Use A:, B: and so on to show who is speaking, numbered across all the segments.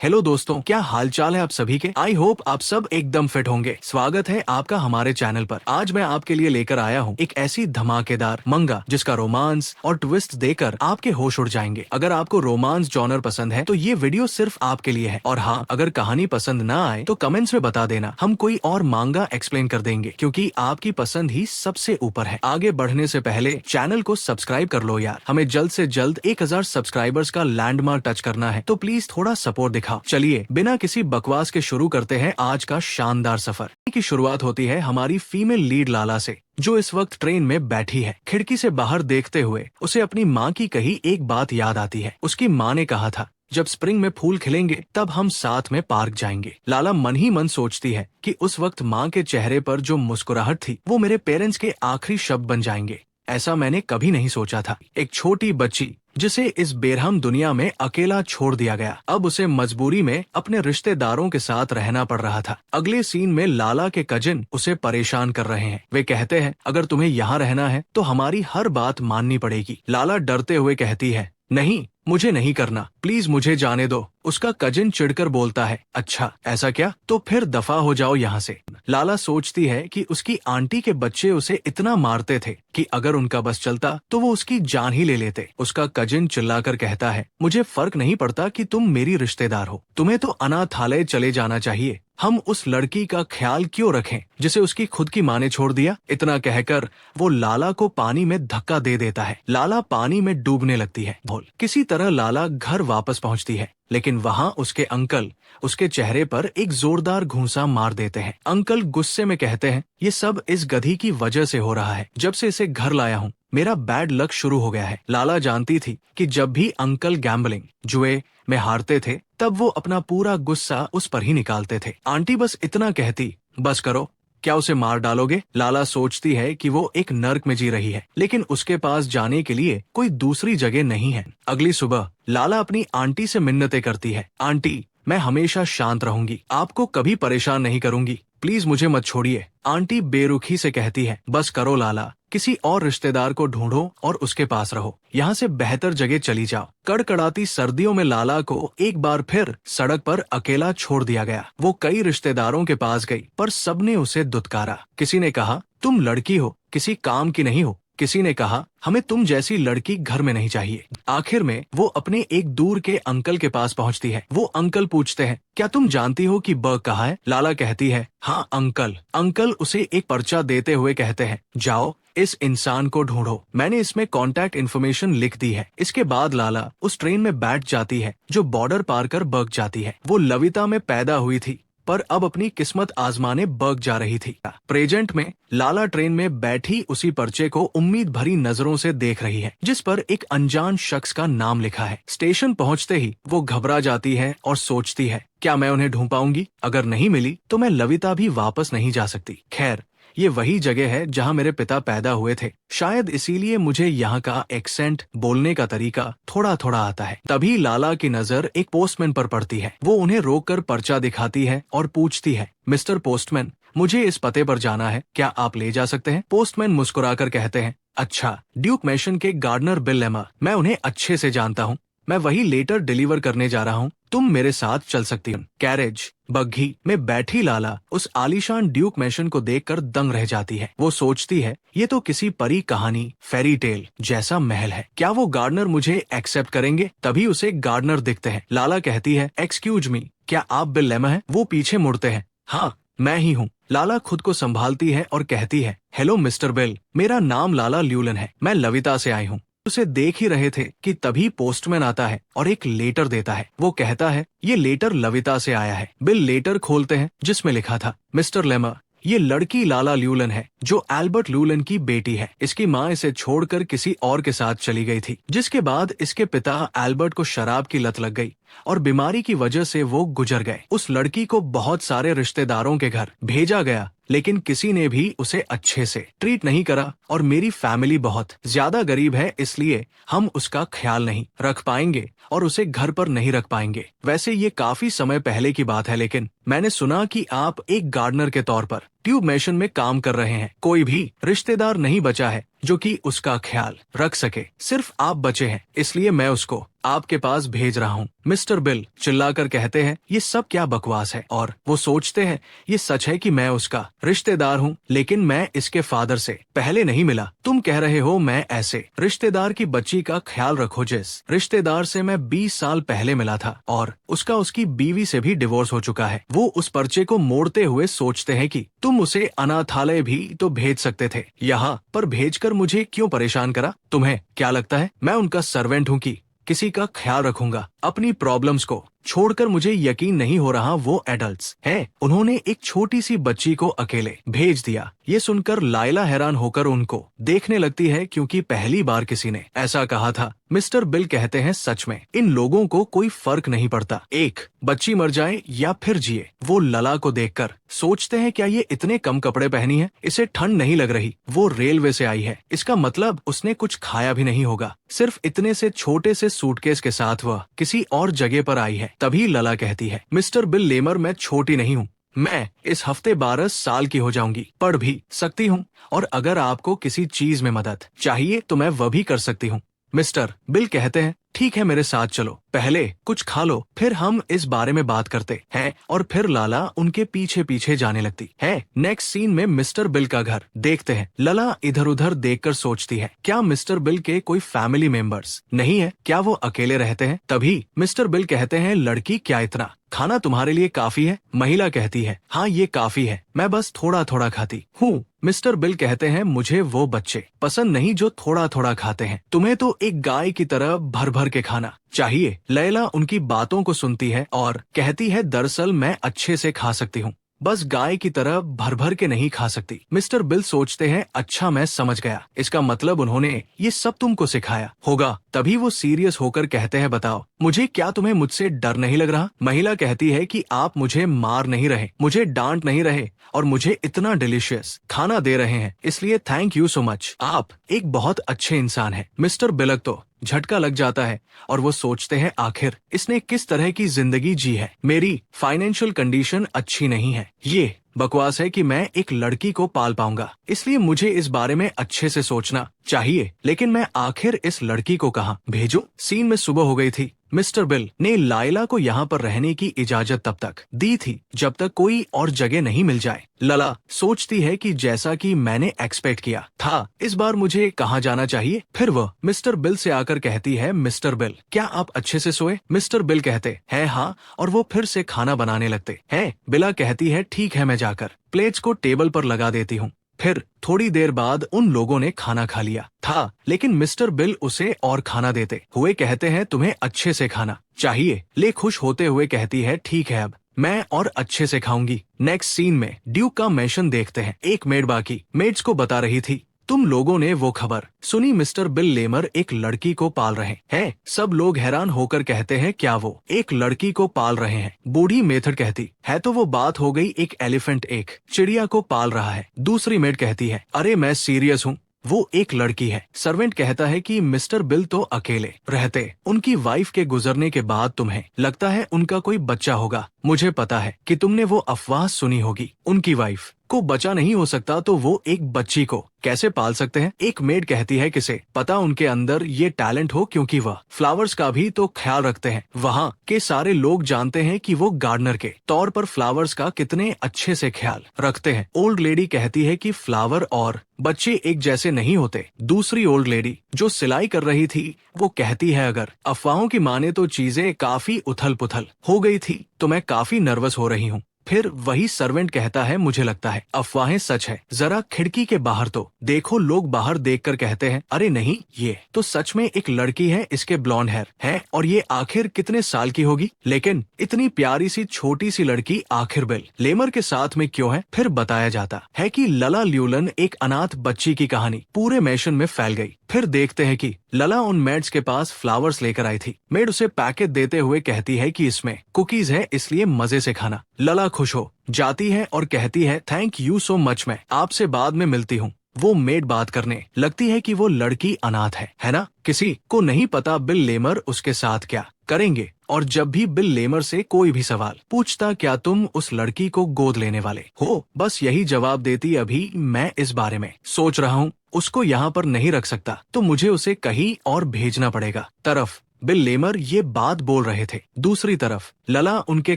A: Hello दोस्तों, क्या हालचाल है आप सभी के। आई होप आप सब एकदम फिट होंगे। स्वागत है आपका हमारे चैनल पर। आज मैं आपके लिए लेकर आया हूँ एक ऐसी धमाकेदार मंगा जिसका रोमांस और ट्विस्ट देकर आपके होश उड़ जाएंगे। अगर आपको रोमांस जॉनर पसंद है तो ये वीडियो सिर्फ आपके लिए है। और हाँ, अगर कहानी पसंद ना आए तो कमेंट्स में बता देना, हम कोई और मांगा एक्सप्लेन कर देंगे, क्योंकि आपकी पसंद ही सबसे ऊपर है। आगे बढ़ने से पहले चैनल को सब्सक्राइब कर लो यार, हमें जल्द से जल्द 1000 सब्सक्राइबर्स का लैंडमार्क टच करना है, तो प्लीज थोड़ा सपोर्ट दिखाओ। चलिए बिना किसी बकवास के शुरू करते हैं आज का शानदार सफर। की शुरुआत होती है हमारी फीमेल लीड लाला से, जो इस वक्त ट्रेन में बैठी है। खिड़की से बाहर देखते हुए उसे अपनी माँ की कही एक बात याद आती है। उसकी माँ ने कहा था, जब स्प्रिंग में फूल खिलेंगे तब हम साथ में पार्क जाएंगे। लाला मन ही मन सोचती है कि उस वक्त माँ के चेहरे पर जो मुस्कुराहट थी वो मेरे पेरेंट्स के आखिरी शब्द बन जाएंगे। ऐसा मैंने कभी नहीं सोचा था। एक छोटी बच्ची जिसे इस बेरहम दुनिया में अकेला छोड़ दिया गया, अब उसे मजबूरी में अपने रिश्तेदारों के साथ रहना पड़ रहा था। अगले सीन में लाला के कजिन उसे परेशान कर रहे हैं। वे कहते हैं, अगर तुम्हें यहाँ रहना है तो हमारी हर बात माननी पड़ेगी। लाला डरते हुए कहती है, नहीं, मुझे नहीं करना, प्लीज मुझे जाने दो। उसका कजिन चिढ़कर बोलता है, अच्छा ऐसा क्या, तो फिर दफा हो जाओ यहाँ से। लाला सोचती है कि उसकी आंटी के बच्चे उसे इतना मारते थे कि अगर उनका बस चलता तो वो उसकी जान ही ले लेते। उसका कजिन चिल्लाकर कहता है, मुझे फर्क नहीं पड़ता कि तुम मेरी रिश्तेदार हो, तुम्हें तो अनाथालय चले जाना चाहिए। हम उस लड़की का ख्याल क्यों रखें जिसे उसकी खुद की माँ ने छोड़ दिया। इतना कहकर वो लाला को पानी में धक्का दे देता है। लाला पानी में डूबने लगती है। किसी तरह लाला घर वापस पहुंचती है, लेकिन वहाँ उसके अंकल उसके चेहरे पर एक जोरदार घूंसा मार देते हैं। अंकल गुस्से में कहते हैं, ये सब इस गधी की वजह से हो रहा है। जब से इसे घर लाया हूँ मेरा बैड लक शुरू हो गया है। लाला जानती थी कि जब भी अंकल गैम्बलिंग जुए में हारते थे तब वो अपना पूरा गुस्सा उस पर ही निकालते थे। आंटी बस इतना कहती, बस करो, क्या उसे मार डालोगे। लाला सोचती है कि वो एक नर्क में जी रही है, लेकिन उसके पास जाने के लिए कोई दूसरी जगह नहीं है। अगली सुबह लाला अपनी आंटी से मिन्नतें करती है, आंटी मैं हमेशा शांत रहूंगी, आपको कभी परेशान नहीं करूंगी, प्लीज मुझे मत छोड़िए। आंटी बेरुखी से कहती है, बस करो लाला, किसी और रिश्तेदार को ढूंढो और उसके पास रहो, यहाँ से बेहतर जगह चली जाओ। कड़कड़ाती सर्दियों में लाला को एक बार फिर सड़क पर अकेला छोड़ दिया गया। वो कई रिश्तेदारों के पास गई, पर सबने उसे दुत्कारा। किसी ने कहा, तुम लड़की हो, किसी काम की नहीं हो। किसी ने कहा, हमें तुम जैसी लड़की घर में नहीं चाहिए। आखिर में वो अपने एक दूर के अंकल के पास पहुंचती है। वो अंकल पूछते हैं, क्या तुम जानती हो कि बर्ग कहाँ है। लाला कहती है, हाँ अंकल। अंकल उसे एक पर्चा देते हुए कहते हैं, जाओ इस इंसान को ढूंढो, मैंने इसमें कांटेक्ट इन्फॉर्मेशन लिख दी है। इसके बाद लाला उस ट्रेन में बैठ जाती है जो बॉर्डर पार कर बर्ग जाती है। वो लविता में पैदा हुई थी, पर अब अपनी किस्मत आजमाने बर्ग जा रही थी। प्रेजेंट में लाला ट्रेन में बैठी उसी पर्चे को उम्मीद भरी नजरों से देख रही है, जिस पर एक अनजान शख्स का नाम लिखा है। स्टेशन पहुंचते ही वो घबरा जाती है और सोचती है, क्या मैं उन्हें ढूंढ पाऊंगी। अगर नहीं मिली तो मैं लविता भी वापस नहीं जा सकती। खैर, ये वही जगह है जहाँ मेरे पिता पैदा हुए थे, शायद इसीलिए मुझे यहाँ का एक्सेंट, बोलने का तरीका थोड़ा थोड़ा आता है। तभी लाला की नजर एक पोस्टमैन पर पड़ती है। वो उन्हें रोककर पर्चा दिखाती है और पूछती है, मिस्टर पोस्टमैन, मुझे इस पते पर जाना है, क्या आप ले जा सकते हैं। पोस्टमैन मुस्कुराकर कहते हैं, अच्छा, ड्यूक मैशन के गार्डनर बिल लेमर, मैं उन्हें अच्छे से जानता हूँ, मैं वही लेटर डिलीवर करने जा रहा हूँ, तुम मेरे साथ चल सकती हो। कैरेज बग्घी में बैठी लाला उस आलीशान ड्यूक मैशन को देखकर दंग रह जाती है। वो सोचती है, ये तो किसी परी कहानी, फेरी टेल जैसा महल है, क्या वो गार्डनर मुझे एक्सेप्ट करेंगे। तभी उसे गार्डनर दिखते हैं। लाला कहती है, एक्सक्यूज मी, क्या आप बिल लेमर हैं। वो पीछे मुड़ते हैं, हाँ मैं ही हूँ। लाला खुद को संभालती है और कहती है, हेलो मिस्टर बिल, मेरा नाम लाला ल्यूलन है, मैं लविता से आई हूँ। उसे देख ही रहे थे कि तभी पोस्टमैन आता है और एक लेटर देता है। वो कहता है, ये लेटर लविता से आया है। बिल लेटर खोलते हैं जिसमें लिखा था, मिस्टर लेमर, ये लड़की लाला ल्यूलन है जो एल्बर्ट ल्यूलन की बेटी है। इसकी माँ इसे छोड़कर किसी और के साथ चली गई थी, जिसके बाद इसके पिता एल्बर्ट को शराब की लत लग गई और बीमारी की वजह से वो गुजर गए। उस लड़की को बहुत सारे रिश्तेदारों के घर भेजा गया, लेकिन किसी ने भी उसे अच्छे से ट्रीट नहीं करा और मेरी फैमिली बहुत ज्यादा गरीब है, इसलिए हम उसका ख्याल नहीं रख पाएंगे और उसे घर पर नहीं रख पाएंगे। वैसे ये काफी समय पहले की बात है, लेकिन मैंने सुना कि आप एक गार्डनर के तौर पर ट्यूब मिशन में काम कर रहे हैं। कोई भी रिश्तेदार नहीं बचा है जो कि उसका ख्याल रख सके। सिर्फ आप बचे हैं, इसलिए मैं उसको आपके पास भेज रहा हूँ। मिस्टर बिल चिल्लाकर कहते हैं, ये सब क्या बकवास है। और वो सोचते हैं ये सच है कि मैं उसका रिश्तेदार हूँ, लेकिन मैं इसके फादर से पहले नहीं मिला। तुम कह रहे हो मैं ऐसे रिश्तेदार की बच्ची का ख्याल रखो जिस रिश्तेदार से मैं 20 साल पहले मिला था, और उसका उसकी बीवी से भी डिवोर्स हो चुका है। वो उस पर्चे को मोड़ते हुए सोचते हैं कि तुम उसे अनाथालय भी तो भेज सकते थे, यहाँ पर भेजकर मुझे क्यों परेशान करा। तुम्हें क्या लगता है मैं उनका सर्वेंट हूँ कि किसी का ख्याल रखूंगा। अपनी प्रॉब्लम्स को छोड़कर मुझे यकीन नहीं हो रहा वो एडल्ट्स हैं। उन्होंने एक छोटी सी बच्ची को अकेले भेज दिया। ये सुनकर लायला हैरान होकर उनको देखने लगती है, क्योंकि पहली बार किसी ने ऐसा कहा था। मिस्टर बिल कहते हैं, सच में इन लोगों को कोई फर्क नहीं पड़ता, एक बच्ची मर जाए या फिर जिए। वो लला को देखकर सोचते हैं, क्या ये इतने कम कपड़े पहनी है, इसे ठंड नहीं लग रही। वो रेलवे से आई है, इसका मतलब उसने कुछ खाया भी नहीं होगा। सिर्फ इतने से छोटे से सूटकेस के साथ वह किसी और जगह पर आई है। तभी लला कहती है, मिस्टर बिल लेमर, मैं छोटी नहीं हूँ, मैं इस हफ्ते 12 साल की हो जाऊंगी, पढ़ भी सकती हूँ, और अगर आपको किसी चीज में मदद चाहिए तो मैं वह भी कर सकती हूँ। मिस्टर बिल कहते हैं, ठीक है मेरे साथ चलो, पहले कुछ खा लो, फिर हम इस बारे में बात करते हैं। और फिर लाला उनके पीछे पीछे जाने लगती है। नेक्स्ट सीन में मिस्टर बिल का घर देखते हैं। लला इधर उधर देखकर सोचती है, क्या मिस्टर बिल के कोई फैमिली मेंबर्स नहीं है, क्या वो अकेले रहते हैं। तभी मिस्टर बिल कहते हैं, लड़की क्या इतना खाना तुम्हारे लिए काफी है। महिला कहती है, हाँ ये काफी है, मैं बस थोड़ा थोड़ा खाती हूँ। मिस्टर बिल कहते हैं, मुझे वो बच्चे पसंद नहीं जो थोड़ा थोड़ा खाते हैं, तुम्हें तो एक गाय की तरह भर भर के खाना चाहिए। लैला उनकी बातों को सुनती है और कहती है, दरअसल मैं अच्छे से खा सकती हूँ, बस गाय की तरह भर भर के नहीं खा सकती। मिस्टर बिल सोचते हैं, अच्छा मैं समझ गया, इसका मतलब उन्होंने ये सब तुमको सिखाया होगा। तभी वो सीरियस होकर कहते हैं, बताओ मुझे, क्या तुम्हें मुझसे डर नहीं लग रहा। महिला कहती है कि आप मुझे मार नहीं रहे, मुझे डांट नहीं रहे, और मुझे इतना डिलीशियस खाना दे रहे हैं, इसलिए थैंक यू सो मच, आप एक बहुत अच्छे इंसान हैं। मिस्टर बिलक तो झटका लग जाता है और वो सोचते हैं, आखिर इसने किस तरह की जिंदगी जी है। मेरी फाइनेंशियल कंडीशन अच्छी नहीं है, ये बकवास है कि मैं एक लड़की को पाल पाऊंगा, इसलिए मुझे इस बारे में अच्छे से सोचना चाहिए। लेकिन मैं आखिर इस लड़की को कहाँ भेजूं। सीन में सुबह हो गई थी। मिस्टर बिल ने लायला को यहाँ पर रहने की इजाजत तब तक दी थी जब तक कोई और जगह नहीं मिल जाए। लला सोचती है कि जैसा कि मैंने एक्सपेक्ट किया था, इस बार मुझे कहाँ जाना चाहिए। फिर वह मिस्टर बिल से आकर कहती है, मिस्टर बिल क्या आप अच्छे से सोए। मिस्टर बिल कहते हैं, हाँ, और वो फिर से खाना बनाने लगते हैं। बिला कहती है, ठीक है मैं जाकर प्लेट्स को टेबल पर लगा देती हूँ। फिर थोड़ी देर बाद उन लोगों ने खाना खा लिया था, लेकिन मिस्टर बिल उसे और खाना देते हुए कहते हैं, तुम्हें अच्छे से खाना चाहिए। ले खुश होते हुए कहती है, ठीक है अब मैं और अच्छे से खाऊंगी। नेक्स्ट सीन में ड्यूक का मैंशन देखते हैं। एक मेड बाकी मेड्स को बता रही थी, तुम लोगों ने वो खबर सुनी, मिस्टर बिल लेमर एक लड़की को पाल रहे हैं। सब लोग हैरान होकर कहते हैं, क्या वो एक लड़की को पाल रहे हैं। बूढ़ी मेथड कहती है, तो वो बात हो गई, एक एलिफेंट एक चिड़िया को पाल रहा है। दूसरी मेड कहती है, अरे मैं सीरियस हूँ, वो एक लड़की है। सर्वेंट कहता है कि मिस्टर बिल तो अकेले रहते, उनकी वाइफ के गुजरने के बाद तुम्हें लगता है उनका कोई बच्चा होगा। मुझे पता है कि तुमने वो अफवाह सुनी होगी, उनकी वाइफ को बच्चा नहीं हो सकता तो वो एक बच्ची को कैसे पाल सकते हैं। एक मेड कहती है, किसे पता उनके अंदर ये टैलेंट हो, क्योंकि वह फ्लावर्स का भी तो ख्याल रखते हैं। वहाँ के सारे लोग जानते हैं कि वो गार्डनर के तौर पर फ्लावर्स का कितने अच्छे से ख्याल रखते हैं। ओल्ड लेडी कहती है कि फ्लावर और बच्चे एक जैसे नहीं होते। दूसरी ओल्ड लेडी जो सिलाई कर रही थी वो कहती है, अगर अफवाहों की माने तो चीजें काफी उथल पुथल हो गई थी, तो मैं काफी नर्वस हो रही हूँ। फिर वही सर्वेंट कहता है, मुझे लगता है अफवाहें सच है, जरा खिड़की के बाहर तो देखो। लोग बाहर देखकर कहते हैं, अरे नहीं, ये तो सच में एक लड़की है, इसके ब्लॉन्ड हेयर है, और ये आखिर कितने साल की होगी। लेकिन इतनी प्यारी सी छोटी सी लड़की आखिर बिल लेमर के साथ में क्यों है। फिर बताया जाता है कि लला ल्यूलन एक अनाथ बच्ची की कहानी पूरे मैशन में फैल गई। फिर देखते हैं कि लला उन मेड्स के पास फ्लावर्स लेकर आई थी। मेड उसे पैकेट देते हुए कहती है कि इसमें कुकीज है, इसलिए मजे से खाना। लला खुश हो जाती है और कहती है, थैंक यू सो मच, मैं आपसे बाद में मिलती हूँ। वो मेड बात करने लगती है कि वो लड़की अनाथ है ना। किसी को नहीं पता बिल लेमर उसके साथ क्या करेंगे और जब भी बिल लेमर से कोई भी सवाल पूछता, क्या तुम उस लड़की को गोद लेने वाले हो, बस यही जवाब देती, अभी मैं इस बारे में सोच रहा हूँ, उसको यहाँ पर नहीं रख सकता, तो मुझे उसे कहीं और भेजना पड़ेगा। तरफ बिल लेमर ये बात बोल रहे थे, दूसरी तरफ लला उनके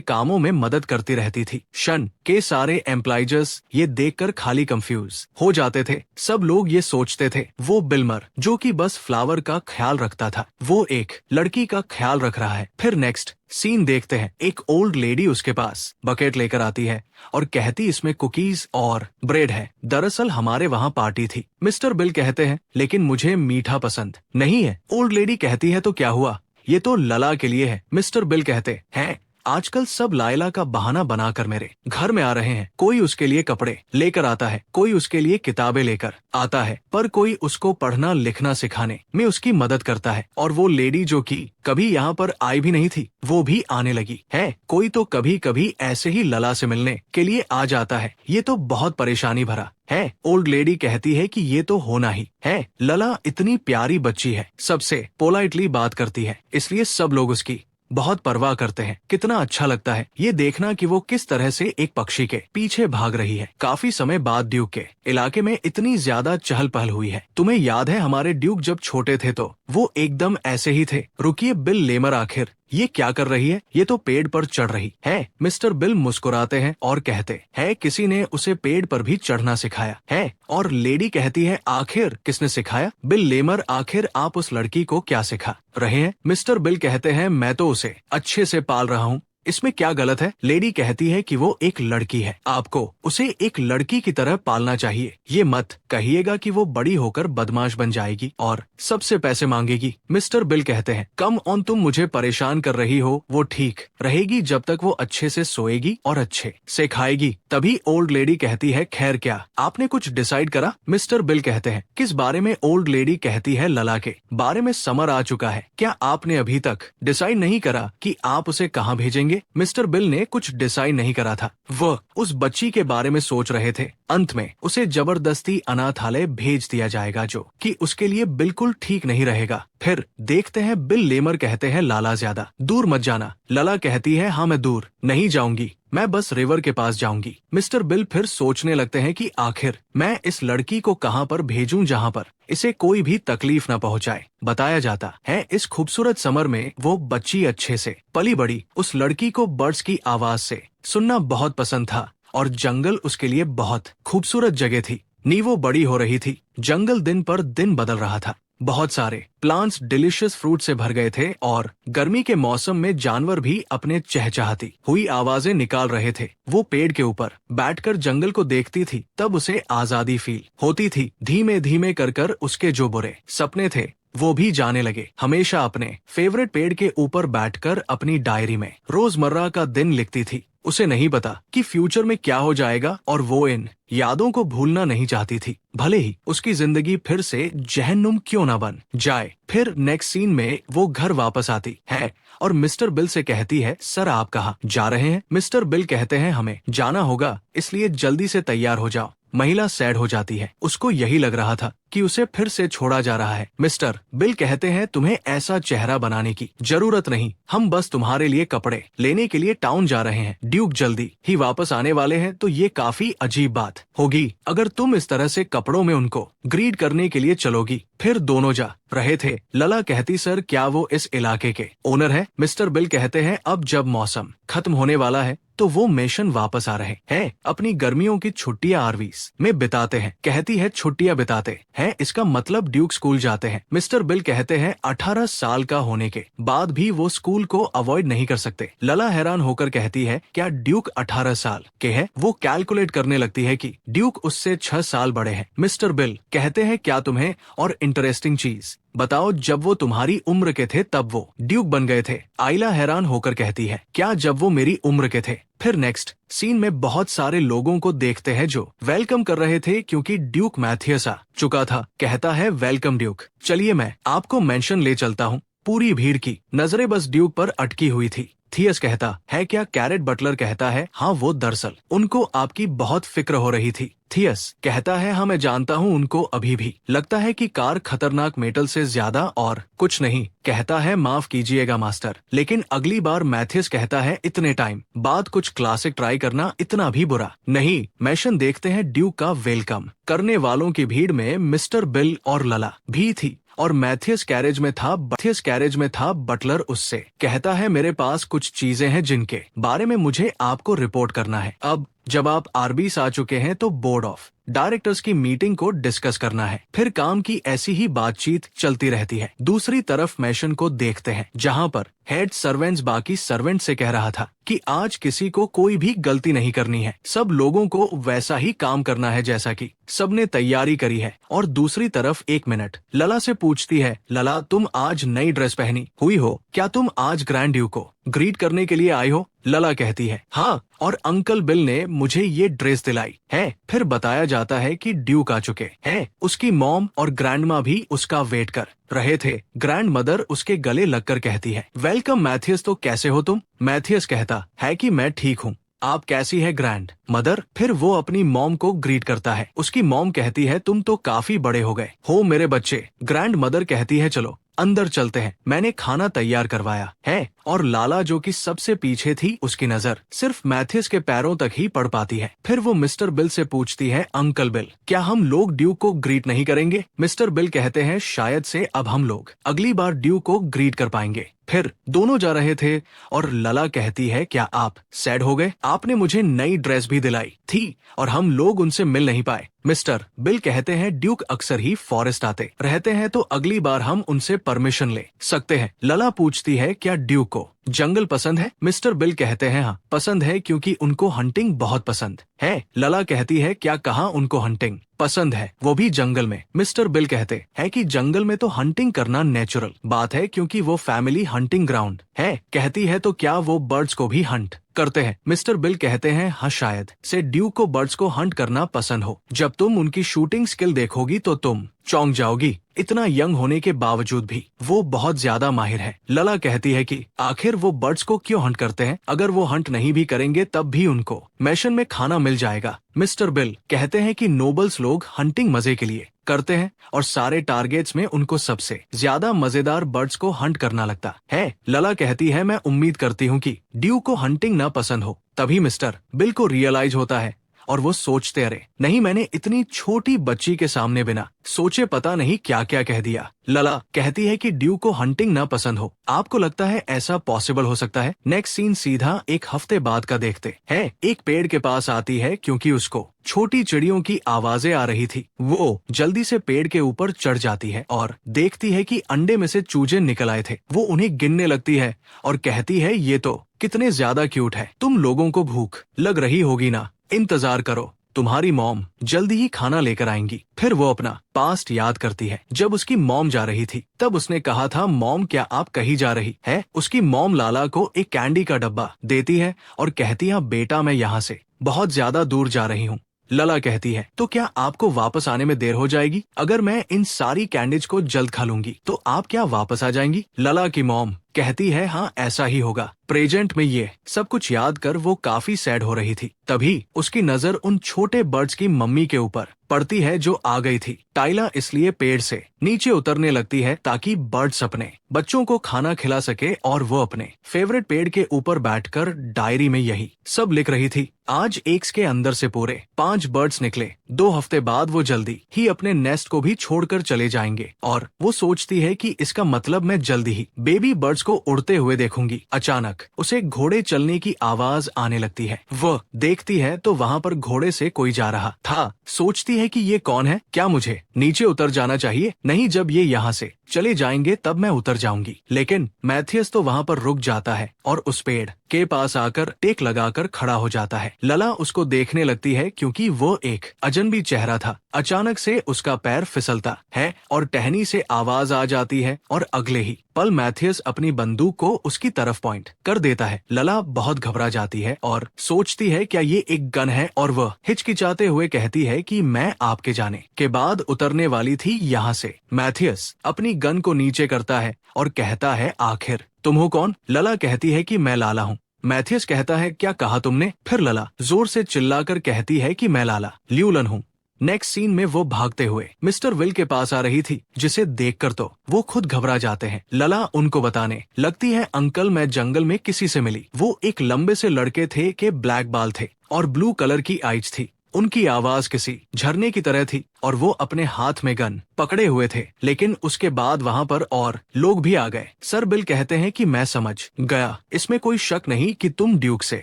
A: कामों में मदद करती रहती थी। शन के सारे एम्प्लॉयज ये देखकर खाली कंफ्यूज हो जाते थे। सब लोग ये सोचते थे वो बिलमर जो कि बस फ्लावर का ख्याल रखता था, वो एक लड़की का ख्याल रख रहा है। फिर नेक्स्ट सीन देखते हैं, एक ओल्ड लेडी उसके पास बकेट लेकर आती है और कहती इसमें कुकीज और ब्रेड है। दरअसल हमारे वहाँ पार्टी थी, मिस्टर बिल कहते हैं, लेकिन मुझे मीठा पसंद नहीं है। ओल्ड लेडी कहती है, तो क्या हुआ, ये तो लला के लिए है। मिस्टर बिल कहते हैं, आजकल सब लायला का बहाना बनाकर मेरे घर में आ रहे हैं। कोई उसके लिए कपड़े लेकर आता है, कोई उसके लिए किताबें लेकर आता है, पर कोई उसको पढ़ना लिखना सिखाने में उसकी मदद करता है। और वो लेडी जो कि कभी यहाँ पर आई भी नहीं थी, वो भी आने लगी है। कोई तो कभी कभी ऐसे ही लला से मिलने के लिए आ जाता है। ये तो बहुत परेशानी भरा है। ओल्ड लेडी कहती है कि ये तो होना ही है, लला इतनी प्यारी बच्ची है, सबसे पोलाइटली बात करती है, इसलिए सब लोग उसकी बहुत परवाह करते हैं। कितना अच्छा लगता है ये देखना कि वो किस तरह से एक पक्षी के पीछे भाग रही है। काफी समय बाद ड्यूक के इलाके में इतनी ज्यादा चहल पहल हुई है। तुम्हें याद है हमारे ड्यूक जब छोटे थे तो वो एकदम ऐसे ही थे। रुकिए बिल लेमर, आखिर ये क्या कर रही है, ये तो पेड़ पर चढ़ रही है। मिस्टर बिल मुस्कुराते हैं और कहते हैं, किसी ने उसे पेड़ पर भी चढ़ना सिखाया है। और लेडी कहती है, आखिर किसने सिखाया? बिल लेमर, आखिर आप उस लड़की को क्या सिखा रहे हैं? मिस्टर बिल कहते हैं, मैं तो उसे अच्छे से पाल रहा हूँ, इसमें क्या गलत है? लेडी कहती है कि वो एक लड़की है, आपको उसे एक लड़की की तरह पालना चाहिए। ये मत कहिएगा कि वो बड़ी होकर बदमाश बन जाएगी और सबसे पैसे मांगेगी। मिस्टर बिल कहते हैं, कम ऑन, तुम मुझे परेशान कर रही हो। वो ठीक रहेगी जब तक वो अच्छे से सोएगी और अच्छे से खाएगी। तभी ओल्ड लेडी कहती है, खैर क्या आपने कुछ डिसाइड करा? मिस्टर बिल कहते हैं, किस बारे में? ओल्ड लेडी कहती है, लला के बारे में। समर आ चुका है, क्या आपने अभी तक डिसाइड नहीं करा कि आप उसे कहाँ भेजेंगे? मिस्टर बिल ने कुछ डिसाइड नहीं करा था, वह उस बच्ची के बारे में सोच रहे थे। अंत में उसे जबरदस्ती अनाथालय भेज दिया जाएगा, जो कि उसके लिए बिल्कुल ठीक नहीं रहेगा। फिर देखते हैं बिल लेमर कहते हैं, लाला ज्यादा दूर मत जाना। लला कहती है, हाँ मैं दूर नहीं जाऊंगी, मैं बस रिवर के पास जाऊंगी। मिस्टर बिल फिर सोचने लगते हैं कि आखिर मैं इस लड़की को कहाँ पर भेजूं जहाँ पर इसे कोई भी तकलीफ न पहुँचाए। बताया जाता है इस खूबसूरत समर में वो बच्ची अच्छे से पली बड़ी। उस लड़की को बर्ड्स की आवाज से सुनना बहुत पसंद था और जंगल उसके लिए बहुत खूबसूरत जगह थी। नींवों बड़ी हो रही थी, जंगल दिन पर दिन बदल रहा था। बहुत सारे प्लांट्स डिलीशियस फ्रूट से भर गए थे और गर्मी के मौसम में जानवर भी अपने चहचहाती हुई आवाजें निकाल रहे थे। वो पेड़ के ऊपर बैठकर जंगल को देखती थी, तब उसे आजादी फील होती थी। धीमे धीमे कर उसके जो बुरे सपने थे वो भी जाने लगे। हमेशा अपने फेवरेट पेड़ के ऊपर बैठकर अपनी डायरी में रोजमर्रा का दिन लिखती थी। उसे नहीं पता कि फ्यूचर में क्या हो जाएगा और वो इन यादों को भूलना नहीं चाहती थी, भले ही उसकी जिंदगी फिर से जहन्नुम क्यों ना बन जाए। फिर नेक्स्ट सीन में वो घर वापस आती है और मिस्टर बिल से कहती है, सर आप कहाँ जा रहे हैं? मिस्टर बिल कहते हैं, हमें जाना होगा, इसलिए जल्दी से तैयार हो जाओ। महिला सैड हो जाती है, उसको यही लग रहा था कि उसे फिर से छोड़ा जा रहा है। मिस्टर बिल कहते हैं, तुम्हें ऐसा चेहरा बनाने की जरूरत नहीं, हम बस तुम्हारे लिए कपड़े लेने के लिए टाउन जा रहे हैं। ड्यूक जल्दी ही वापस आने वाले हैं, तो ये काफी अजीब बात होगी अगर तुम इस तरह से कपड़ों में उनको ग्रीट करने के लिए चलोगी। फिर दोनों जा रहे थे। लला कहती, सर क्या वो इस इलाके के ओनर है? मिस्टर बिल कहते हैं, अब जब मौसम खत्म होने वाला है तो वो मिशन वापस आ रहे हैं, अपनी गर्मियों की छुट्टियां आरवीज में बिताते हैं। कहती है, छुट्टियां बिताते हैं, इसका मतलब ड्यूक स्कूल जाते हैं। मिस्टर बिल कहते हैं, 18 साल का होने के बाद भी वो स्कूल को अवॉइड नहीं कर सकते। लला हैरान होकर कहती है, क्या ड्यूक 18 साल के है? वो कैलकुलेट करने लगती है कि ड्यूक उससे 6 साल बड़े हैं। मिस्टर बिल कहते हैं, क्या तुम्हें और इंटरेस्टिंग चीज बताओ, जब वो तुम्हारी उम्र के थे तब वो ड्यूक बन गए थे। आइला हैरान होकर कहती है, क्या जब वो मेरी उम्र के थे? फिर नेक्स्ट सीन में बहुत सारे लोगों को देखते हैं जो वेलकम कर रहे थे क्योंकि ड्यूक मैथियस आ चुका था। कहता है, वेलकम ड्यूक, चलिए मैं आपको मेंशन ले चलता हूँ। पूरी भीड़ की नजरें बस ड्यूक पर अटकी हुई थी। थियस कहता है क्या कैरेट बटलर कहता है हाँ वो दरअसल उनको आपकी बहुत फिक्र हो रही थी। थियस कहता है हाँ मैं जानता हूँ उनको अभी भी लगता है कि कार खतरनाक मेटल से ज्यादा और कुछ नहीं। कहता है माफ कीजिएगा मास्टर, लेकिन अगली बार मैथियस कहता है इतने टाइम बाद कुछ क्लासिक ट्राई करना इतना भी बुरा नहीं। मैशन देखते हैं ड्यूक का वेलकम करने वालों की भीड़ में मिस्टर बिल और लला भी थी और मैथियस कैरेज में था बटलर उससे कहता है मेरे पास कुछ चीजें हैं जिनके बारे में मुझे आपको रिपोर्ट करना है। अब जब आप आरबीस आ चुके हैं तो बोर्ड ऑफ डायरेक्टर्स की मीटिंग को डिस्कस करना है। फिर काम की ऐसी ही बातचीत चलती रहती है। दूसरी तरफ मैशन को देखते हैं जहाँ पर हेड सर्वेंट्स बाकी सर्वेंट से कह रहा था कि आज किसी को कोई भी गलती नहीं करनी है, सब लोगों को वैसा ही काम करना है जैसा कि सबने तैयारी करी है। और दूसरी तरफ एक मिनट लला से पूछती है लला तुम आज नई ड्रेस पहनी हुई हो, क्या तुम आज ग्रैंड ड्यूक को ग्रीट करने के लिए आई हो? लला कहती है हाँ और अंकल बिल ने मुझे ये ड्रेस दिलाई है। फिर बताया जाता है कि ड्यूक आ चुके हैं। उसकी मॉम और ग्रैंडमा भी उसका वेट कर रहे थे। ग्रैंड मदर उसके गले लगकर कहती है वेलकम मैथियस, तो कैसे हो तुम? मैथियस कहता है कि मैं ठीक हूँ, आप कैसी है ग्रैंड मदर? फिर वो अपनी मॉम को ग्रीट करता है। उसकी मॉम कहती है तुम तो काफी बड़े हो गए हो मेरे बच्चे। ग्रैंड मदर कहती है चलो अंदर चलते हैं, मैंने खाना तैयार करवाया है। और लाला जो कि सबसे पीछे थी उसकी नजर सिर्फ मैथियस के पैरों तक ही पड़ पाती है। फिर वो मिस्टर बिल से पूछती है अंकल बिल क्या हम लोग ड्यूक को ग्रीट नहीं करेंगे? मिस्टर बिल कहते हैं शायद से अब हम लोग अगली बार ड्यूक को ग्रीट कर पाएंगे। फिर दोनों जा रहे थे और लला कहती है क्या आप सैड हो गए? आपने मुझे नई ड्रेस भी दिलाई थी और हम लोग उनसे मिल नहीं पाए। मिस्टर बिल कहते हैं ड्यूक अक्सर ही फॉरेस्ट आते रहते हैं तो अगली बार हम उनसे परमिशन ले सकते हैं। लला पूछती है क्या ड्यूक को जंगल पसंद है? मिस्टर बिल कहते हैं हाँ पसंद है क्योंकि उनको हंटिंग बहुत पसंद है। लला कहती है क्या कहाँ उनको हंटिंग पसंद है, वो भी जंगल में? मिस्टर बिल कहते हैं कि जंगल में तो हंटिंग करना नेचुरल बात है क्योंकि वो फैमिली हंटिंग ग्राउंड है। कहती है तो क्या वो बर्ड्स को भी हंट करते हैं? मिस्टर बिल कहते हैं हाँ शायद से ड्यूक को बर्ड्स को हंट करना पसंद हो। जब तुम उनकी शूटिंग स्किल देखोगी तो तुम चौंक जाओगी, इतना यंग होने के बावजूद भी वो बहुत ज्यादा माहिर है। लला कहती है कि आखिर वो बर्ड्स को क्यों हंट करते हैं? अगर वो हंट नहीं भी करेंगे तब भी उनको मैशन में खाना मिल जाएगा। मिस्टर बिल कहते हैं कि नोबल्स लोग हंटिंग मजे के लिए करते हैं और सारे टारगेट्स में उनको सबसे ज्यादा मजेदार बर्ड्स को हंट करना लगता है। लला कहती है मैं उम्मीद करती हूँ कि ड्यूक को हंटिंग ना पसंद हो। तभी मिस्टर बिल को रियलाइज होता है और वो सोचते अरे नहीं मैंने इतनी छोटी बच्ची के सामने बिना सोचे पता नहीं क्या क्या कह दिया। लला कहती है कि ड्यूक को हंटिंग ना पसंद हो, आपको लगता है ऐसा पॉसिबल हो सकता है? नेक्स्ट सीन सीधा एक हफ्ते बाद का देखते हैं। एक पेड़ के पास आती है क्योंकि उसको छोटी चिड़ियों की आवाजें आ रही थी। वो जल्दी से पेड़ के ऊपर चढ़ जाती है और देखती है कि अंडे में से चूजे निकल आए थे। वो उन्हें गिनने लगती है और कहती है ये तो कितने ज्यादा क्यूट है, तुम लोगों को भूख लग रही होगी ना, इंतजार करो तुम्हारी मॉम जल्दी ही खाना लेकर आएंगी। फिर वो अपना पास्ट याद करती है। जब उसकी मॉम जा रही थी तब उसने कहा था मॉम क्या आप कहीं जा रही है? उसकी मॉम लाला को एक कैंडी का डब्बा देती है और कहती है बेटा मैं यहाँ से बहुत ज्यादा दूर जा रही हूँ। लला कहती है तो क्या आपको वापस आने में देर हो जाएगी? अगर मैं इन सारी कैंडीज को जल्द खा लूंगी तो आप क्या वापस आ जाएंगी? लला की मॉम कहती है हाँ ऐसा ही होगा। प्रेजेंट में ये सब कुछ याद कर वो काफी सैड हो रही थी। तभी उसकी नजर उन छोटे बर्ड्स की मम्मी के ऊपर पड़ती है जो आ गई थी। टाइला इसलिए पेड़ से नीचे उतरने लगती है ताकि बर्ड्स अपने बच्चों को खाना खिला सके और वो अपने फेवरेट पेड़ के ऊपर बैठकर डायरी में यही सब लिख रही थी। आज एग्स के अंदर से पूरे 5 बर्ड्स निकले। 2 हफ्ते बाद वो जल्दी ही अपने नेस्ट को भी छोड़कर चले जाएंगे और वो सोचती है कि इसका मतलब मैं जल्दी ही बेबी बर्ड्स को उड़ते हुए देखूंगी। अचानक उसे घोड़े चलने की आवाज आने लगती है। वह देखती है तो वहाँ पर घोड़े से कोई जा रहा था। सोचती है कि ये कौन है, क्या मुझे नीचे उतर जाना चाहिए? नहीं, जब ये यहाँ से चले जाएंगे तब मैं उतर जाऊंगी। लेकिन मैथियस तो वहाँ पर रुक जाता है और उस पेड़ के पास आकर टेक लगाकर खड़ा हो जाता है। लला उसको देखने लगती है क्योंकि वो एक अजनबी चेहरा था। अचानक से उसका पैर फिसलता है और टहनी से आवाज आ जाती है और अगले ही पल मैथियस अपनी बंदूक को उसकी तरफ पॉइंट कर देता है। लला बहुत घबरा जाती है और सोचती है क्या ये एक गन है, और वह हिचकिचाते हुए कहती है कि मैं आपके जाने के बाद उतरने वाली थी यहाँ से। मैथियस अपनी गन को नीचे करता है और कहता है, आखिर तुम हो कौन? लला कहती है कि मैं लाला हूँ। मैथियस कहता है, क्या कहा तुमने? फिर लला जोर से चिल्लाकर कहती है कि मैं लाला ल्यूलन हूँ। नेक्स्ट सीन में वो भागते हुए मिस्टर विल के पास आ रही थी, जिसे देखकर तो वो खुद घबरा जाते हैं। लला उनको बताने लगती है, अंकल मैं जंगल में किसी से मिली। वो एक लंबे से लड़के थे के ब्लैक बाल थे और ब्लू कलर की आइज थी। उनकी आवाज किसी झरने की तरह थी और वो अपने हाथ में गन पकड़े हुए थे। लेकिन उसके बाद वहाँ पर और लोग भी आ गए। सर बिल कहते हैं कि मैं समझ गया, इसमें कोई शक नहीं कि तुम ड्यूक से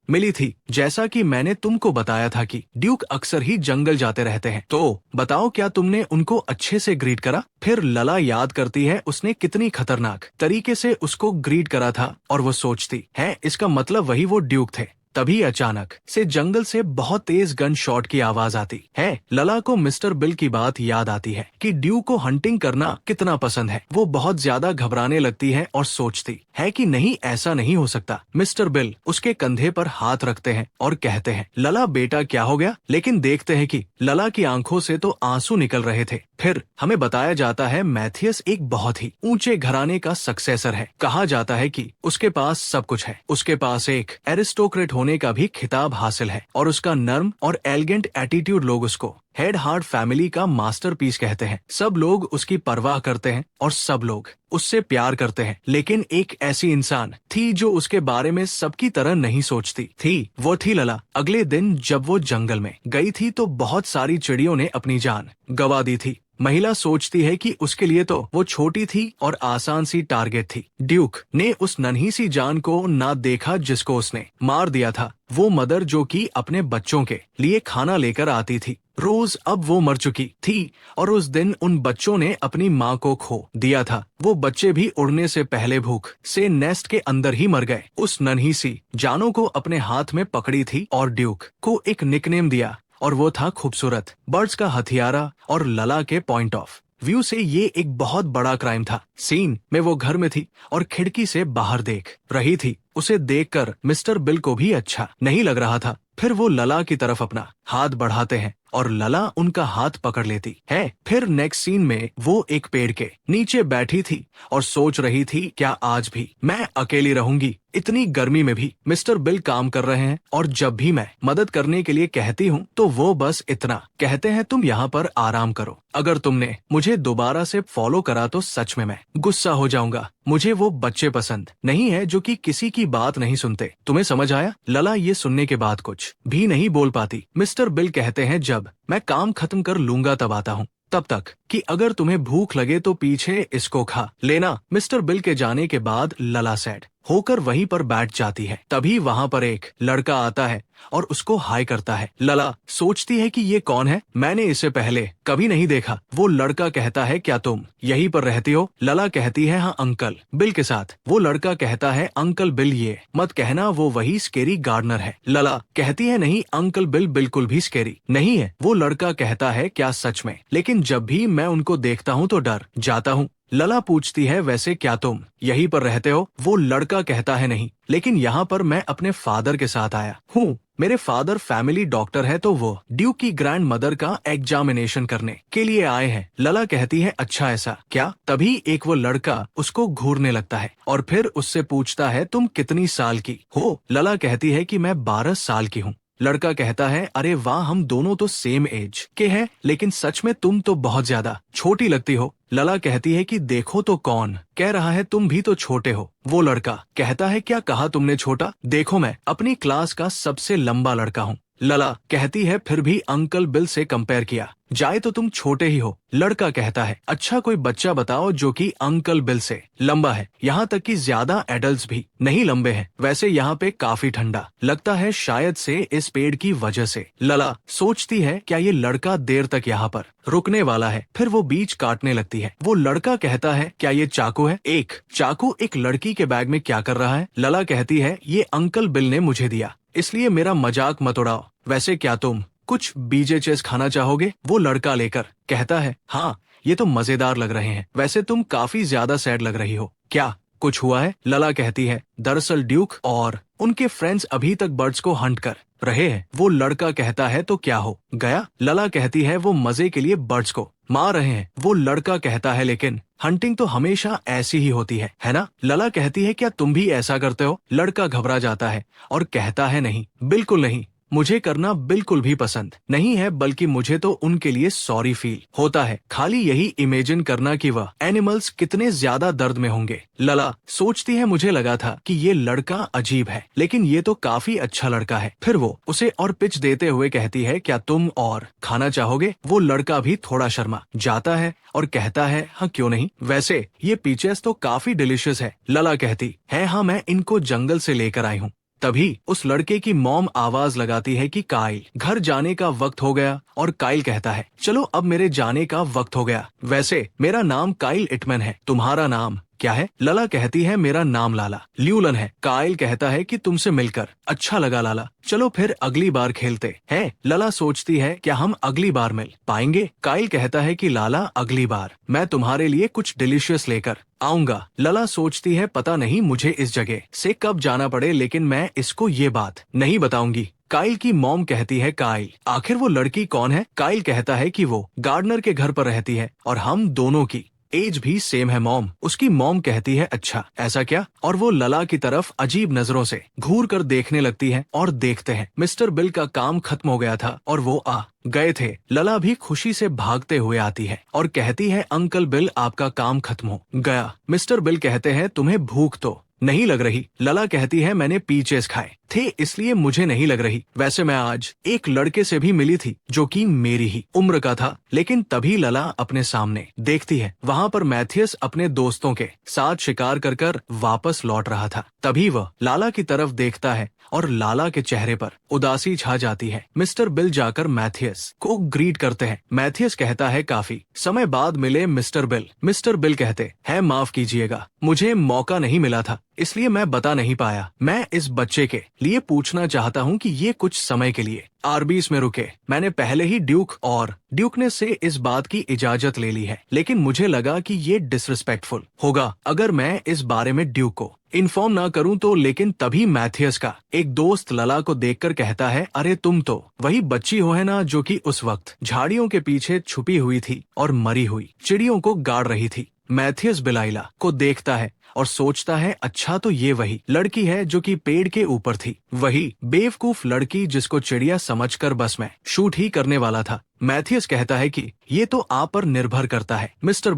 A: मिली थी। जैसा कि मैंने तुमको बताया था कि ड्यूक अक्सर ही जंगल जाते रहते हैं, तो बताओ क्या तुमने उनको अच्छे से ग्रीट करा? फिर लला याद करती है उसने कितनी खतरनाक तरीके से उसको ग्रीट करा था और वो सोचती है इसका मतलब वही वो ड्यूक थे। तभी अचानक से जंगल से बहुत तेज गन शॉट की आवाज आती है। लला को मिस्टर बिल की बात याद आती है कि ड्यूक को हंटिंग करना कितना पसंद है। वो बहुत ज्यादा घबराने लगती है और सोचती है कि नहीं, ऐसा नहीं हो सकता। मिस्टर बिल उसके कंधे पर हाथ रखते हैं और कहते हैं, लला बेटा क्या हो गया? लेकिन देखते हैं कि लला की आंखों से तो आंसू निकल रहे थे। फिर हमें बताया जाता है मैथियस एक बहुत ही ऊंचे घराने का सक्सेसर है। कहा जाता है कि उसके पास सब कुछ है। उसके पास एक एरिस्टोक्रेट होने का भी खिताब हासिल है और उसका नर्म और एलिगेंट एटीट्यूड लोग उसको हेड हार्ट फैमिली का मास्टरपीस कहते हैं। सब लोग उसकी परवाह करते हैं और सब लोग उससे प्यार करते हैं। लेकिन एक ऐसी इंसान थी जो उसके बारे में सबकी तरह नहीं सोचती थी। वो थी लला। अगले दिन जब वो जंगल में गई थी तो बहुत सारी चिड़ियों ने अपनी जान गंवा दी थी। महिला सोचती है कि उसके लिए तो वो छोटी थी और आसान सी टारगेट थी। ड्यूक ने उस नन्ही सी जान को ना देखा जिसको उसने मार दिया था। वो मदर जो कि अपने बच्चों के लिए खाना लेकर आती थी, रोज अब वो मर चुकी थी और उस दिन उन बच्चों ने अपनी माँ को खो दिया था। वो बच्चे भी उड़ने से पहले भूख से नेस्ट के अंदर ही मर गए। उस नन्ही सी जानों को अपने हाथ में पकड़ी थी और ड्यूक को एक निकनेम दिया और वो था खूबसूरत बर्ड्स का हथियारा। और लला के पॉइंट ऑफ व्यू से ये एक बहुत बड़ा क्राइम था। सीन में वो घर में थी और खिड़की से बाहर देख रही थी। उसे देखकर मिस्टर बिल को भी अच्छा नहीं लग रहा था। फिर वो लला की तरफ अपना हाथ बढ़ाते हैं और लला उनका हाथ पकड़ लेती है। फिर नेक्स्ट सीन में वो एक पेड़ के नीचे बैठी थी और सोच रही थी, क्या आज भी मैं अकेली रहूंगी? इतनी गर्मी में भी मिस्टर बिल काम कर रहे हैं और जब भी मैं मदद करने के लिए कहती हूँ तो वो बस इतना कहते हैं, तुम यहाँ पर आराम करो। अगर तुमने मुझे दोबारा से फॉलो करा तो सच में मैं गुस्सा हो जाऊंगा। मुझे वो बच्चे पसंद नहीं है जो कि किसी की बात नहीं सुनते। तुम्हें समझ आया? लला ये सुनने के बाद कुछ भी नहीं बोल पाती। मिस्टर बिल कहते हैं, जब मैं काम खत्म कर लूंगा तब आता हूँ, तब तक कि अगर तुम्हें भूख लगे तो पीछे इसको खा लेना। मिस्टर बिल के जाने के बाद लला सैड होकर वहीं पर बैठ जाती है। तभी वहाँ पर एक लड़का आता है और उसको हाय करता है। लला सोचती है कि ये कौन है, मैंने इसे पहले कभी नहीं देखा। वो लड़का कहता है, क्या तुम यहीं पर रहती हो? लला कहती है, हाँ अंकल बिल के साथ। वो लड़का कहता है, अंकल बिल ये मत कहना वो वही स्केरी गार्डनर है। लला कहती है, नहीं अंकल बिल बिल्कुल भी स्केरी नहीं है। वो लड़का कहता है, क्या सच में? लेकिन जब भी मैं उनको देखता हूँ तो डर जाता हूँ। लला पूछती है, वैसे क्या तुम यहीं पर रहते हो? वो लड़का कहता है, नहीं, लेकिन यहाँ पर मैं अपने फादर के साथ आया हूँ। मेरे फादर फैमिली डॉक्टर है तो वो ड्यूक की ग्रैंड मदर का एग्जामिनेशन करने के लिए आए हैं। लला कहती है, अच्छा ऐसा क्या? तभी एक वो लड़का उसको घूरने लगता है और फिर उससे पूछता है, तुम कितनी साल की हो? लला कहती है कि मैं 12 साल की हूँ। लड़का कहता है, अरे वाह, हम दोनों तो सेम एज के हैं, लेकिन सच में तुम तो बहुत ज्यादा छोटी लगती हो। लला कहती है कि देखो तो कौन कह रहा है तुम भी तो छोटे हो। वो लड़का कहता है, क्या कहा तुमने छोटा? देखो मैं अपनी क्लास का सबसे लंबा लड़का हूँ। लला कहती है, फिर भी अंकल बिल से कंपेयर किया जाए तो तुम छोटे ही हो। लड़का कहता है, अच्छा कोई बच्चा बताओ जो कि अंकल बिल से लंबा है। यहाँ तक कि ज्यादा एडल्ट्स भी नहीं लंबे हैं। वैसे यहाँ पे काफी ठंडा लगता है, शायद से इस पेड़ की वजह से। लला सोचती है, क्या ये लड़का देर तक यहाँ पर रुकने वाला है? फिर वो बीच काटने लगती है। वो लड़का कहता है, क्या ये चाकू है? एक चाकू एक लड़की के बैग में क्या कर रहा है? लला कहती है, ये अंकल बिल ने मुझे दिया, इसलिए मेरा मजाक मत उड़ाओ। वैसे क्या तुम कुछ बीजेचेस खाना चाहोगे? वो लड़का लेकर कहता है, हाँ ये तो मजेदार लग रहे हैं। वैसे तुम काफी ज्यादा सैड लग रही हो, क्या कुछ हुआ है? लला कहती है, दरअसल ड्यूक और उनके फ्रेंड्स अभी तक बर्ड्स को हंट कर रहे हैं। वो लड़का कहता है, तो क्या हो गया? लला कहती है, वो मजे के लिए बर्ड्स को मार रहे हैं। वो लड़का कहता है, लेकिन हंटिंग तो हमेशा ऐसी ही होती है ना? लला कहती है, क्या तुम भी ऐसा करते हो? लड़का घबरा जाता है और कहता है, नहीं, बिल्कुल नहीं, मुझे करना बिल्कुल भी पसंद नहीं है, बल्कि मुझे तो उनके लिए सॉरी फील होता है, खाली यही इमेजिन करना कि वह एनिमल्स कितने ज्यादा दर्द में होंगे। लला सोचती है, मुझे लगा था कि ये लड़का अजीब है, लेकिन ये तो काफी अच्छा लड़का है। फिर वो उसे और पिच देते हुए कहती है, क्या तुम और खाना चाहोगे? वो लड़का भी थोड़ा शर्मा जाता है और कहता है, हाँ क्यों नहीं, वैसे ये पीचेस तो काफी डिलीशियस है। लला कहती है, हाँ मैं इनको जंगल से लेकर आई हूँ। तभी उस लड़के की मॉम आवाज लगाती है कि काइल, घर जाने का वक्त हो गया। और काइल कहता है, चलो अब मेरे जाने का वक्त हो गया। वैसे मेरा नाम काइल इटमैन है, तुम्हारा नाम क्या है? लला कहती है, मेरा नाम लाला ल्यूलन है। काइल कहता है कि तुमसे मिलकर अच्छा लगा लाला, चलो फिर अगली बार खेलते हैं। लला सोचती है, क्या हम अगली बार मिल पाएंगे? काइल कहता है कि लाला, अगली बार मैं तुम्हारे लिए कुछ डिलीशियस लेकर आऊंगा। लला सोचती है, पता नहीं मुझे इस जगह से कब जाना पड़े, लेकिन मैं इसको ये बात नहीं बताऊंगी। काइल की मॉम कहती है, काइल, आखिर वो लड़की कौन है? काइल कहता है कि वो गार्डनर के घर पर रहती है और हम दोनों की एज भी सेम है मॉम। उसकी मॉम कहती है, अच्छा ऐसा क्या? और वो लला की तरफ अजीब नजरों से घूर कर देखने लगती है और देखते हैं मिस्टर बिल का काम खत्म हो गया था और वो आ गए थे। लला भी खुशी से भागते हुए आती है और कहती है, अंकल बिल, आपका काम खत्म हो गया। मिस्टर बिल कहते हैं, तुम्हें भूख तो नहीं लग रही? लला कहती है, मैंने पीचेस खाए थे इसलिए मुझे नहीं लग रही। वैसे मैं आज एक लड़के से भी मिली थी जो कि मेरी ही उम्र का था। लेकिन तभी लला अपने सामने देखती है, वहाँ पर मैथियस अपने दोस्तों के साथ शिकार कर कर वापस लौट रहा था। तभी वह लाला की तरफ देखता है और लाला के चेहरे पर उदासी छा जाती है। मिस्टर बिल जाकर मैथियस को ग्रीट करते हैं। मैथियस कहता है, काफी समय बाद मिले मिस्टर बिल। मिस्टर बिल कहते हैं, माफ कीजिएगा, मुझे मौका नहीं मिला था इसलिए मैं बता नहीं पाया। मैं इस बच्चे के लिए पूछना चाहता हूँ कि ये कुछ समय के लिए आरबीज में रुके। मैंने पहले ही ड्यूक ने से इस बात की इजाजत ले ली है, लेकिन मुझे लगा कि ये डिसरिस्पेक्टफुल होगा अगर मैं इस बारे में ड्यूक को इन्फॉर्म ना करूं तो। लेकिन तभी मैथियस का एक दोस्त लला को देखकर कहता है, अरे तुम तो वही बच्ची हो है ना जो कि उस वक्त झाड़ियों के पीछे छुपी हुई थी और मरी हुई चिड़ियों को गाड़ रही थी। मैथियस बिलाइला को देखता है और सोचता है, अच्छा तो ये वही लड़की है जो कि पेड़ के ऊपर थी, वही बेवकूफ लड़की जिसको चिड़िया समझकर बस में शूट ही करने वाला था। मैथियस कहता है कि ये तो आप पर निर्भर करता है मिस्टर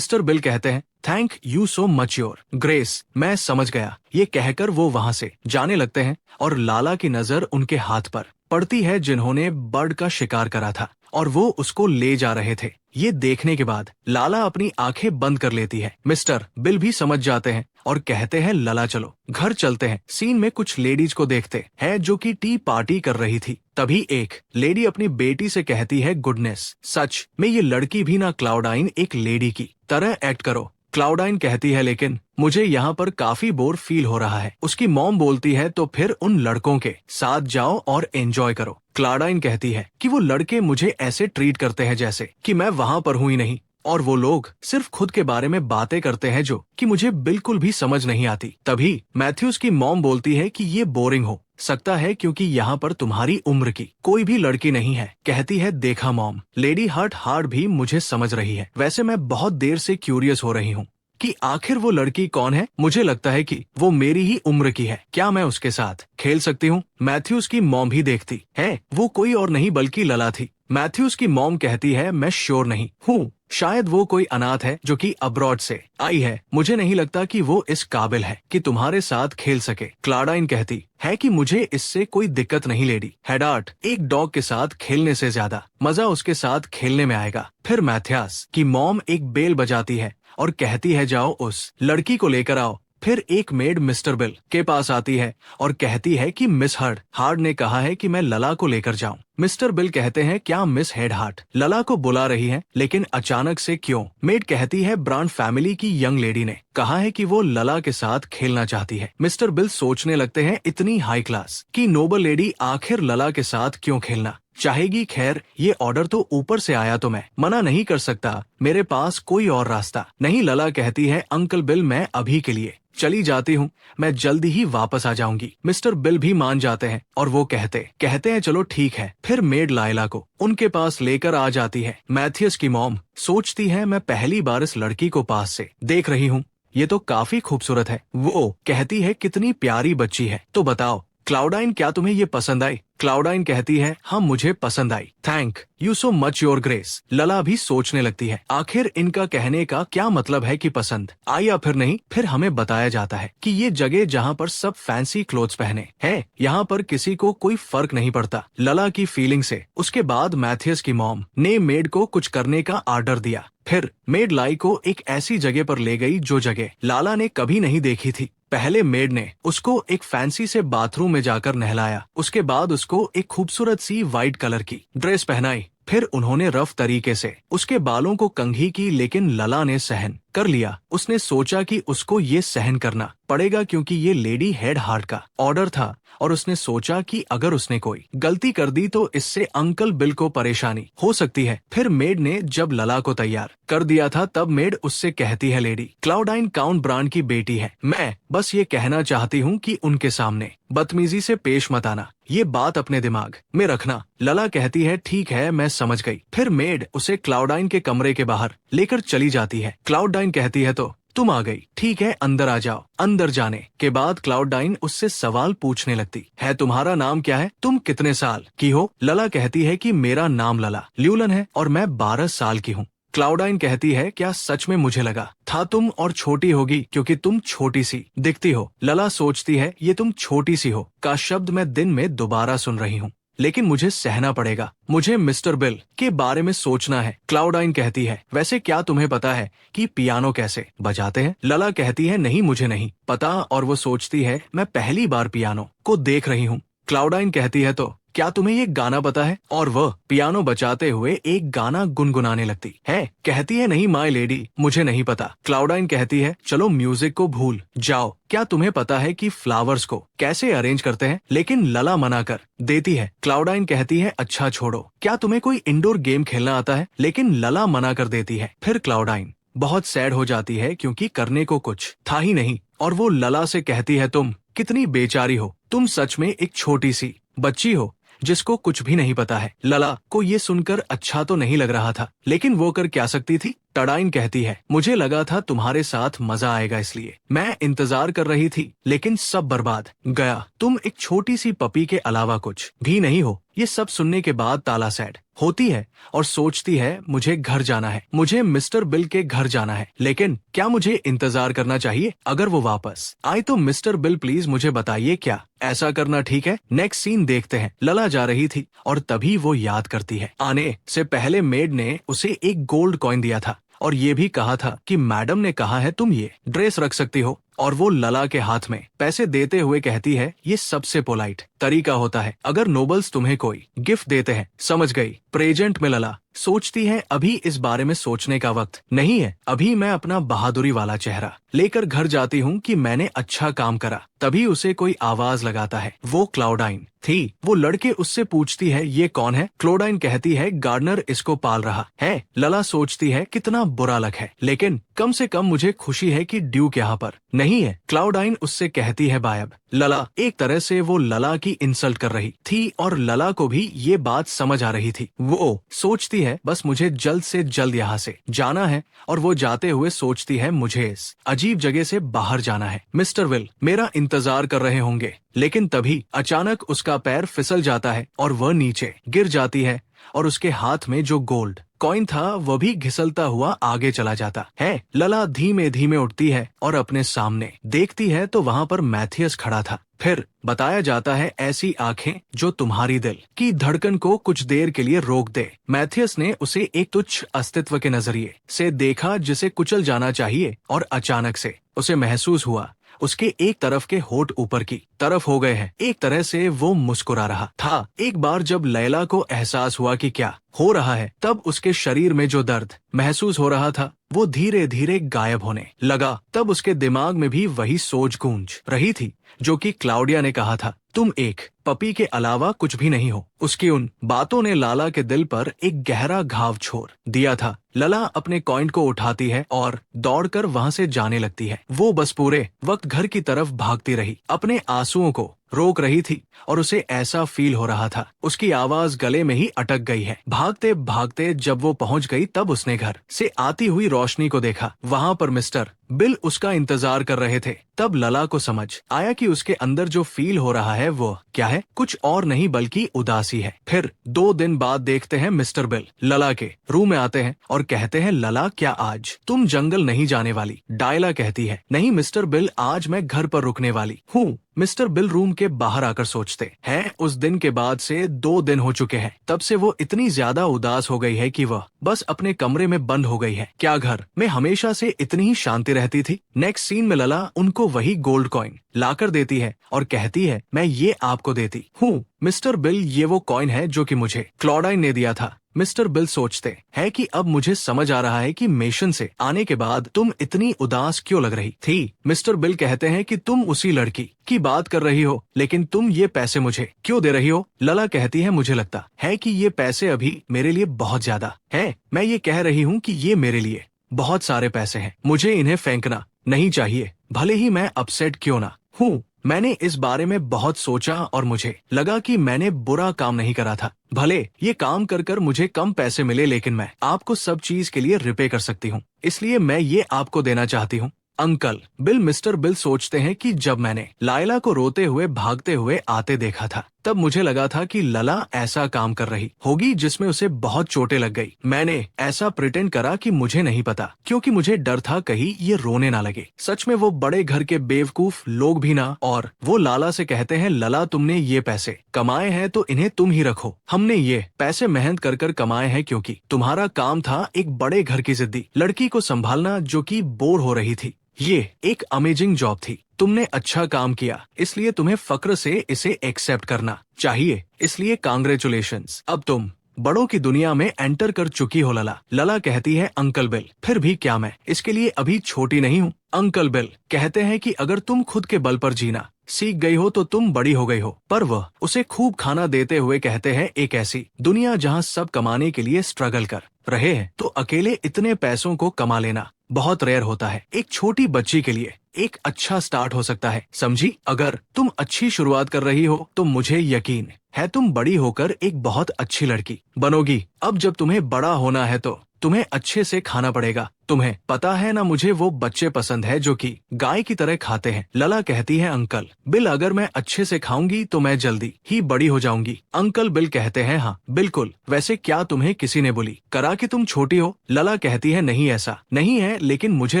A: बिल कहते हैं, thank you so much your grace, मैं समझ गया। ये कहकर वो वहाँ से जाने लगते हैं और लाला की नजर उनके हाथ पर पड़ती है जिन्होंने बर्ड का शिकार करा था और वो उसको ले जा रहे थे। ये देखने के बाद लाला अपनी आंखें बंद कर लेती है। मिस्टर बिल भी समझ जाते हैं और कहते हैं, लला चलो घर चलते हैं। सीन में कुछ लेडीज को देखते हैं जो कि टी पार्टी कर रही थी। तभी एक लेडी अपनी बेटी से कहती है, गुडनेस, सच में ये लड़की भी ना क्लाउडाइन एक लेडी की तरह एक्ट करो। क्लाउडाइन कहती है, लेकिन मुझे यहाँ पर काफी बोर फील हो रहा है। उसकी मॉम बोलती है, तो फिर उन लड़कों के साथ जाओ और एंजॉय करो। क्लाउडाइन कहती है कि वो लड़के मुझे ऐसे ट्रीट करते हैं जैसे कि मैं वहाँ पर हूँ ही नहीं, और वो लोग सिर्फ खुद के बारे में बातें करते हैं जो कि मुझे बिल्कुल भी समझ नहीं आती। तभी मैथ्यूज की मॉम बोलती है कि ये बोरिंग हो सकता है क्योंकि यहाँ पर तुम्हारी उम्र की कोई भी लड़की नहीं है। कहती है, देखा मॉम, लेडी हार्ट भी मुझे समझ रही है। वैसे मैं बहुत देर से क्यूरियस हो रही हूँ कि आखिर वो लड़की कौन है। मुझे लगता है कि वो मेरी ही उम्र की है। क्या मैं उसके साथ खेल सकती हूँ? मैथ्यूज की मॉम भी देखती है, वो कोई और नहीं बल्कि लला थी। मैथ्यूज की मॉम कहती है, मैं श्योर नहीं हूँ, शायद वो कोई अनाथ है जो कि अब्रॉड से आई है। मुझे नहीं लगता कि वो इस काबिल है कि तुम्हारे साथ खेल सके। क्लाउडाइन कहती है कि मुझे इससे कोई दिक्कत नहीं लेडी हेडार्ट, एक डॉग के साथ खेलने से ज्यादा मजा उसके साथ खेलने में आएगा। फिर मैथियास की मॉम एक बेल बजाती है और कहती है, जाओ उस लड़की को लेकर आओ। फिर एक मेड मिस्टर बिल के पास आती है और कहती है कि मिस हार्ड ने कहा है कि मैं लला को लेकर जाऊं। मिस्टर बिल कहते हैं, क्या मिस हेडहार्ट लला को बुला रही हैं? लेकिन अचानक से क्यों? मेड कहती है, ब्रांड फैमिली की यंग लेडी ने कहा है कि वो लला के साथ खेलना चाहती है। मिस्टर बिल सोचने लगते हैं, इतनी हाई क्लास की नोबल लेडी आखिर लला के साथ क्यों खेलना चाहेगी? खैर, ये ऑर्डर तो ऊपर से आया तो मैं मना नहीं कर सकता, मेरे पास कोई और रास्ता नहीं। लला कहती है, अंकल बिल, मैं अभी के लिए चली जाती हूँ, मैं जल्दी ही वापस आ जाऊंगी। मिस्टर बिल भी मान जाते हैं और वो कहते हैं चलो ठीक है। फिर मेड लायला को उनके पास लेकर आ जाती है। मैथियस की मॉम सोचती है मैं पहली बार इस लड़की को पास से देख रही हूँ, ये तो काफी खूबसूरत है। वो कहती है कितनी प्यारी बच्ची है, तो बताओ क्लाउडाइन क्या तुम्हें ये पसंद आई? क्लाउडाइन कहती है हाँ मुझे पसंद आई, thank you so much your grace. लला भी सोचने लगती है आखिर इनका कहने का क्या मतलब है कि पसंद आई या फिर नहीं। फिर हमें बताया जाता है कि ये जगह जहाँ पर सब फैंसी क्लोथ्स पहने हैं, यहाँ पर किसी को कोई फर्क नहीं पड़ता लला की फीलिंग से। उसके बाद मैथियस की मॉम ने मेड को कुछ करने का ऑर्डर दिया। फिर मेड लाई को एक ऐसी जगह पर ले गई जो जगह लाला ने कभी नहीं देखी थी। पहले मेड ने उसको एक फैंसी से बाथरूम में जाकर नहलाया, उसके बाद उसको एक खूबसूरत सी वाइट कलर की ड्रेस पहनाई। फिर उन्होंने रफ तरीके से उसके बालों को कंघी की, लेकिन लला ने सहन कर लिया। उसने सोचा कि उसको ये सहन करना पड़ेगा क्योंकि ये लेडी हेड हार्ट का ऑर्डर था, और उसने सोचा कि अगर उसने कोई गलती कर दी तो इससे अंकल बिल को परेशानी हो सकती है। फिर मेड ने जब लला को तैयार कर दिया था तब मेड उससे कहती है लेडी क्लाउडाइन काउंट ब्रांड की बेटी है, मैं बस ये कहना चाहती हूँ कि उनके सामने बदतमीजी से पेश मत आना, ये बात अपने दिमाग में रखना। लला कहती है ठीक है मैं समझ गई। फिर मेड उसे क्लाउडाइन के कमरे के बाहर लेकर चली जाती है। क्लाउडाइन कहती है तो तुम आ गई, ठीक है अंदर आ जाओ। अंदर जाने के बाद क्लाउडाइन उससे सवाल पूछने लगती है तुम्हारा नाम क्या है, तुम कितने साल की हो? लला कहती है कि मेरा नाम लला ल्यूलन है और मैं 12 साल की हूँ। क्लाउडाइन कहती है क्या सच में? मुझे लगा था तुम और छोटी होगी क्योंकि तुम छोटी सी दिखती हो। लला सोचती है ये तुम छोटी सी हो का शब्द मैं दिन में दोबारा सुन रही हूँ, लेकिन मुझे सहना पड़ेगा, मुझे मिस्टर बिल के बारे में सोचना है। क्लाउडाइन कहती है वैसे क्या तुम्हें पता है कि पियानो कैसे बजाते हैं? लला कहती है नहीं मुझे नहीं पता, और वो सोचती है मैं पहली बार पियानो को देख रही हूँ। क्लाउडाइन कहती है तो क्या तुम्हें ये गाना पता है? और वह पियानो बजाते हुए एक गाना गुनगुनाने लगती है। कहती है नहीं माय लेडी मुझे नहीं पता। क्लाउडाइन कहती है चलो म्यूजिक को भूल जाओ, क्या तुम्हें पता है कि फ्लावर्स को कैसे अरेंज करते हैं? लेकिन लला मना कर देती है। क्लाउडाइन कहती है अच्छा छोड़ो, क्या तुम्हें कोई इंडोर गेम खेलना आता है? लेकिन लला मना कर देती है। फिर क्लाउडाइन बहुत सैड हो जाती है क्योंकि करने को कुछ था ही नहीं, और वो लला से कहती है तुम कितनी बेचारी हो, तुम सच में एक छोटी सी बच्ची हो जिसको कुछ भी नहीं पता है। लला को ये सुनकर अच्छा तो नहीं लग रहा था, लेकिन वो कर क्या सकती थी। टडाइन कहती है मुझे लगा था तुम्हारे साथ मजा आएगा इसलिए मैं इंतजार कर रही थी, लेकिन सब बर्बाद गया, तुम एक छोटी सी पपी के अलावा कुछ भी नहीं हो। ये सब सुनने के बाद ताला सैड होती है और सोचती है मुझे घर जाना है, मुझे मिस्टर बिल के घर जाना है, लेकिन क्या मुझे इंतजार करना चाहिए? अगर वो वापस आए तो मिस्टर बिल प्लीज मुझे बताइए क्या ऐसा करना ठीक है? नेक्स्ट सीन देखते हैं। लला जा रही थी और तभी वो याद करती है आने से पहले मेड ने उसे एक गोल्ड कॉइन दिया था और ये भी कहा था कि मैडम ने कहा है तुम ये ड्रेस रख सकती हो, और वो लला के हाथ में पैसे देते हुए कहती है ये सबसे पोलाइट तरीका होता है अगर नोबल्स तुम्हें कोई गिफ्ट देते हैं, समझ गई? प्रेजेंट में लला सोचती है अभी इस बारे में सोचने का वक्त नहीं है, अभी मैं अपना बहादुरी वाला चेहरा लेकर घर जाती हूँ कि मैंने अच्छा काम करा। तभी उसे कोई आवाज लगाता है, वो क्लाउडाइन थी। वो लड़के उससे पूछती है ये कौन है? क्लाउडाइन कहती है गार्डनर इसको पाल रहा है। लला सोचती है कितना बुरा लग है, लेकिन कम से कम मुझे खुशी है कि ड्यूक यहाँ पर नहीं है। क्लाउडाइन उससे कहती है बायब। लला एक तरह से वो लला की इंसल्ट कर रही थी और लला को भी ये बात समझ आ रही थी। वो सोचती है बस मुझे जल्द से जल्द यहाँ से जाना है, और वो जाते हुए सोचती है मुझे इस अजीब जगह से बाहर जाना है, मिस्टर विल मेरा इंतजार कर रहे होंगे। लेकिन तभी अचानक उसका पैर फिसल जाता है और वह नीचे गिर जाती है, और उसके हाथ में जो गोल्ड कॉइन था वह भी घिसलता हुआ आगे चला जाता है। लला धीमे धीमे उठती है और अपने सामने देखती है तो वहाँ पर मैथियस खड़ा था। फिर बताया जाता है ऐसी आंखें जो तुम्हारी दिल की धड़कन को कुछ देर के लिए रोक दे। मैथियस ने उसे एक तुच्छ अस्तित्व के नजरिए से देखा जिसे कुचल जाना चाहिए, और अचानक से उसे महसूस हुआ उसके एक तरफ के होठ ऊपर की तरफ हो गए हैं। एक तरह से वो मुस्कुरा रहा था। एक बार जब लैला को एहसास हुआ कि क्या हो रहा है, तब उसके शरीर में जो दर्द महसूस हो रहा था वो धीरे धीरे गायब होने लगा। तब उसके दिमाग में भी वही सोच गूंज रही थी जो कि क्लाउडिया ने कहा था, तुम एक पपी के अलावा कुछ भी नहीं हो। उसकी उन बातों ने लाला के दिल पर एक गहरा घाव छोड़ दिया था। लला अपने कॉइन को उठाती है और दौड़कर वहां से जाने लगती है। वो बस पूरे वक्त घर की तरफ भागती रही, अपने आंसुओं को रोक रही थी और उसे ऐसा फील हो रहा था उसकी आवाज गले में ही अटक गई है। भागते भागते जब वो पहुंच गई तब उसने घर से आती हुई रोशनी को देखा। वहां पर मिस्टर बिल उसका इंतजार कर रहे थे। तब लला को समझ आया कि उसके अंदर जो फील हो रहा है वो क्या है, कुछ और नहीं बल्कि उदासी है। फिर 2 दिन बाद देखते हैं मिस्टर बिल लला के रूम में आते हैं और कहते हैं, लला क्या आज तुम जंगल नहीं जाने वाली? डायला कहती है, नहीं मिस्टर बिल, आज मैं घर पर रुकने वाली हूँ। मिस्टर बिल रूम के बाहर आकर सोचते हैं, उस दिन के बाद से 2 दिन हो चुके हैं। तब से वो इतनी ज्यादा उदास हो गई है कि वह बस अपने कमरे में बंद हो गई है। क्या घर में हमेशा से इतनी ही शांति रहती थी? नेक्स्ट सीन में लला उनको वही गोल्ड कॉइन लाकर देती है और कहती है, मैं ये आपको देती हूँ मिस्टर बिल, ये वो कॉइन है जो कि मुझे क्लॉडाइन ने दिया था। मिस्टर बिल सोचते हैं कि अब मुझे समझ आ रहा है कि मिशन से आने के बाद तुम इतनी उदास क्यों लग रही थी। मिस्टर बिल कहते हैं कि तुम उसी लड़की की बात कर रही हो, लेकिन तुम ये पैसे मुझे क्यों दे रही हो? लला कहती है, मुझे लगता है कि ये पैसे अभी मेरे लिए बहुत ज्यादा है। मैं ये कह रही हूँ कि ये मेरे लिए बहुत सारे पैसे हैं, मुझे इन्हें फेंकना नहीं चाहिए, भले ही मैं अपसेट क्यों ना हूँ। मैंने इस बारे में बहुत सोचा और मुझे लगा कि मैंने बुरा काम नहीं करा था। भले ये काम कर कर मुझे कम पैसे मिले, लेकिन मैं आपको सब चीज के लिए रिपे कर सकती हूँ, इसलिए मैं ये आपको देना चाहती हूँ। अंकल बिल मिस्टर बिल सोचते हैं कि जब मैंने लायला को रोते हुए भागते हुए आते देखा था तब मुझे लगा था कि लला ऐसा काम कर रही होगी जिसमें उसे बहुत चोटें लग गई। मैंने ऐसा प्रिटेंड करा कि मुझे नहीं पता, क्योंकि मुझे डर था कहीं ये रोने ना लगे। सच में वो बड़े घर के बेवकूफ लोग भी ना। और वो लाला से कहते हैं, लला तुमने ये पैसे कमाए हैं तो इन्हें तुम ही रखो। हमने ये पैसे मेहनत कर कर कमाए हैं, क्योंकि तुम्हारा काम था एक बड़े घर की जिद्दी लड़की को संभालना जो कि बोर हो रही थी। ये एक अमेजिंग जॉब थी, तुमने अच्छा काम किया, इसलिए तुम्हें फक्र से इसे एक्सेप्ट करना चाहिए, इसलिए कांग्रेचुलेशंस। अब तुम बड़ों की दुनिया में एंटर कर चुकी हो लला। लला कहती है, अंकल बिल फिर भी क्या मैं इसके लिए अभी छोटी नहीं हूँ? अंकल बिल कहते हैं कि अगर तुम खुद के बल पर जीना सीख गई हो तो तुम बड़ी हो गई हो। पर वह उसे खूब खाना देते हुए कहते हैं, एक ऐसी दुनिया जहाँ सब कमाने के लिए स्ट्रगल कर रहे हैं तो अकेले इतने पैसों को कमा लेना बहुत रेयर होता है। एक छोटी बच्ची के लिए एक अच्छा स्टार्ट हो सकता है, समझी? अगर तुम अच्छी शुरुआत कर रही हो तो मुझे यकीन है तुम बड़ी होकर एक बहुत अच्छी लड़की बनोगी। अब जब तुम्हें बड़ा होना है तो तुम्हें अच्छे से खाना पड़ेगा। तुम्हें पता है ना, मुझे वो बच्चे पसंद है जो कि गाय की तरह खाते हैं। लला कहती है, अंकल बिल अगर मैं अच्छे से खाऊंगी तो मैं जल्दी ही बड़ी हो जाऊंगी। अंकल बिल कहते हैं, हाँ बिल्कुल, वैसे क्या तुम्हें किसी ने बोली करा कि तुम छोटी हो? लला कहती है, नहीं ऐसा नहीं है, लेकिन मुझे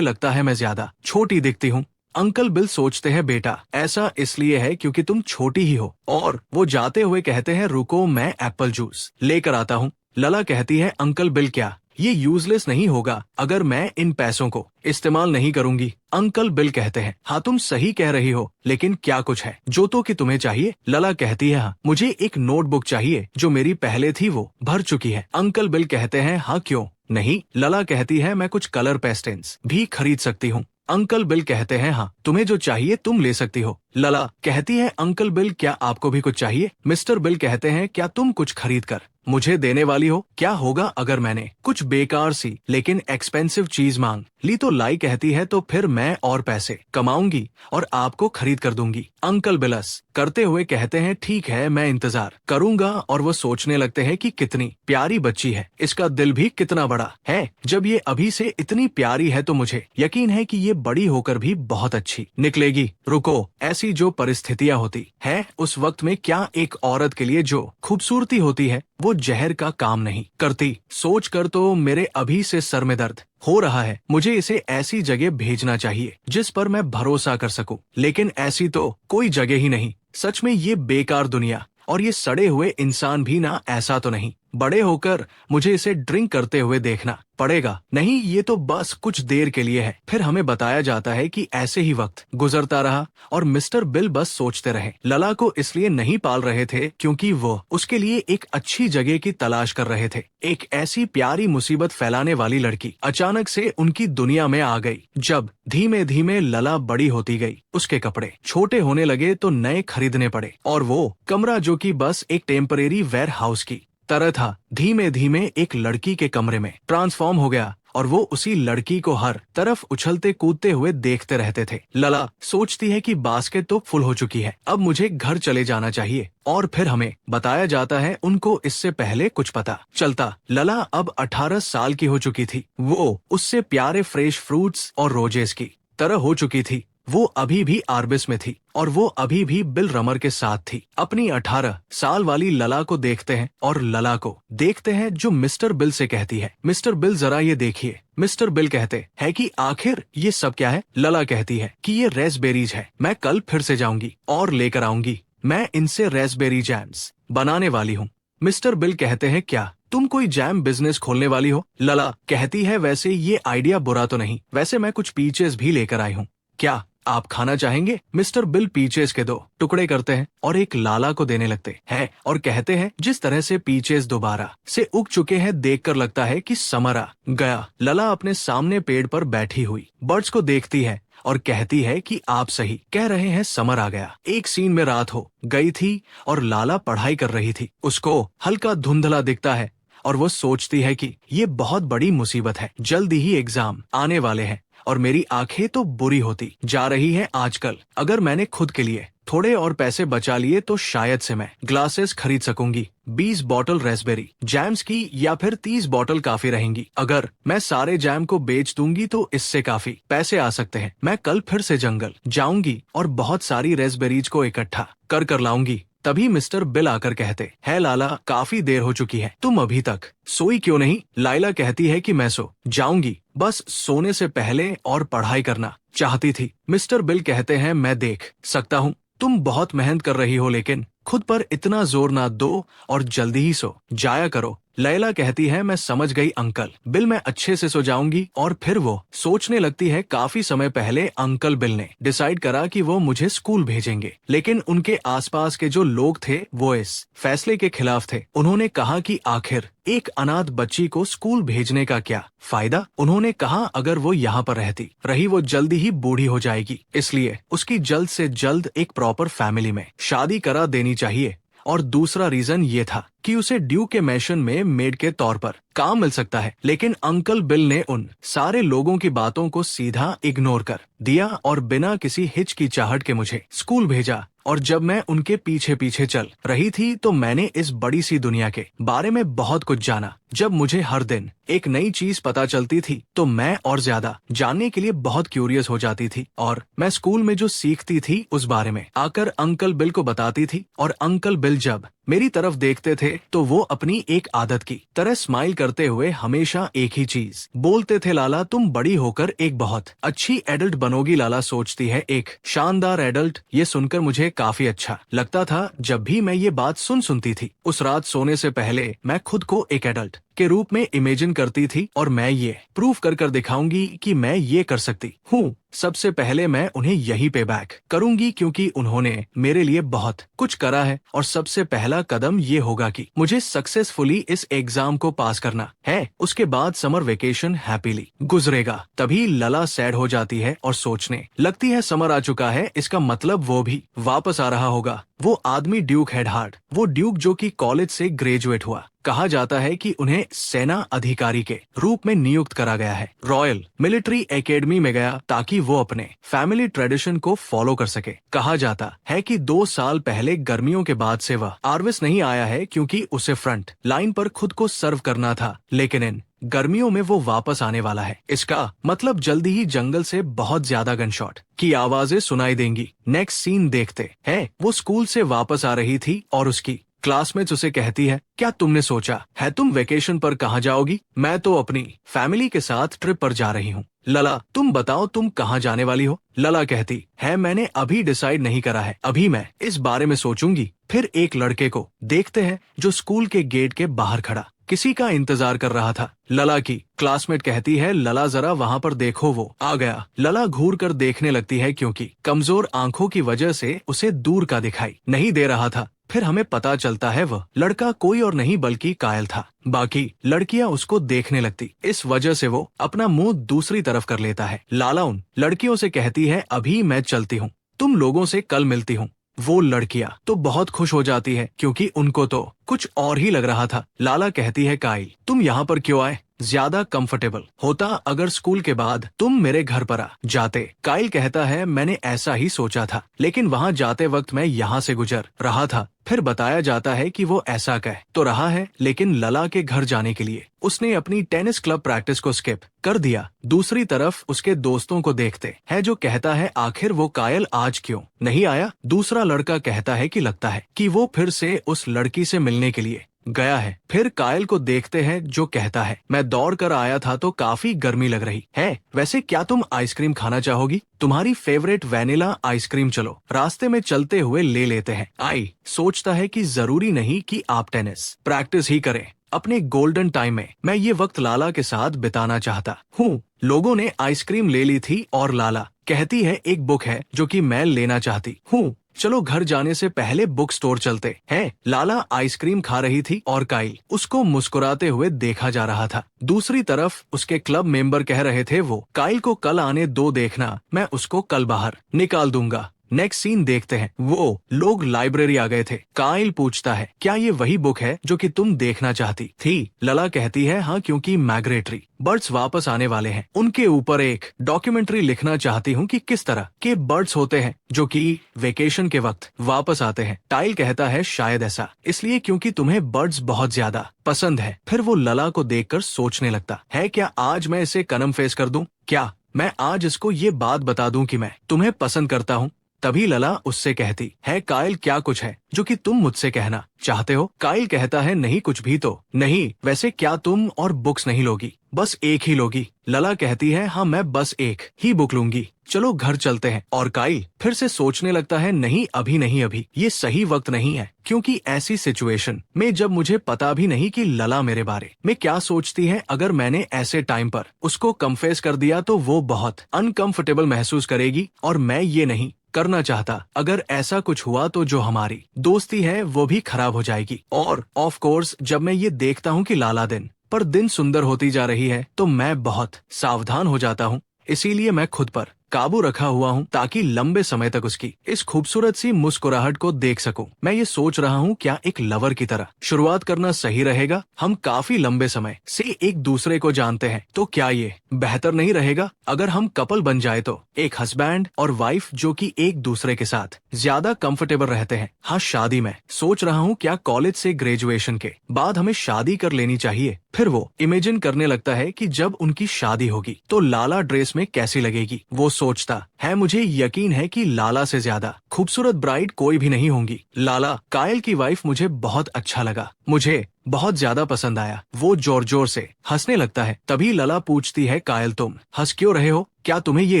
A: लगता है मैं ज्यादा छोटी दिखती हूँ। अंकल बिल सोचते हैं, बेटा ऐसा इसलिए है क्योंकि तुम छोटी ही हो। और वो जाते हुए कहते हैं, रुको मैं एप्पल जूस लेकर आता हूँ। लला कहती है, अंकल बिल क्या ये यूजलेस नहीं होगा अगर मैं इन पैसों को इस्तेमाल नहीं करूंगी? अंकल बिल कहते हैं, हाँ तुम सही कह रही हो, लेकिन क्या कुछ है जो तो कि तुम्हें चाहिए? लला कहती है, हाँ मुझे एक नोटबुक चाहिए, जो मेरी पहले थी वो भर चुकी है। अंकल बिल कहते हैं, हाँ क्यों नहीं? लला कहती है, मैं कुछ कलर पेस्टेंस भी खरीद सकती हूँ। अंकल बिल कहते हैं, हाँ तुम्हें जो चाहिए तुम ले सकती हो। लला कहती है, अंकल बिल क्या आपको भी कुछ चाहिए? मिस्टर बिल कहते हैं, क्या तुम कुछ खरीद कर मुझे देने वाली हो? क्या होगा अगर मैंने कुछ बेकार सी लेकिन एक्सपेंसिव चीज मांग ली तो? लाई कहती है, तो फिर मैं और पैसे कमाऊंगी और आपको खरीद कर दूंगी। अंकल बिलस करते हुए कहते हैं, ठीक है मैं इंतजार करूंगा। और वो सोचने लगते हैं कि कितनी प्यारी बच्ची है, इसका दिल भी कितना बड़ा है। जब ये अभी से इतनी प्यारी है तो मुझे यकीन है कि ये बड़ी होकर भी बहुत अच्छी निकलेगी। रुको, ऐसी जो परिस्थितियां होती है उस वक्त में क्या एक औरत के लिए जो खूबसूरती होती है वो जहर का काम नहीं करती? सोच कर तो मेरे अभी से सर में दर्द हो रहा है। मुझे इसे ऐसी जगह भेजना चाहिए जिस पर मैं भरोसा कर सकूं, लेकिन ऐसी तो कोई जगह ही नहीं। सच में ये बेकार दुनिया और ये सड़े हुए इंसान भी ना ऐसा तो नहीं। बड़े होकर मुझे इसे ड्रिंक करते हुए देखना पड़ेगा। नहीं, ये तो बस कुछ देर के लिए है। फिर हमें बताया जाता है कि ऐसे ही वक्त गुजरता रहा और मिस्टर बिल बस सोचते रहे। लला को इसलिए नहीं पाल रहे थे क्योंकि वो उसके लिए एक अच्छी जगह की तलाश कर रहे थे। एक ऐसी प्यारी मुसीबत फैलाने वाली लड़की अचानक से उनकी दुनिया में आ गई। जब धीमे धीमे लला बड़ी होती गई, उसके कपड़े छोटे होने लगे तो नए खरीदने पड़े और वो कमरा, जो कि बस एक टेम्परेरी वेयर हाउस की तरह था, धीमे धीमे एक लड़की के कमरे में ट्रांसफॉर्म हो गया और वो उसी लड़की को हर तरफ उछलते कूदते हुए देखते रहते थे। लला सोचती है कि बास्केट तो फुल हो चुकी है, अब मुझे घर चले जाना चाहिए। और फिर हमें बताया जाता है उनको इससे पहले कुछ पता चलता लला अब 18 साल की हो चुकी थी। वो उससे प्यारे फ्रेश फ्रूट्स और रोजेस की तरह हो चुकी थी। वो अभी भी आर्बिस में थी और वो अभी भी बिल रमर के साथ थी। अपनी 18 साल वाली लला को देखते हैं और लला को देखते हैं जो मिस्टर बिल से कहती है, मिस्टर बिल जरा ये देखिए। मिस्टर बिल कहते हैं कि आखिर ये सब क्या है। लला कहती है कि ये रेस्पबेरीज है, मैं कल फिर से जाऊंगी और लेकर आऊंगी। मैं इनसे रेस्पबेरी जैम्स बनाने वाली हूँ। मिस्टर बिल कहते हैं क्या तुम कोई जैम बिजनेस खोलने वाली हो? लला कहती है वैसे ये आइडिया बुरा तो नहीं, वैसे मैं कुछ पीचेस भी लेकर आई हूँ, क्या आप खाना चाहेंगे? मिस्टर बिल पीचेस के 2 टुकड़े करते हैं और एक लाला को देने लगते हैं और कहते हैं जिस तरह से पीचेस दोबारा से उग चुके हैं देखकर लगता है कि समर आ गया। लला अपने सामने पेड़ पर बैठी हुई बर्ड्स को देखती है और कहती है कि आप सही कह रहे हैं, समर आ गया। एक सीन में रात हो गई थी और लाला पढ़ाई कर रही थी। उसको हल्का धुंधला दिखता है और वो सोचती है कि ये बहुत बड़ी मुसीबत है, जल्दी ही एग्जाम आने वाले हैं और मेरी आंखें तो बुरी होती जा रही हैं आजकल। अगर मैंने खुद के लिए थोड़े और पैसे बचा लिए तो शायद से मैं ग्लासेस खरीद सकूंगी। 20 बॉटल रेस्पबेरी जैम्स की या फिर 30 बॉटल काफी रहेंगी। अगर मैं सारे जैम को बेच दूंगी तो इससे काफी पैसे आ सकते हैं। मैं कल फिर से जंगल जाऊंगी और बहुत सारी रेस्पबेरीज को इकट्ठा कर लाऊंगी। तभी मिस्टर बिल आकर कहते है लाला, काफी देर हो चुकी है, तुम अभी तक सोई क्यों नहीं? लाइला कहती है कि मैं सो जाऊंगी, बस सोने से पहले और पढ़ाई करना चाहती थी। मिस्टर बिल कहते हैं मैं देख सकता हूँ तुम बहुत मेहनत कर रही हो, लेकिन खुद पर इतना जोर ना दो और जल्दी ही सो जाया करो। लैला कहती है मैं समझ गई अंकल बिल, मैं अच्छे से सो जाऊंगी। और फिर वो सोचने लगती है काफी समय पहले अंकल बिल ने डिसाइड करा कि वो मुझे स्कूल भेजेंगे, लेकिन उनके आसपास के जो लोग थे वो इस फैसले के खिलाफ थे। उन्होंने कहा कि आखिर एक अनाथ बच्ची को स्कूल भेजने का क्या फायदा। उन्होंने कहा अगर वो यहाँ पर रहती रही वो जल्दी ही बूढ़ी हो जाएगी, इसलिए उसकी जल्द से जल्द एक प्रॉपर फैमिली में शादी करा देनी चाहिए। और दूसरा रीजन ये था कि उसे ड्यू के मैशन में मेड के तौर पर काम मिल सकता है। लेकिन अंकल बिल ने उन सारे लोगों की बातों को सीधा इग्नोर कर दिया और बिना किसी हिचकिचाहट के मुझे स्कूल भेजा। और जब मैं उनके पीछे पीछे चल रही थी तो मैंने इस बड़ी सी दुनिया के बारे में बहुत कुछ जाना। जब मुझे हर दिन एक नई चीज पता चलती थी तो मैं और ज्यादा जानने के लिए बहुत क्यूरियस हो जाती थी और मैं स्कूल में जो सीखती थी उस बारे में आकर अंकल बिल को बताती थी। और अंकल बिल जब मेरी तरफ देखते थे तो वो अपनी एक आदत की तरह स्माइल करते हुए हमेशा एक ही चीज बोलते थे, लाला तुम बड़ी होकर एक बहुत अच्छी एडल्ट बनोगी। लाला सोचती है एक शानदार एडल्ट। ये सुनकर मुझे काफी अच्छा लगता था जब भी मैं ये बात सुनती थी। उस रात सोने से पहले मैं खुद को एक एडल्ट के रूप में इमेजिन करती थी और मैं ये प्रूफ कर दिखाऊंगी कि मैं ये कर सकती हूँ। सबसे पहले मैं उन्हें यही पे बैक करूंगी क्योंकि उन्होंने मेरे लिए बहुत कुछ करा है। और सबसे पहला कदम ये होगा कि मुझे सक्सेसफुली इस एग्जाम को पास करना है। उसके बाद समर वेकेशन हैप्पीली गुजरेगा। तभी लला सैड हो जाती है और सोचने लगती है समर आ चुका है, इसका मतलब वो भी वापस आ रहा होगा। वो आदमी ड्यूक हेडहार्ट, वो ड्यूक जो कि कॉलेज से ग्रेजुएट हुआ। कहा जाता है कि उन्हें सेना अधिकारी के रूप में नियुक्त करा गया है। रॉयल मिलिट्री एकेडमी में गया ताकि वो अपने फैमिली ट्रेडिशन को फॉलो कर सके। कहा जाता है कि 2 साल पहले गर्मियों के बाद से वह आर्विस नहीं आया है क्योंकि उसे फ्रंट लाइन पर खुद को सर्व करना था, लेकिन इन गर्मियों में वो वापस आने वाला है। इसका मतलब जल्दी ही जंगल से बहुत ज्यादा गनशॉट की आवाजें सुनाई देंगी। नेक्स्ट सीन देखते हैं, वो स्कूल से वापस आ रही थी और उसकी क्लासमेट्स उसे कहती है, क्या तुमने सोचा है तुम वेकेशन पर कहाँ जाओगी? मैं तो अपनी फैमिली के साथ ट्रिप पर जा रही हूँ। लला, तुम बताओ तुम कहाँ जाने वाली हो? लला कहती है, मैंने अभी डिसाइड नहीं करा है, अभी मैं इस बारे में सोचूंगी। फिर एक लड़के को देखते हैं जो स्कूल के गेट के बाहर खड़ा किसी का इंतजार कर रहा था। लला की क्लासमेट कहती है, लला जरा वहाँ पर देखो, वो आ गया। लला घूर कर देखने लगती है क्योंकि कमजोर आंखों की वजह से उसे दूर का दिखाई नहीं दे रहा था। फिर हमें पता चलता है वह लड़का कोई और नहीं बल्कि कायल था। बाकी लड़कियां उसको देखने लगती, इस वजह से वो अपना मुंह दूसरी तरफ कर लेता है। लाला उन लड़कियों से कहती है, अभी मैं चलती हूँ, तुम लोगों से कल मिलती हूँ। वो लड़कियां तो बहुत खुश हो जाती है क्योंकि उनको तो कुछ और ही लग रहा था। लाला कहती है, कायल तुम यहाँ पर क्यों आए? ज्यादा कंफर्टेबल होता अगर स्कूल के बाद तुम मेरे घर पर आ जाते। कायल कहता है, मैंने ऐसा ही सोचा था, लेकिन वहाँ जाते वक्त मैं यहाँ से गुजर रहा था। फिर बताया जाता है कि वो ऐसा कह तो रहा है, लेकिन लला के घर जाने के लिए उसने अपनी टेनिस क्लब प्रैक्टिस को स्किप कर दिया। दूसरी तरफ उसके दोस्तों को देखते है जो कहता है, आखिर वो कायल आज क्यों नहीं आया? दूसरा लड़का कहता है कि लगता है कि वो फिर से उस लड़की से मिलने के लिए गया है। फिर कायल को देखते हैं जो कहता है, मैं दौड़ कर आया था तो काफी गर्मी लग रही है, वैसे क्या तुम आइसक्रीम खाना चाहोगी? तुम्हारी फेवरेट वैनिला आइसक्रीम चलो रास्ते में चलते हुए ले लेते हैं। आई सोचता है कि जरूरी नहीं कि आप टेनिस प्रैक्टिस ही करें, अपने गोल्डन टाइम में मैं ये वक्त लाला के साथ बिताना चाहता हूँ। लोगों ने आइसक्रीम ले ली थी और लाला कहती है, एक बुक है जो कि मैं लेना चाहती हूँ, चलो घर जाने से पहले बुक स्टोर चलते हैं। लाला आइसक्रीम खा रही थी और कायल उसको मुस्कुराते हुए देखा जा रहा था। दूसरी तरफ उसके क्लब मेंबर कह रहे थे, वो कायल को कल आने दो, देखना मैं उसको कल बाहर निकाल दूंगा। नेक्स्ट सीन देखते हैं, वो लोग लाइब्रेरी आ गए थे। कायल पूछता है, क्या ये वही बुक है जो कि तुम देखना चाहती थी? लला कहती है, हाँ, क्योंकि माइग्रेटरी बर्ड्स वापस आने वाले हैं, उनके ऊपर एक डॉक्यूमेंट्री लिखना चाहती हूँ कि किस तरह के बर्ड्स होते हैं जो कि वेकेशन के वक्त वापस आते हैं। कायल कहता है, शायद ऐसा इसलिए क्योंकि तुम्हें बर्ड्स बहुत ज्यादा पसंद है। फिर वो लला को देखकर सोचने लगता है, क्या आज मैं इसे कनम फेस कर दूं? क्या मैं आज इसको ये बात बता दूं कि मैं तुम्हें पसंद करता हूँ? तभी लला उससे कहती है, कायल क्या कुछ है जो कि तुम मुझसे कहना चाहते हो? कायल कहता है, नहीं कुछ भी तो नहीं, वैसे क्या तुम और बुक्स नहीं लोगी, बस एक ही लोगी? लला कहती है, हाँ मैं बस एक ही बुक लूंगी, चलो घर चलते हैं। और कायल फिर से सोचने लगता है, नहीं अभी नहीं, अभी ये सही वक्त नहीं है, क्योंकि ऐसी सिचुएशन में जब मुझे पता भी नहीं कि लला मेरे बारे में क्या सोचती है, अगर मैंने ऐसे टाइम पर उसको कन्फेस कर दिया तो वो बहुत अनकंफर्टेबल महसूस करेगी और मैं ये नहीं करना चाहता। अगर ऐसा कुछ हुआ तो जो हमारी दोस्ती है वो भी खराब हो जाएगी। और ऑफ कोर्स जब मैं ये देखता हूँ कि लाला दिन पर दिन सुंदर होती जा रही है तो मैं बहुत सावधान हो जाता हूँ, इसीलिए मैं खुद पर काबू रखा हुआ हूँ ताकि लंबे समय तक उसकी इस खूबसूरत सी मुस्कुराहट को देख सकूं। मैं ये सोच रहा हूँ, क्या एक लवर की तरह शुरुआत करना सही रहेगा? हम काफी लंबे समय से एक दूसरे को जानते हैं, तो क्या ये बेहतर नहीं रहेगा अगर हम कपल बन जाए तो? एक हस्बैंड और वाइफ जो कि एक दूसरे के साथ ज्यादा कंफर्टेबल रहते हैं। हाँ, शादी में सोच रहा हूँ, क्या कॉलेज से ग्रेजुएशन के बाद हमें शादी कर लेनी चाहिए? फिर वो इमेजिन करने लगता है कि जब उनकी शादी होगी तो लाला ड्रेस में कैसी लगेगी। वो सोचता है, मुझे यकीन है कि लाला से ज्यादा खूबसूरत ब्राइड कोई भी नहीं होंगी। लाला कायल की वाइफ मुझे बहुत अच्छा लगा, मुझे बहुत ज्यादा पसंद आया। वो जोर जोर से हंसने लगता है। तभी लला पूछती है, कायल तुम हंस क्यों रहे हो? क्या तुम्हें ये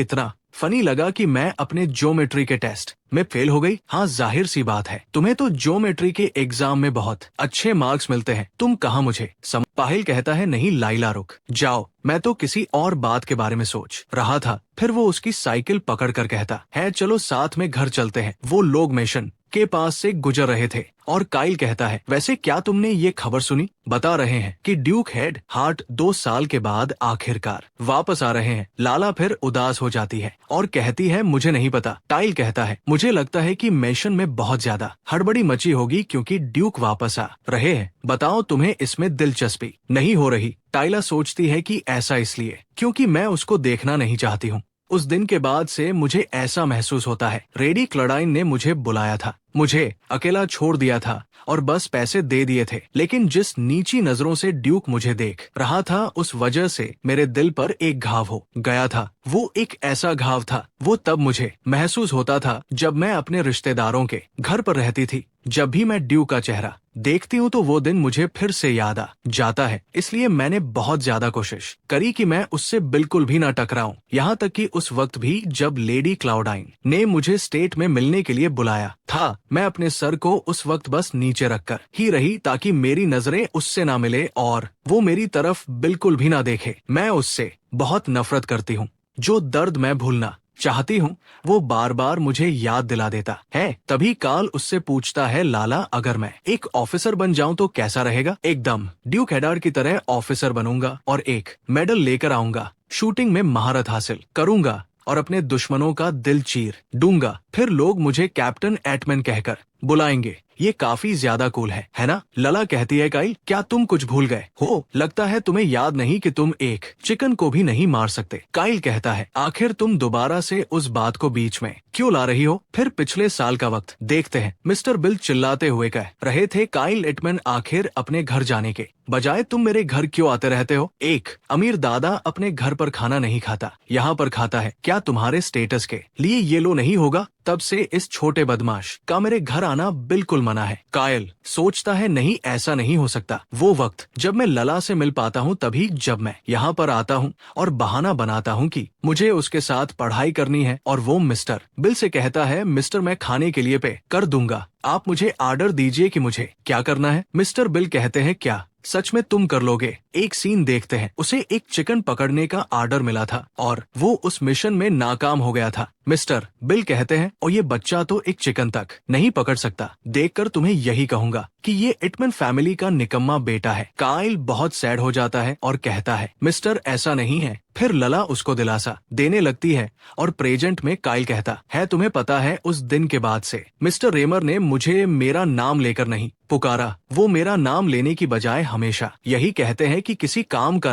A: इतना फनी लगा कि मैं अपने ज्योमेट्री के टेस्ट में फेल हो गई? हाँ, जाहिर सी बात है, तुम्हें तो ज्योमेट्री के एग्जाम में बहुत अच्छे मार्क्स मिलते हैं, तुम कहाँ मुझे पाहिल कहता है, नहीं लाइला रुक जाओ, मैं तो किसी और बात के बारे में सोच रहा था। फिर वो उसकी साइकिल पकड़ कर कहता है, चलो साथ में घर चलते हैं। वो लोग मिशन के पास से गुजर रहे थे और कायल कहता है, वैसे क्या तुमने ये खबर सुनी? बता रहे हैं कि ड्यूक हेड हार्ट 2 साल के बाद आखिरकार वापस आ रहे हैं। लाला फिर उदास हो जाती है और कहती है, मुझे नहीं पता। कायल कहता है, मुझे लगता है कि मिशन में बहुत ज्यादा हड़बड़ी मची होगी क्योंकि ड्यूक वापस आ रहे हैं। बताओ तुम्हें इसमें दिलचस्पी नहीं हो रही? टाइला सोचती है कि ऐसा इसलिए क्योंकि मैं उसको देखना नहीं चाहती हूँ। उस दिन के बाद से मुझे ऐसा महसूस होता है रेडी क्लडाइन ने मुझे बुलाया था, मुझे अकेला छोड़ दिया था और बस पैसे दे दिए थे। लेकिन जिस नीची नजरों से ड्यूक मुझे देख रहा था, उस वजह से मेरे दिल पर एक घाव हो गया था। वो एक ऐसा घाव था, वो तब मुझे महसूस होता था जब मैं अपने रिश्तेदारों के घर पर रहती थी। जब भी मैं ड्यूक का चेहरा देखती हूँ तो वो दिन मुझे फिर से याद आ जाता है। इसलिए मैंने बहुत ज्यादा कोशिश करी कि मैं उससे बिल्कुल भी ना टकराऊं। यहाँ तक कि उस वक्त भी जब लेडी क्लाउडाइन ने मुझे स्टेट में मिलने के लिए बुलाया था, मैं अपने सर को उस वक्त बस नीचे रखकर ही रही ताकि मेरी नजरें उससे ना मिले और वो मेरी तरफ बिल्कुल भी ना देखे। मैं उससे बहुत नफरत करती हूँ। जो दर्द मैं भूलना चाहती हूँ वो बार बार मुझे याद दिला देता है। तभी काल उससे पूछता है, लाला अगर मैं एक ऑफिसर बन जाऊं तो कैसा रहेगा? एकदम ड्यूक हेडार की तरह ऑफिसर बनूंगा और एक मेडल लेकर आऊंगा, शूटिंग में महारत हासिल करूंगा और अपने दुश्मनों का दिल चीर दूंगा। फिर लोग मुझे कैप्टन एटमैन कहकर बुलाएंगे। ये काफी ज्यादा कूल है ना? लला कहती है, काइल क्या तुम कुछ भूल गए हो? लगता है तुम्हें याद नहीं कि तुम एक चिकन को भी नहीं मार सकते। काइल कहता है, आखिर तुम दोबारा से उस बात को बीच में क्यों ला रही हो? फिर पिछले साल का वक्त देखते हैं। मिस्टर बिल चिल्लाते हुए कह रहे थे, काइल एटमैन आखिर अपने घर जाने के बजाय तुम मेरे घर क्यों आते रहते हो? एक अमीर दादा अपने घर पर खाना नहीं खाता, यहाँ पर खाता है। क्या तुम्हारे स्टेटस के लिए ये लो नहीं होगा? तब से इस छोटे बदमाश का मेरे घर आना बिल्कुल मना है। कायल सोचता है, नहीं ऐसा नहीं हो सकता। वो वक्त जब मैं लला से मिल पाता हूँ तभी जब मैं यहाँ पर आता हूँ और बहाना बनाता हूँ कि मुझे उसके साथ पढ़ाई करनी है। और वो मिस्टर बिल से कहता है, मिस्टर मैं खाने के लिए पे कर दूंगा, आप मुझे आर्डर दीजिए कि मुझे क्या करना है। मिस्टर बिल कहते हैं, क्या सच में तुम कर लोगे? एक सीन देखते हैं। उसे एक चिकन पकड़ने का आर्डर मिला था और वो उस मिशन में नाकाम हो गया था। मिस्टर बिल कहते हैं, और ये बच्चा तो एक चिकन तक नहीं पकड़ सकता। देखकर तुम्हें यही कहूंगा कि ये एटमैन फैमिली का निकम्मा बेटा है। काइल बहुत सैड हो जाता है और कहता है, मिस्टर ऐसा नहीं है। फिर लला उसको दिलासा देने लगती है और प्रेजेंट में काइल कहता है, तुम्हें पता है उस दिन के बाद से मिस्टर रेमर ने मुझे मेरा नाम लेकर नहीं पुकारा। वो मेरा नाम लेने की बजाय हमेशा यही कहते हैं कि किसी काम का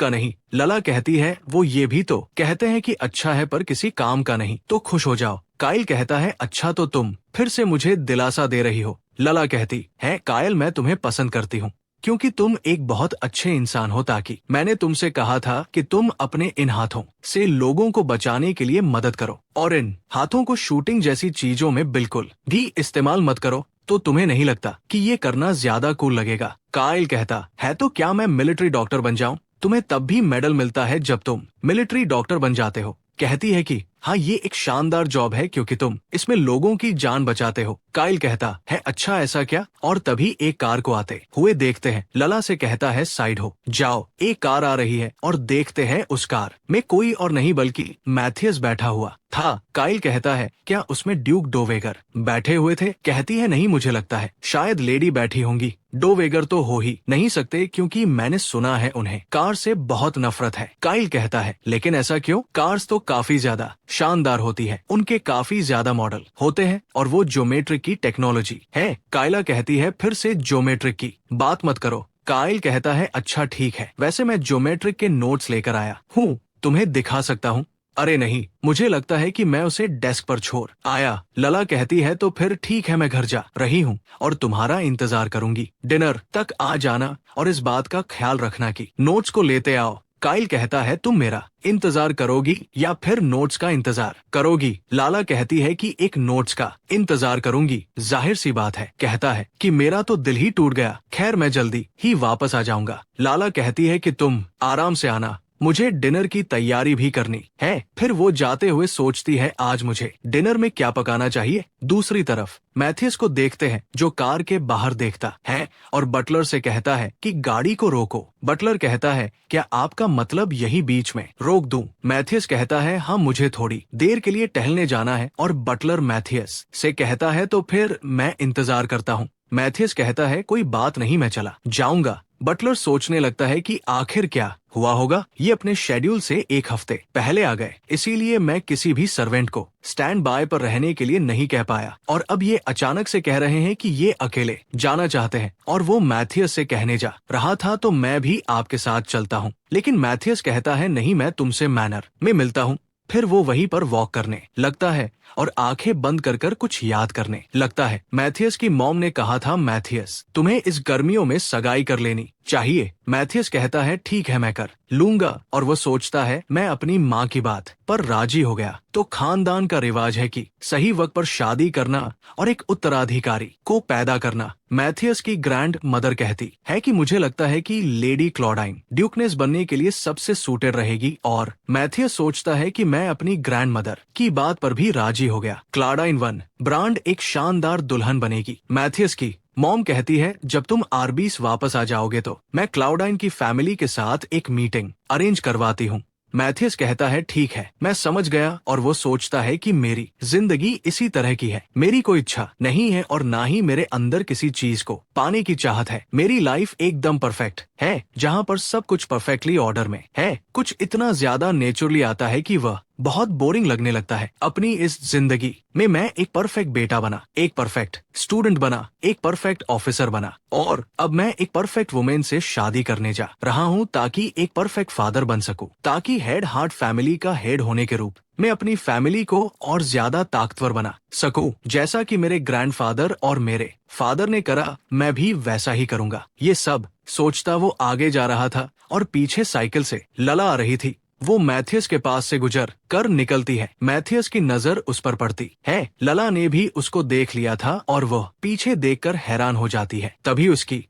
A: नहीं। लला कहती है, वो ये भी तो कहते हैं कि अच्छा है पर किसी काम का नहीं, तो खुश हो जाओ। काइल कहता है, अच्छा तो तुम फिर से मुझे दिलासा दे रही हो। लला कहती है, काइल मैं तुम्हें पसंद करती हूँ क्योंकि तुम एक बहुत अच्छे इंसान हो। ताकि मैंने तुमसे कहा था कि तुम अपने इन हाथों से लोगों को बचाने के लिए मदद करो और इन हाथों को शूटिंग जैसी चीजों में बिल्कुल भी इस्तेमाल मत करो। तो तुम्हें नहीं लगता कि ये करना ज्यादा कूल लगेगा? काइल कहता है, तो क्या मैं मिलिट्री डॉक्टर बन जाऊं? तुम्हें तब भी मेडल मिलता है जब तुम मिलिट्री डॉक्टर बन जाते हो। कहती है कि हाँ, ये एक शानदार जॉब है क्योंकि तुम इसमें लोगों की जान बचाते हो। काइल कहता है, अच्छा ऐसा क्या? और तभी एक कार को आते हुए देखते हैं। लला से कहता है, साइड हो जाओ, एक कार आ रही है। और देखते हैं उस कार में कोई और नहीं बल्कि मैथियस बैठा हुआ था। काइल कहता है, क्या उसमें ड्यूक डोवेगर बैठे हुए थे? कहती है, नहीं मुझे लगता है शायद लेडी बैठी होंगी। डोवेगर तो हो ही नहीं सकते क्योंकि मैंने सुना है उन्हें कार से बहुत नफरत है। काइल कहता है, लेकिन ऐसा क्यों? कार्स तो काफी ज्यादा शानदार होती है, उनके काफी ज्यादा मॉडल होते हैं और वो ज्योमेट्रिक की टेक्नोलॉजी है। काइला कहती है, फिर से ज्योमेट्रिक की बात मत करो। काइल कहता है, अच्छा ठीक है, वैसे मैं ज्योमेट्रिक के नोट्स लेकर आया हूँ, तुम्हें दिखा सकता हूँ। अरे नहीं, मुझे लगता है कि मैं उसे डेस्क पर छोड़ आया। लला कहती है, तो फिर ठीक है, मैं घर जा रही हूँ और तुम्हारा इंतजार करूंगी। डिनर तक आ जाना और इस बात का ख्याल रखना कि नोट्स को लेते आओ। काइल कहता है, तुम मेरा इंतजार करोगी या फिर नोट्स का इंतजार करोगी? लाला कहती है कि एक नोट्स का इंतजार करूंगी। जाहिर सी बात है, कहता है कि मेरा तो दिल ही टूट गया। खैर मैं जल्दी ही वापस आ जाऊंगा। लाला कहती है कि तुम आराम से आना, मुझे डिनर की तैयारी भी करनी है। फिर वो जाते हुए सोचती है, आज मुझे डिनर में क्या पकाना चाहिए। दूसरी तरफ मैथियस को देखते हैं जो कार के बाहर देखता है और बटलर से कहता है कि गाड़ी को रोको। बटलर कहता है, क्या आपका मतलब यही बीच में रोक दूं? मैथियस कहता है, हाँ मुझे थोड़ी देर के लिए टहलने जाना है। और बटलर मैथियस से कहता है, तो फिर मैं इंतजार करता हूँ। मैथियस कहता है, कोई बात नहीं, मैं चला जाऊंगा। बटलर सोचने लगता है कि आखिर क्या हुआ होगा। ये अपने शेड्यूल से एक हफ्ते पहले आ गए, इसीलिए मैं किसी भी सर्वेंट को स्टैंड बाय पर रहने के लिए नहीं कह पाया। और अब ये अचानक से कह रहे हैं कि ये अकेले जाना चाहते हैं और वो मैथियस से कहने जा रहा था, तो मैं भी आपके साथ चलता हूँ। लेकिन मैथियस कहता है, नहीं, मैं तुमसे मैनर में मिलता हूँ। फिर वो वहीं पर वॉक करने लगता है और आंखें बंद कर कर कुछ याद करने लगता है। मैथियस की मॉम ने कहा था, मैथियस तुम्हें इस गर्मियों में सगाई कर लेनी चाहिए। मैथियस कहता है, ठीक है मैं कर लूंगा। और वो सोचता है, मैं अपनी माँ की बात पर राजी हो गया तो खानदान का रिवाज है कि सही वक्त पर शादी करना और एक उत्तराधिकारी को पैदा करना। मैथियस की ग्रैंड मदर कहती है कि मुझे लगता है कि लेडी क्लॉडाइन ड्यूकनेस बनने के लिए सबसे सूटेड रहेगी, और मैथियस सोचता है कि मैं अपनी ग्रैंड मदर की बात पर भी राजी हो गया। क्लॉडाइन 1 ब्रांड एक शानदार दुल्हन बनेगी। मैथियस की मॉम कहती है, जब तुम आर्बीस वापस आ जाओगे तो मैं क्लाउडाइन की फैमिली के साथ एक मीटिंग अरेंज करवाती हूँ। मैथियस कहता है, ठीक है मैं समझ गया। और वो सोचता है कि मेरी जिंदगी इसी तरह की है, मेरी कोई इच्छा नहीं है और ना ही मेरे अंदर किसी चीज को पाने की चाहत है। मेरी लाइफ एकदम परफेक्ट है, जहाँ पर सब कुछ परफेक्टली ऑर्डर में है। कुछ इतना ज्यादा नेचुरली आता है कि वह बहुत बोरिंग लगने लगता है। अपनी इस जिंदगी में मैं एक परफेक्ट बेटा बना, एक परफेक्ट स्टूडेंट बना, एक परफेक्ट ऑफिसर बना, और अब मैं एक परफेक्ट वुमेन से शादी करने जा रहा हूँ ताकि एक परफेक्ट फादर बन सकूं, ताकि हेड हार्ट फैमिली का हेड होने के रूप मैं अपनी फैमिली को और ज्यादा ताकतवर बना सकूं। जैसा कि मेरे ग्रैंडफादर और मेरे फादर ने करा, मैं भी वैसा ही करूंगा। ये सब सोचता वो आगे जा रहा था और पीछे साइकिल से लला आ रही थी। वो मैथियस के पास से गुजर कर निकलती है। मैथियस की नजर उस पर पड़ती है। लला ने भी उसको देख लिया था और वह पीछे देखकर हैरान हो जाती है। तभी उसकी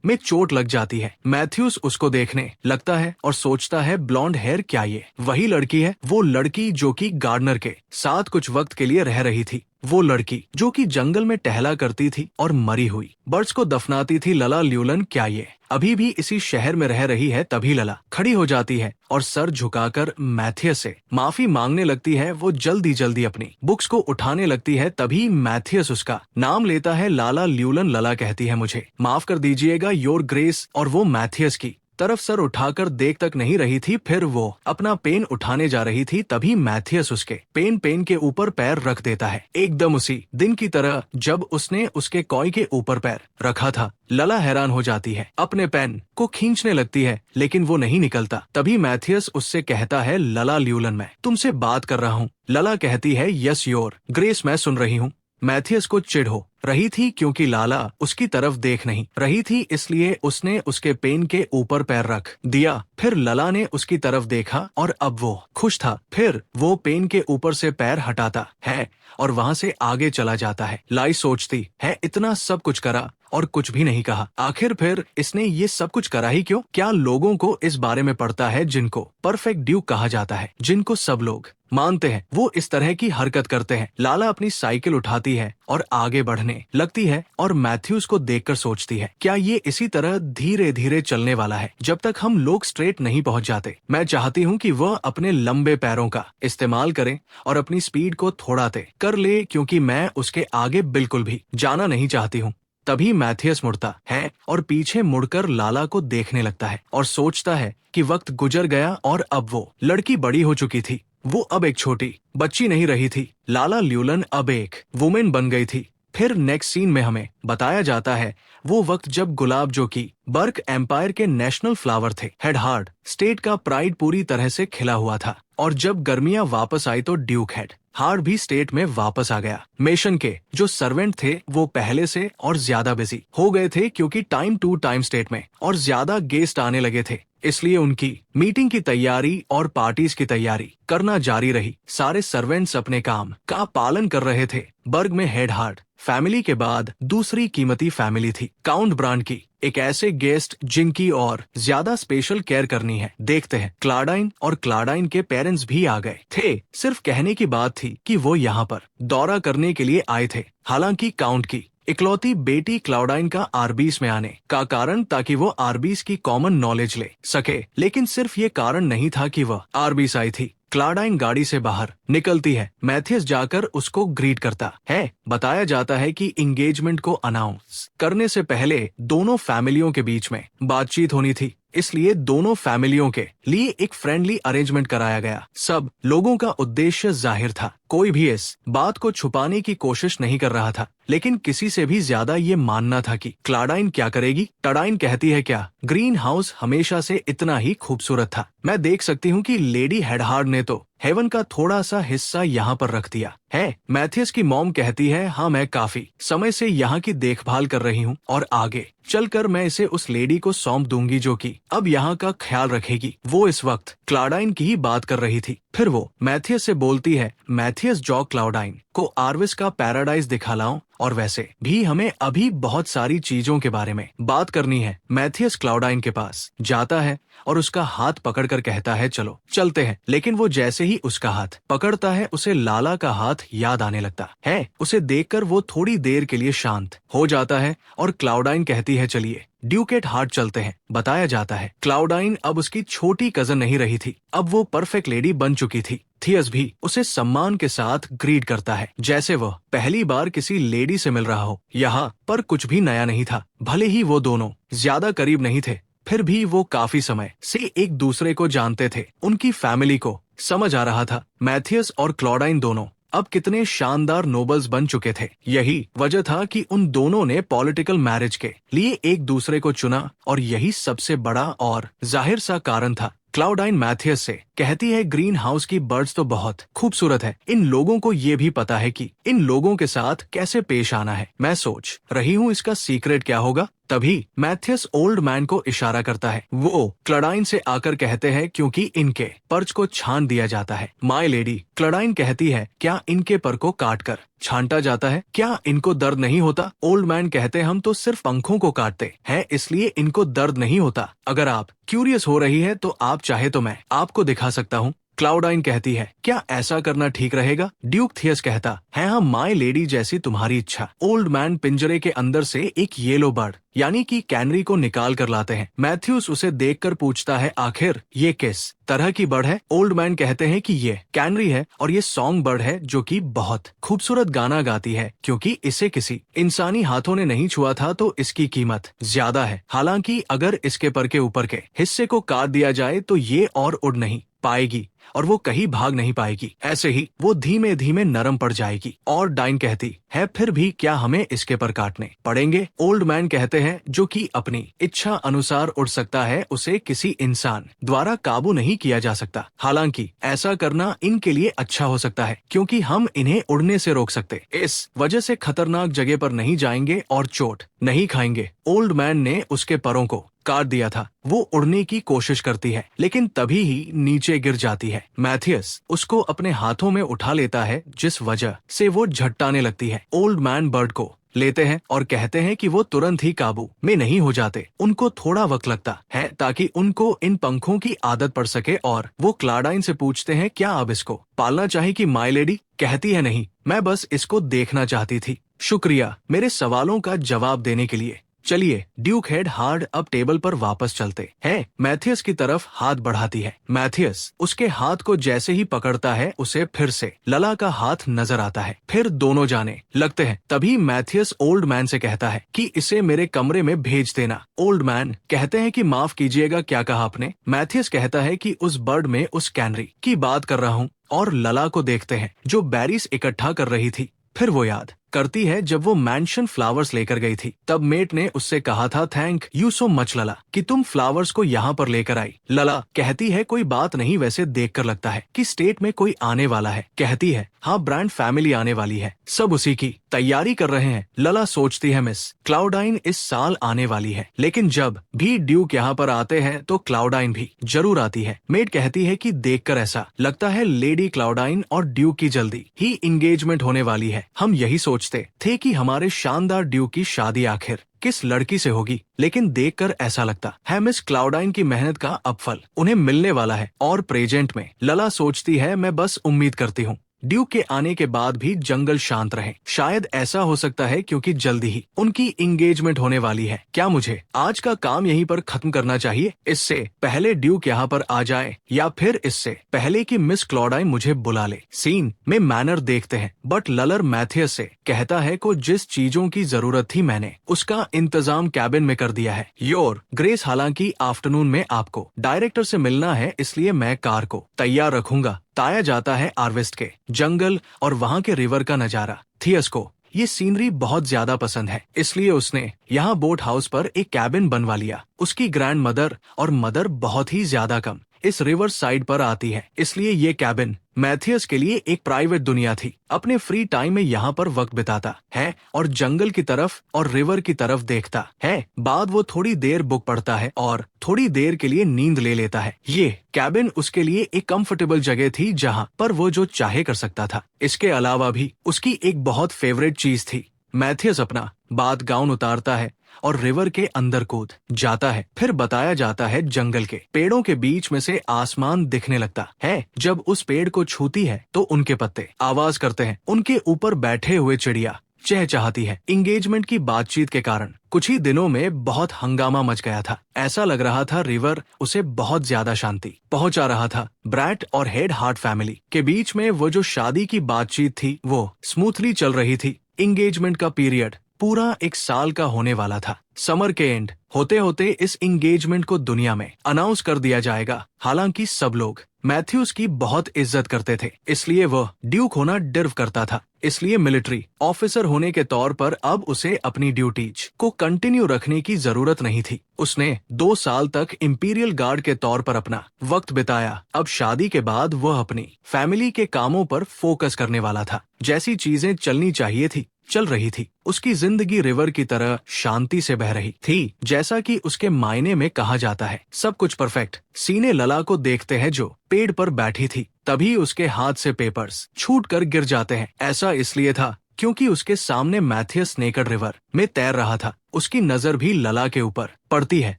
A: में चोट लग जाती है। मैथ्यूस उसको देखने लगता है और सोचता है, ब्लॉन्ड हेयर, क्या ये वही लड़की है? वो लड़की जो कि गार्डनर के साथ कुछ वक्त के लिए रह रही थी, वो लड़की जो कि जंगल में टहला करती थी और मरी हुई बर्ड्स को दफनाती थी। लला ल्यूलन क्या ये अभी भी इसी शहर में रह रही है? तभी लला खड़ी हो जाती है और सर झुकाकर मैथियस से माफी मांगने लगती है। वो जल्दी जल्दी अपनी बुक्स को उठाने लगती है। तभी मैथियस उसका नाम लेता है, लाला ल्यूलन। लला कहती है, मुझे माफ कर दीजिएगा योर ग्रेस। और वो मैथियस की तरफ सर उठाकर देख तक नहीं रही थी। फिर वो अपना पेन उठाने जा रही थी। तभी मैथियस उसके पेन के ऊपर पैर रख देता है, एकदम उसी दिन की तरह जब उसने उसके कॉय के ऊपर पैर रखा था। लला हैरान हो जाती है, अपने पेन को खींचने लगती है, लेकिन वो नहीं निकलता। तभी मैथियस उससे कहता है, लला ल्यूलन, मैं तुमसे बात कर रहा हूँ। लला कहती है, यस योर ग्रेस, मैं सुन रही हूँ। मैथियस को चिढ़ हो रही थी क्योंकि लाला उसकी तरफ देख नहीं रही थी, इसलिए उसने उसके पेन के ऊपर पैर रख दिया। फिर लला ने उसकी तरफ देखा और अब वो खुश था। फिर वो पेन के ऊपर से पैर हटाता है और वहाँ से आगे चला जाता है। लाई सोचती है, इतना सब कुछ करा और कुछ भी नहीं कहा, आखिर फिर इसने ये सब कुछ करा ही क्यों? क्या लोगों को इस बारे में पड़ता है जिनको परफेक्ट ड्यूक कहा जाता है, जिनको सब लोग मानते हैं, वो इस तरह की हरकत करते हैं? लाला अपनी साइकिल उठाती है और आगे बढ़ने लगती है और मैथ्यूस को देखकर सोचती है, क्या ये इसी तरह धीरे धीरे चलने वाला है जब तक हम लोग स्ट्रेट नहीं पहुंच जाते? मैं चाहती हूँ कि वह अपने लंबे पैरों का इस्तेमाल करे और अपनी स्पीड को थोड़ा तय कर ले, क्योंकि मैं उसके आगे बिल्कुल भी जाना नहीं चाहती हूँ। तभी मैथियस मुड़ता है और पीछे मुड़कर लाला को देखने लगता है और सोचता है कि वक्त गुजर गया और अब वो लड़की बड़ी हो चुकी थी। वो अब एक छोटी बच्ची नहीं रही थी। लाला ल्यूलन अब एक वुमेन बन गई थी। फिर नेक्स्ट सीन में हमें बताया जाता है वो वक्त जब गुलाब, जो कि बर्क एम्पायर के नेशनल फ्लावर थे, हेड हार्ट स्टेट का प्राइड, पूरी तरह से खिला हुआ था। और जब गर्मियां वापस आई तो ड्यूक हेड हार्ट भी स्टेट में वापस आ गया। मेशन के जो सर्वेंट थे वो पहले से और ज्यादा बिजी हो गए थे, क्योंकि टाइम टू टाइम स्टेट में और ज्यादा गेस्ट आने लगे थे, इसलिए उनकी मीटिंग की तैयारी और पार्टीज की तैयारी करना जारी रही। सारे सर्वेंट्स अपने काम का पालन कर रहे थे। बर्ग में हेड हार्ट फैमिली के बाद दूसरी कीमती फैमिली थी काउंट ब्रांड की, एक ऐसे गेस्ट जिनकी और ज्यादा स्पेशल केयर करनी है। देखते हैं क्लाडाइन और क्लाडाइन के पेरेंट्स भी आ गए थे। सिर्फ कहने की बात थी कि वो यहाँ पर दौरा करने के लिए आए थे। हालांकि काउंट की इकलौती बेटी क्लाउडाइन का आरबीस में आने का कारण ताकि वो आरबीस की कॉमन नॉलेज ले सके, लेकिन सिर्फ ये कारण नहीं था कि वह आरबीस आई थी। क्लाउडाइन गाड़ी से बाहर निकलती है। मैथियस जाकर उसको ग्रीट करता है। बताया जाता है कि एंगेजमेंट को अनाउंस करने से पहले दोनों फैमिलियों के बीच में बातचीत होनी थी, इसलिए दोनों फैमिलियों के लिए एक फ्रेंडली अरेंजमेंट कराया गया। सब लोगों का उद्देश्य जाहिर था, कोई भी इस बात को छुपाने की कोशिश नहीं कर रहा था, लेकिन किसी से भी ज्यादा ये मानना था कि क्लाडाइन क्या करेगी। टडाइन कहती है, क्या ग्रीन हाउस हमेशा से इतना ही खूबसूरत था। मैं देख सकती हूँ कि लेडी हेडहार्ड ने तो हेवन का थोड़ा सा हिस्सा यहाँ पर रख दिया है। मैथियस की मॉम कहती है, हाँ मैं काफी समय से यहाँ की देखभाल कर रही हूँ और आगे चलकर मैं इसे उस लेडी को सौंप दूंगी जो कि अब यहाँ का ख्याल रखेगी। वो इस वक्त क्लाडाइन की ही बात कर रही थी। फिर वो मैथियस से बोलती है, मैथियस जॉ क्लाउडाइन को आर्विस का पैराडाइज दिखा लाऊं, और वैसे भी हमें अभी बहुत सारी चीजों के बारे में बात करनी है। मैथियस क्लाउडाइन के पास जाता है और उसका हाथ पकड़कर कहता है, चलो चलते हैं। लेकिन वो जैसे ही उसका हाथ पकड़ता है, उसे लाला का हाथ याद आने लगता है। उसे देखकर वो थोड़ी देर के लिए शांत हो जाता है और क्लाउडाइन कहती है, चलिए ड्यूकेट हार्ट चलते हैं। बताया जाता है क्लाउडाइन अब उसकी छोटी कजन नहीं रही थी, अब वो परफेक्ट लेडी बन चुकी थी। थियस भी उसे सम्मान के साथ ग्रीट करता है, जैसे वह पहली बार किसी लेडी से मिल रहा हो। यहाँ पर कुछ भी नया नहीं था। भले ही वो दोनों ज्यादा करीब नहीं थे, फिर भी वो काफी समय से एक दूसरे को जानते थे। उनकी फैमिली को समझ आ रहा था मैथियस और क्लाउडाइन दोनों अब कितने शानदार नोबल्स बन चुके थे। यही वजह था कि उन दोनों ने पॉलिटिकल मैरिज के लिए एक दूसरे को चुना, और यही सबसे बड़ा और जाहिर सा कारण था। क्लाउडाइन मैथियस से कहती है, ग्रीन हाउस की बर्ड्स तो बहुत खूबसूरत है। इन लोगों को ये भी पता है कि इन लोगों के साथ कैसे पेश आना है। मैं सोच रही हूँ इसका सीक्रेट क्या होगा। तभी मैथियस ओल्ड मैन को इशारा करता है। वो क्लाउडाइन से आकर कहते हैं, क्योंकि इनके पर्च को छान दिया जाता है। माय लेडी, क्लाउडाइन कहती है, क्या इनके पर को काट कर छांटा जाता है? क्या इनको दर्द नहीं होता? ओल्ड मैन कहते, हम तो सिर्फ पंखों को काटते हैं, इसलिए इनको दर्द नहीं होता। अगर आप क्यूरियस हो रही है तो आप चाहे तो मैं आपको दिखा सकता हूँ। क्लाउडाइन कहती है, क्या ऐसा करना ठीक रहेगा? ड्यूक थियस कहता है, हाँ माय लेडी, जैसी तुम्हारी इच्छा। ओल्ड मैन पिंजरे के अंदर से एक येलो बर्ड यानी कि कैनरी को निकाल कर लाते हैं। मैथ्यूस उसे देखकर पूछता है, आखिर ये किस तरह की बर्ड है? ओल्ड मैन कहते हैं कि ये कैनरी है और ये सॉन्ग बर्ड है जो कि बहुत खूबसूरत गाना गाती है। क्योंकि इसे किसी इंसानी हाथों ने नहीं छुआ था तो इसकी कीमत ज्यादा है। हालांकि अगर इसके पर के ऊपर के हिस्से को काट दिया जाए तो ये और उड़ नहीं पाएगी और वो कहीं भाग नहीं पाएगी। ऐसे ही वो धीमे धीमे नरम पड़ जाएगी। और डाइन कहती है, फिर भी क्या हमें इसके पर काटने पड़ेंगे? ओल्ड मैन कहते हैं, जो कि अपनी इच्छा अनुसार उड़ सकता है, उसे किसी इंसान द्वारा काबू नहीं किया जा सकता। हालांकि ऐसा करना इनके लिए अच्छा हो सकता है क्योंकि हम इन्हें उड़ने से रोक सकते। इस वजह से खतरनाक जगह पर नहीं जाएंगे और चोट नहीं खाएंगे। ओल्ड मैन ने उसके परों को काट दिया था। वो उड़ने की कोशिश करती है लेकिन तभी ही नीचे गिर जाती है। मैथियस उसको अपने हाथों में उठा लेता है, जिस वजह से वो झट्टाने लगती है। ओल्ड मैन बर्ड को लेते हैं और कहते हैं कि वो तुरंत ही काबू में नहीं हो जाते, उनको थोड़ा वक्त लगता है ताकि उनको इन पंखों की आदत पड़ सके। और वो क्लाउडाइन से पूछते हैं, क्या आप इसको पालना चाहेगी माय लेडी? कहती है, नहीं, मैं बस इसको देखना चाहती थी। शुक्रिया मेरे सवालों का जवाब देने के लिए। चलिए ड्यूक हेड हार्ड अब टेबल पर वापस चलते हैं। मैथियस की तरफ हाथ बढ़ाती है। मैथियस उसके हाथ को जैसे ही पकड़ता है, उसे फिर से लला का हाथ नजर आता है। फिर दोनों जाने लगते हैं। तभी मैथियस ओल्ड मैन से कहता है कि इसे मेरे कमरे में भेज देना। ओल्ड मैन कहते हैं कि माफ कीजिएगा, क्या कहा आपने? मैथियस कहता है कि उस बर्ड में उस कैनरी की बात कर रहा हूँ। और लला को देखते हैं जो बैरीज इकट्ठा कर रही थी। फिर वो याद करती है जब वो मैंशन फ्लावर्स लेकर गई थी, तब मेट ने उससे कहा था, थैंक यू सो मच लला कि तुम फ्लावर्स को यहाँ पर लेकर आई। लला कहती है, कोई बात नहीं, वैसे देखकर लगता है कि स्टेट में कोई आने वाला है। कहती है, हाँ ब्रांड फैमिली आने वाली है, सब उसी की तैयारी कर रहे हैं। लला सोचती है, मिस क्लाउडाइन इस साल आने वाली है, लेकिन जब भी ड्यूक यहाँ पर आते हैं तो क्लाउडाइन भी जरूर आती है। मेट कहती है कि देखकर ऐसा लगता है लेडी क्लाउडाइन और ड्यूक की जल्दी ही इंगेजमेंट होने वाली है। हम यही सोचते थे कि हमारे शानदार ड्यूक की शादी आखिर किस लड़की से होगी, लेकिन देखकर ऐसा लगता है मिस क्लाउडाइन की मेहनत का अब फल उन्हें मिलने वाला है। और प्रेजेंट में लला सोचती है, मैं बस उम्मीद करती हूँ ड्यूक के आने के बाद भी जंगल शांत रहे। शायद ऐसा हो सकता है क्योंकि जल्दी ही उनकी इंगेजमेंट होने वाली है। क्या मुझे आज का काम यहीं पर खत्म करना चाहिए, इससे पहले ड्यूक यहाँ पर आ जाए, या फिर इससे पहले कि मिस क्लाउडाइन मुझे बुला ले? सीन में मैनर देखते हैं, बट ललर मैथियस से कहता है को जिस चीजों की जरूरत थी मैंने उसका इंतजाम कैबिन में कर दिया है। योर ग्रेस, हालांकि आफ्टरनून में आपको डायरेक्टर से मिलना है, इसलिए मैं कार को तैयार रखूंगा। ताया जाता है आर्वेस्ट के जंगल और वहाँ के रिवर का नजारा। थियस को ये सीनरी बहुत ज्यादा पसंद है, इसलिए उसने यहाँ बोट हाउस पर एक कैबिन बनवा लिया। उसकी ग्रैंड मदर और मदर बहुत ही ज्यादा कम इस रिवर साइड पर आती है, इसलिए ये कैबिन मैथियस के लिए एक प्राइवेट दुनिया थी। अपने फ्री टाइम में यहाँ पर वक्त बिताता है और जंगल की तरफ और रिवर की तरफ देखता है। बाद वो थोड़ी देर बुक पढ़ता है और थोड़ी देर के लिए नींद ले लेता है। ये कैबिन उसके लिए एक कंफर्टेबल जगह थी जहाँ पर वो जो चाहे कर सकता था। इसके अलावा भी उसकी एक बहुत फेवरेट चीज थी। मैथियस अपना बाथ गाउन उतारता है और रिवर के अंदर कूद जाता है। फिर बताया जाता है जंगल के पेड़ों के बीच में से आसमान दिखने लगता है। जब उस पेड़ को छूती है तो उनके पत्ते आवाज करते हैं। उनके ऊपर बैठे हुए चिड़िया चहचहाती है। इंगेजमेंट की बातचीत के कारण कुछ ही दिनों में बहुत हंगामा मच गया था। ऐसा लग रहा था रिवर उसे बहुत ज्यादा शांति पहुंचा रहा था। ब्रैट और हेड हार्ट फैमिली के बीच में वो जो शादी की बातचीत थी वो स्मूथली चल रही थी। इंगेजमेंट का पीरियड पूरा 1 साल का होने वाला था। समर के एंड होते होते इस इंगेजमेंट को दुनिया में अनाउंस कर दिया जाएगा। हालांकि सब लोग मैथ्यूज की बहुत इज्जत करते थे, इसलिए वह ड्यूक होना डिर्व करता था। इसलिए मिलिट्री ऑफिसर होने के तौर पर अब उसे अपनी ड्यूटीज को कंटिन्यू रखने की जरूरत नहीं थी। उसने 2 साल तक इंपीरियल गार्ड के तौर पर अपना वक्त बिताया। अब शादी के बाद वह अपनी फैमिली के कामों पर फोकस करने वाला था। जैसी चीजें चलनी चाहिए थी चल रही थी। उसकी जिंदगी रिवर की तरह शांति से बह रही थी, जैसा कि उसके मायने में कहा जाता है। सब कुछ परफेक्ट। सीने लला को देखते हैं जो पेड़ पर बैठी थी। तभी उसके हाथ से पेपर्स छूट कर गिर जाते हैं। ऐसा इसलिए था क्योंकि उसके सामने मैथियस नेकेड रिवर में तैर रहा था। उसकी नजर भी लला के ऊपर पड़ती है।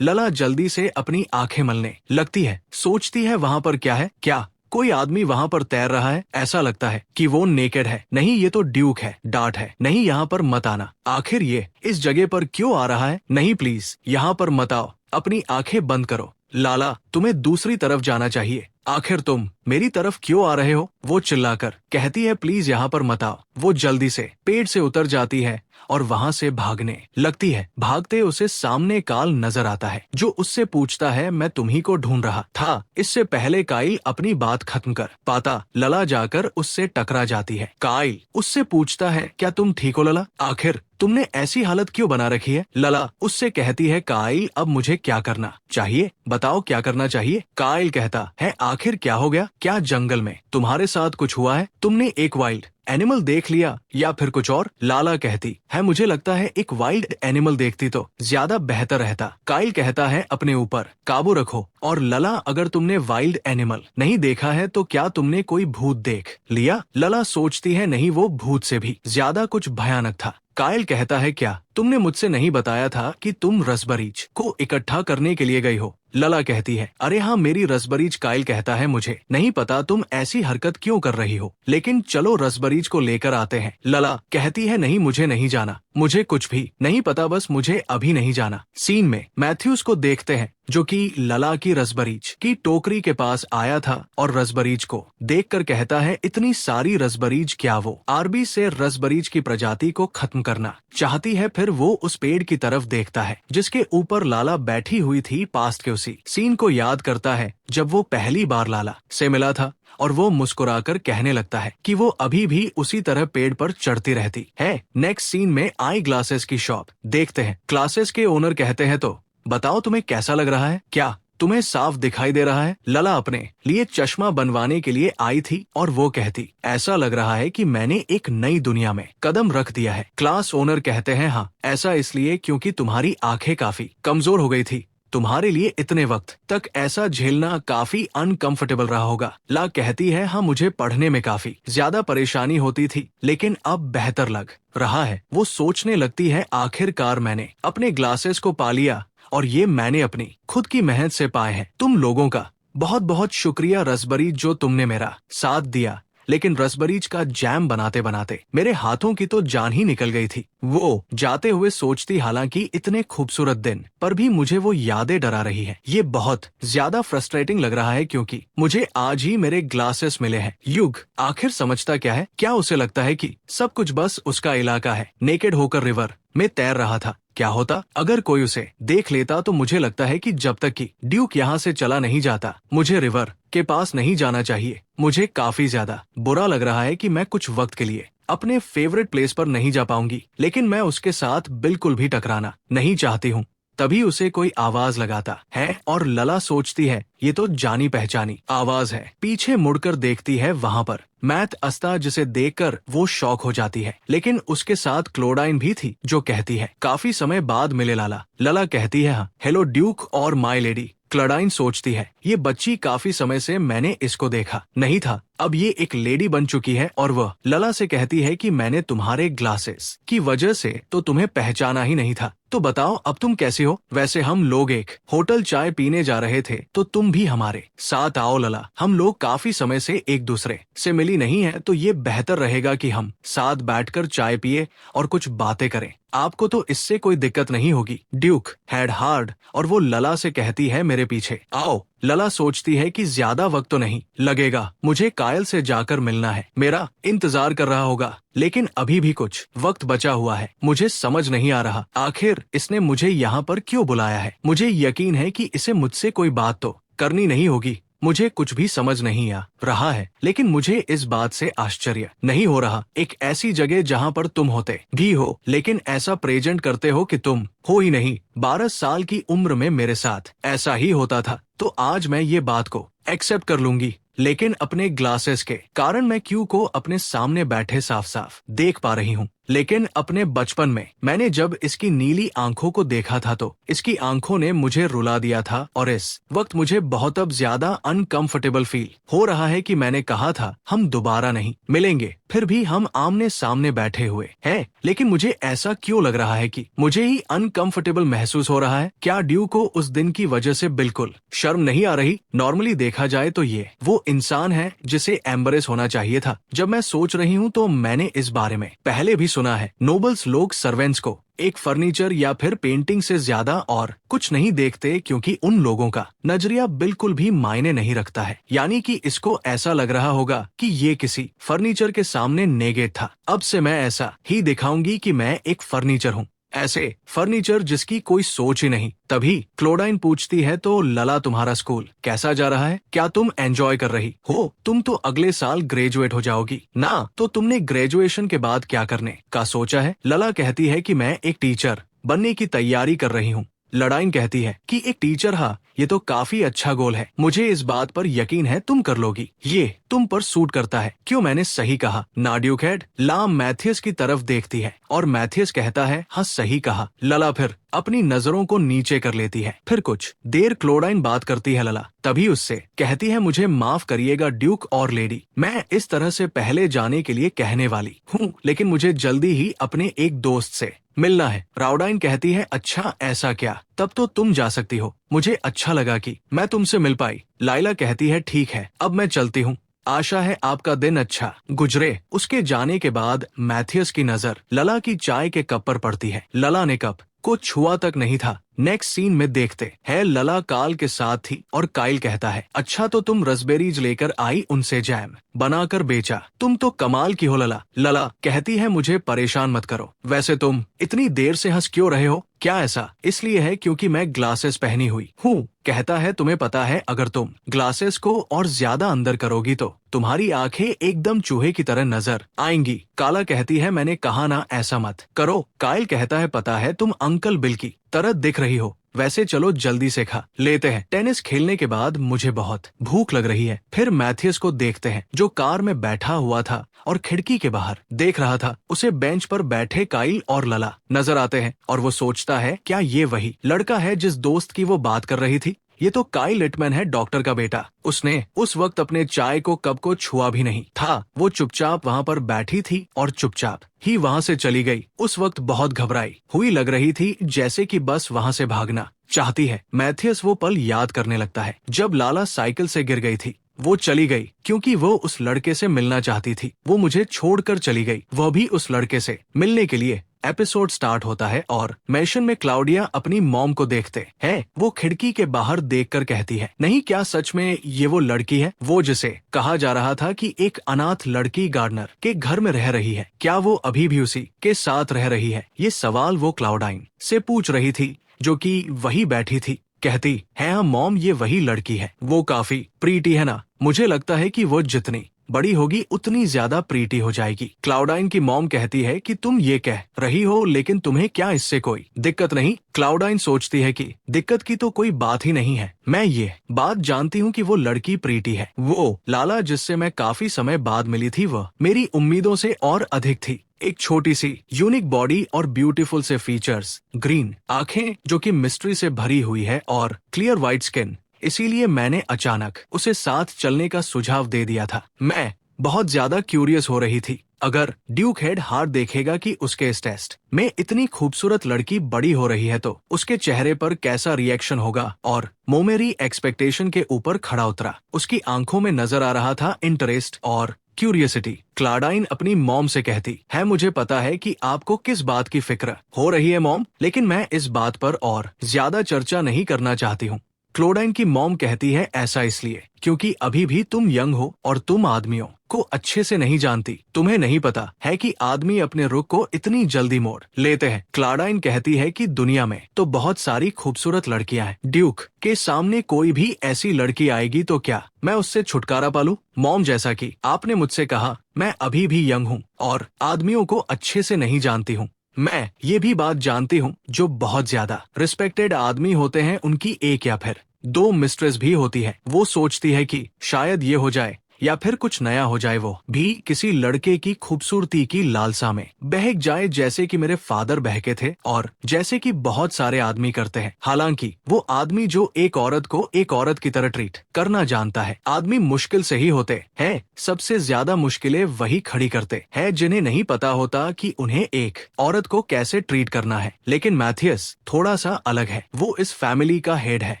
A: लला जल्दी से अपनी आंखें मलने लगती है। सोचती है वहाँ पर क्या है, क्या कोई आदमी वहाँ पर तैर रहा है। ऐसा लगता है कि वो नेकेड है। नहीं, ये तो ड्यूक है। डांट है, नहीं यहाँ पर मत आना। आखिर ये इस जगह पर क्यों आ रहा है। नहीं प्लीज यहाँ पर मत आओ, अपनी आंखें बंद करो। लाला, तुम्हें दूसरी तरफ जाना चाहिए। आखिर तुम मेरी तरफ क्यों आ रहे हो, वो चिल्लाकर कहती है। प्लीज यहाँ पर मत आओ। वो जल्दी से पेड़ से उतर जाती है और वहाँ से भागने लगती है। भागते उसे सामने काल नजर आता है जो उससे पूछता है, मैं तुम्ही को ढूंढ रहा था। इससे पहले काइल अपनी बात खत्म कर पाता, लला जाकर उससे टकरा जाती है। काइल उससे पूछता है, क्या तुम ठीक हो लला? आखिर तुमने ऐसी हालत क्यों बना रखी है? लला उससे कहती है, काइल अब मुझे क्या करना चाहिए, बताओ क्या करना चाहिए। काइल कहता है, आखिर क्या हो गया? क्या जंगल में तुम्हारे साथ कुछ हुआ है? तुमने एक वाइल्ड एनिमल देख लिया या फिर कुछ और? लाला कहती है, मुझे लगता है एक वाइल्ड एनिमल देखती तो ज्यादा बेहतर रहता। काइल कहता है, अपने ऊपर काबू रखो। और लला, अगर तुमने वाइल्ड एनिमल नहीं देखा है तो क्या तुमने कोई भूत देख लिया? लला सोचती है, नहीं, वो भूत से भी ज्यादा कुछ भयानक था। काइल कहता है, क्या तुमने मुझसे नहीं बताया था कि तुम रसबरीज को इकट्ठा करने के लिए गई हो? लला कहती है, अरे हाँ, मेरी रसबरीज। काइल कहता है, मुझे नहीं पता तुम ऐसी हरकत क्यों कर रही हो, लेकिन चलो रसबरीज को लेकर आते हैं। लला कहती है, नहीं, मुझे नहीं जाना, मुझे कुछ भी नहीं पता, बस मुझे अभी नहीं जाना। सीन में मैथ्यूज को देखते हैं जो कि लला की रसबरीज की टोकरी के पास आया था और रसबरीज को देखकर कहता है, इतनी सारी रसबरीज क्या वो आरबी से रसबरीज की प्रजाति को खत्म करना चाहती है? फिर वो उस पेड़ की तरफ देखता है जिसके ऊपर लाला बैठी हुई थी। पास्ट के उसी सीन को याद करता है जब वो पहली बार लाला से मिला था और वो मुस्कुराकर कहने लगता है कि वो अभी भी उसी तरह पेड़ पर चढ़ती रहती है। नेक्स्ट सीन में आई ग्लासेस की शॉप देखते हैं। ग्लासेस के ओनर कहते हैं, तो बताओ तुम्हें कैसा लग रहा है, क्या तुम्हें साफ दिखाई दे रहा है? लला अपने लिए चश्मा बनवाने के लिए आई थी और वो कहती, ऐसा लग रहा है कि मैंने एक नई दुनिया में कदम रख दिया है। क्लास ओनर कहते हैं, हाँ, ऐसा इसलिए क्योंकि तुम्हारी आंखें काफी कमजोर हो गई थी। तुम्हारे लिए इतने वक्त तक ऐसा झेलना काफी अनकंफर्टेबल रहा होगा। ला कहती है, हाँ, मुझे पढ़ने में काफी ज्यादा परेशानी होती थी, लेकिन अब बेहतर लग रहा है। वो सोचने लगती है, आखिरकार मैंने अपने ग्लासेस को पा लिया और ये मैंने अपनी खुद की मेहनत से पाए हैं। तुम लोगों का बहुत बहुत शुक्रिया रसबरीज, जो तुमने मेरा साथ दिया। लेकिन रसबरीज का जैम बनाते बनाते मेरे हाथों की तो जान ही निकल गई थी। वो जाते हुए सोचती, हालांकि इतने खूबसूरत दिन पर भी मुझे वो यादें डरा रही है। ये बहुत ज्यादा फ्रस्ट्रेटिंग लग रहा है क्योंकि मुझे आज ही मेरे ग्लासेस मिले हैं। युग आखिर समझता क्या है? क्या उसे लगता है कि सब कुछ बस उसका इलाका है? नेकेड होकर रिवर में तैर रहा था। क्या होता अगर कोई उसे देख लेता? तो मुझे लगता है कि जब तक कि ड्यूक यहाँ से चला नहीं जाता, मुझे रिवर के पास नहीं जाना चाहिए। मुझे काफी ज्यादा बुरा लग रहा है कि मैं कुछ वक्त के लिए अपने फेवरेट प्लेस पर नहीं जा पाऊंगी, लेकिन मैं उसके साथ बिल्कुल भी टकराना नहीं चाहती हूँ। तभी उसे कोई आवाज लगाता है और लला सोचती है ये तो जानी पहचानी आवाज है। पीछे मुड़कर देखती है, वहाँ पर मैथ अस्ता, जिसे देखकर वो शॉक हो जाती है। लेकिन उसके साथ क्लोडाइन भी थी जो कहती है काफी समय बाद मिले लाला। लला कहती है हाँ, हेलो ड्यूक और माय लेडी। क्लोडाइन सोचती है ये बच्ची काफी समय से मैंने इसको देखा नहीं था, अब ये एक लेडी बन चुकी है। और वह लला से कहती है कि मैंने तुम्हारे ग्लासेस की वजह से तो तुम्हें पहचाना ही नहीं था। तो बताओ अब तुम कैसे हो? वैसे हम लोग एक होटल चाय पीने जा रहे थे, तो तुम भी हमारे साथ आओ लला। हम लोग काफी समय से एक दूसरे से मिली नहीं है, तो ये बेहतर रहेगा कि हम साथ बैठकर चाय पिए और कुछ बातें करें। आपको तो इससे कोई दिक्कत नहीं होगी? ड्यूक हेड हार्ड और वो लला से कहती है मेरे पीछे आओ। लला सोचती है कि ज्यादा वक्त तो नहीं लगेगा, मुझे कायल से जाकर मिलना है, मेरा इंतजार कर रहा होगा। लेकिन अभी भी कुछ वक्त बचा हुआ है। मुझे समझ नहीं आ रहा आखिर इसने मुझे यहाँ पर क्यों बुलाया है। मुझे यकीन है कि इसे मुझसे कोई बात तो करनी नहीं होगी। मुझे कुछ भी समझ नहीं आ रहा है, लेकिन मुझे इस बात से आश्चर्य नहीं हो रहा। एक ऐसी जगह जहाँ पर तुम होते भी हो, लेकिन ऐसा प्रेजेंट करते हो कि तुम हो ही नहीं। 12 साल की उम्र में मेरे साथ ऐसा ही होता था, तो आज मैं ये बात को एक्सेप्ट कर लूंगी। लेकिन अपने ग्लासेस के कारण मैं क्यू को अपने सामने बैठे साफ साफ देख पा रही हूँ। लेकिन अपने बचपन में मैंने जब इसकी नीली आंखों को देखा था, तो इसकी आंखों ने मुझे रुला दिया था। और इस वक्त मुझे बहुत अब ज्यादा अनकंफर्टेबल फील हो रहा है कि मैंने कहा था हम दोबारा नहीं मिलेंगे, फिर भी हम आमने सामने बैठे हुए हैं। लेकिन मुझे ऐसा क्यों लग रहा है कि मुझे ही अनकंफर्टेबल महसूस हो रहा है? क्या ड्यू को उस दिन की वजह से बिल्कुल शर्म नहीं आ रही? नॉर्मली देखा जाए तो ये वो इंसान है जिसे एम्बरेस होना चाहिए था। जब मैं सोच रही हूँ तो मैंने इस बारे में पहले भी सुना है। नोबल्स लोग सर्वेंट्स को एक फर्नीचर या फिर पेंटिंग से ज्यादा और कुछ नहीं देखते, क्योंकि उन लोगों का नजरिया बिल्कुल भी मायने नहीं रखता है। यानी कि इसको ऐसा लग रहा होगा कि ये किसी फर्नीचर के सामने नेगेट था। अब से मैं ऐसा ही दिखाऊंगी कि मैं एक फर्नीचर हूँ, ऐसे फर्नीचर जिसकी कोई सोच ही नहीं। तभी क्लोडाइन पूछती है तो लला तुम्हारा स्कूल कैसा जा रहा है? क्या तुम एंजॉय कर रही हो? तुम तो अगले साल ग्रेजुएट हो जाओगी ना, तो तुमने ग्रेजुएशन के बाद क्या करने का सोचा है? लला कहती है कि मैं एक टीचर बनने की तैयारी कर रही हूँ। लड़ाइन कहती है कि एक टीचर, हाँ ये तो काफी अच्छा गोल है, मुझे इस बात पर यकीन है तुम कर लोगी, ये तुम पर सूट करता है। क्यों मैंने सही कहा ना ड्यूकहेड? लाम मैथियस की तरफ देखती है और मैथियस कहता है हाँ सही कहा। लला फिर अपनी नजरों को नीचे कर लेती है। फिर कुछ देर क्लोडाइन बात करती है लला, तभी उससे कहती है मुझे माफ करिएगा ड्यूक और लेडी, मैं इस तरह से पहले जाने के लिए कहने वाली हूँ, लेकिन मुझे जल्दी ही अपने एक दोस्त से मिलना है। राउडाइन कहती है अच्छा ऐसा क्या, तब तो तुम जा सकती हो, मुझे अच्छा लगा कि मैं तुमसे मिल पाई। लाइला कहती है ठीक है अब मैं चलती हूँ, आशा है आपका दिन अच्छा गुजरे। उसके जाने के बाद मैथियस की नजर लला की चाय के कप पर पड़ती है। लला ने कप को छुआ तक नहीं था। नेक्स्ट सीन में देखते है लला काल के साथ थी और काइल कहता है अच्छा तो तुम रसबेरीज लेकर आई, उनसे जैम बनाकर बेचा, तुम तो कमाल की हो लला। लला कहती है मुझे परेशान मत करो, वैसे तुम इतनी देर से हंस क्यों रहे हो? क्या ऐसा इसलिए है क्योंकि मैं ग्लासेस पहनी हुई हूँ? कहता है तुम्हें पता है अगर तुम ग्लासेस को और ज्यादा अंदर करोगी तो तुम्हारी आंखें एकदम चूहे की तरह नजर आएंगी। काला कहती है मैंने कहा ना ऐसा मत करो। काइल कहता है पता है तुम अंकल बिल की तरह दिख रही हो, वैसे चलो जल्दी से खा लेते हैं, टेनिस खेलने के बाद मुझे बहुत भूख लग रही है। फिर मैथियस को देखते हैं जो कार में बैठा हुआ था और खिड़की के बाहर देख रहा था। उसे बेंच पर बैठे काइल और लला नजर आते हैं और वो सोचता है क्या ये वही लड़का है जिस दोस्त की वो बात कर रही थी? ये तो काइल लिटमैन है, डॉक्टर का बेटा। उसने उस वक्त अपने चाय को कप को छुआ भी नहीं था। वो चुपचाप वहाँ पर बैठी थी और चुपचाप ही वहाँ से चली गई। उस वक्त बहुत घबराई हुई लग रही थी, जैसे कि बस वहाँ से भागना चाहती है। मैथियस वो पल याद करने लगता है जब लाला साइकिल से गिर गई थी। वो चली गई क्योंकि वो उस लड़के से मिलना चाहती थी। वो मुझे छोड़कर चली गई, वह भी उस लड़के से मिलने के लिए। एपिसोड स्टार्ट होता है और मैशन में क्लाउडिया अपनी मॉम को देखते हैं। वो खिड़की के बाहर देखकर कहती है, नहीं क्या सच में ये वो लड़की है, वो जिसे कहा जा रहा था कि एक अनाथ लड़की गार्डनर के घर में रह रही है, क्या वो अभी भी उसी के साथ रह रही है? ये सवाल वो क्लाउडाइन से पूछ रही थी, जो कि वही बैठी थी। कहती है, हाँ मॉम, ये वही लड़की है। वो काफी प्रीटी है ना, मुझे लगता है कि वो जितनी बड़ी होगी उतनी ज्यादा प्रीटी हो जाएगी। क्लाउडाइन की मॉम कहती है कि तुम ये कह रही हो, लेकिन तुम्हें क्या इससे कोई दिक्कत नहीं? क्लाउडाइन सोचती है कि दिक्कत की तो कोई बात ही नहीं है, मैं ये बात जानती हूँ कि वो लड़की प्रीटी है। वो लाला जिससे मैं काफी समय बाद मिली थी, वह मेरी उम्मीदों से और अधिक थी। एक छोटी सी यूनिक बॉडी और ब्यूटीफुल से फीचर्स, ग्रीन आंखें जो कि मिस्ट्री से भरी हुई है और क्लियर व्हाइट स्किन, इसीलिए मैंने अचानक उसे साथ चलने का सुझाव दे दिया था। मैं बहुत ज्यादा क्यूरियस हो रही थी, अगर ड्यूक हेड हार देखेगा कि उसके इस टेस्ट में इतनी खूबसूरत लड़की बड़ी हो रही है तो उसके चेहरे पर कैसा रिएक्शन होगा। और वो मेरी एक्सपेक्टेशन के ऊपर खड़ा उतरा। उसकी आंखों में नजर आ रहा था इंटरेस्ट और क्यूरियसिटी। क्लाउडाइन अपनी मॉम से कहती है, मुझे पता है कि आपको किस बात की फिक्र हो रही है मॉम, लेकिन मैं इस बात पर और ज्यादा चर्चा नहीं करना चाहती हूँ। क्लाउडाइन की मॉम कहती है, ऐसा इसलिए क्योंकि अभी भी तुम यंग हो और तुम आदमियों को अच्छे से नहीं जानती। तुम्हें नहीं पता है कि आदमी अपने रुख को इतनी जल्दी मोड़ लेते हैं। क्लाउडाइन कहती है कि दुनिया में तो बहुत सारी खूबसूरत लड़कियां हैं, ड्यूक के सामने कोई भी ऐसी लड़की आएगी तो क्या मैं उससे छुटकारा पालूं? मॉम, जैसा कि आपने मुझसे कहा, मैं अभी भी यंग हूँ और आदमियों को अच्छे से नहीं जानती हूँ। मैं ये भी बात जानती हूँ, जो बहुत ज्यादा रिस्पेक्टेड आदमी होते हैं उनकी एक या फिर दो मिस्ट्रेस भी होती है। वो सोचती है कि शायद ये हो जाए या फिर कुछ नया हो जाए, वो भी किसी लड़के की खूबसूरती की लालसा में बहक जाए, जैसे कि मेरे फादर बहके थे और जैसे कि बहुत सारे आदमी करते हैं। हालांकि वो आदमी जो एक औरत को एक औरत की तरह ट्रीट करना जानता है। आदमी मुश्किल से ही होते हैं, सबसे ज्यादा मुश्किलें वही खड़ी करते हैं जिन्हें नहीं पता होता कि उन्हें एक औरत को कैसे ट्रीट करना है। लेकिन मैथियस थोड़ा सा अलग है। वो इस फैमिली का हेड है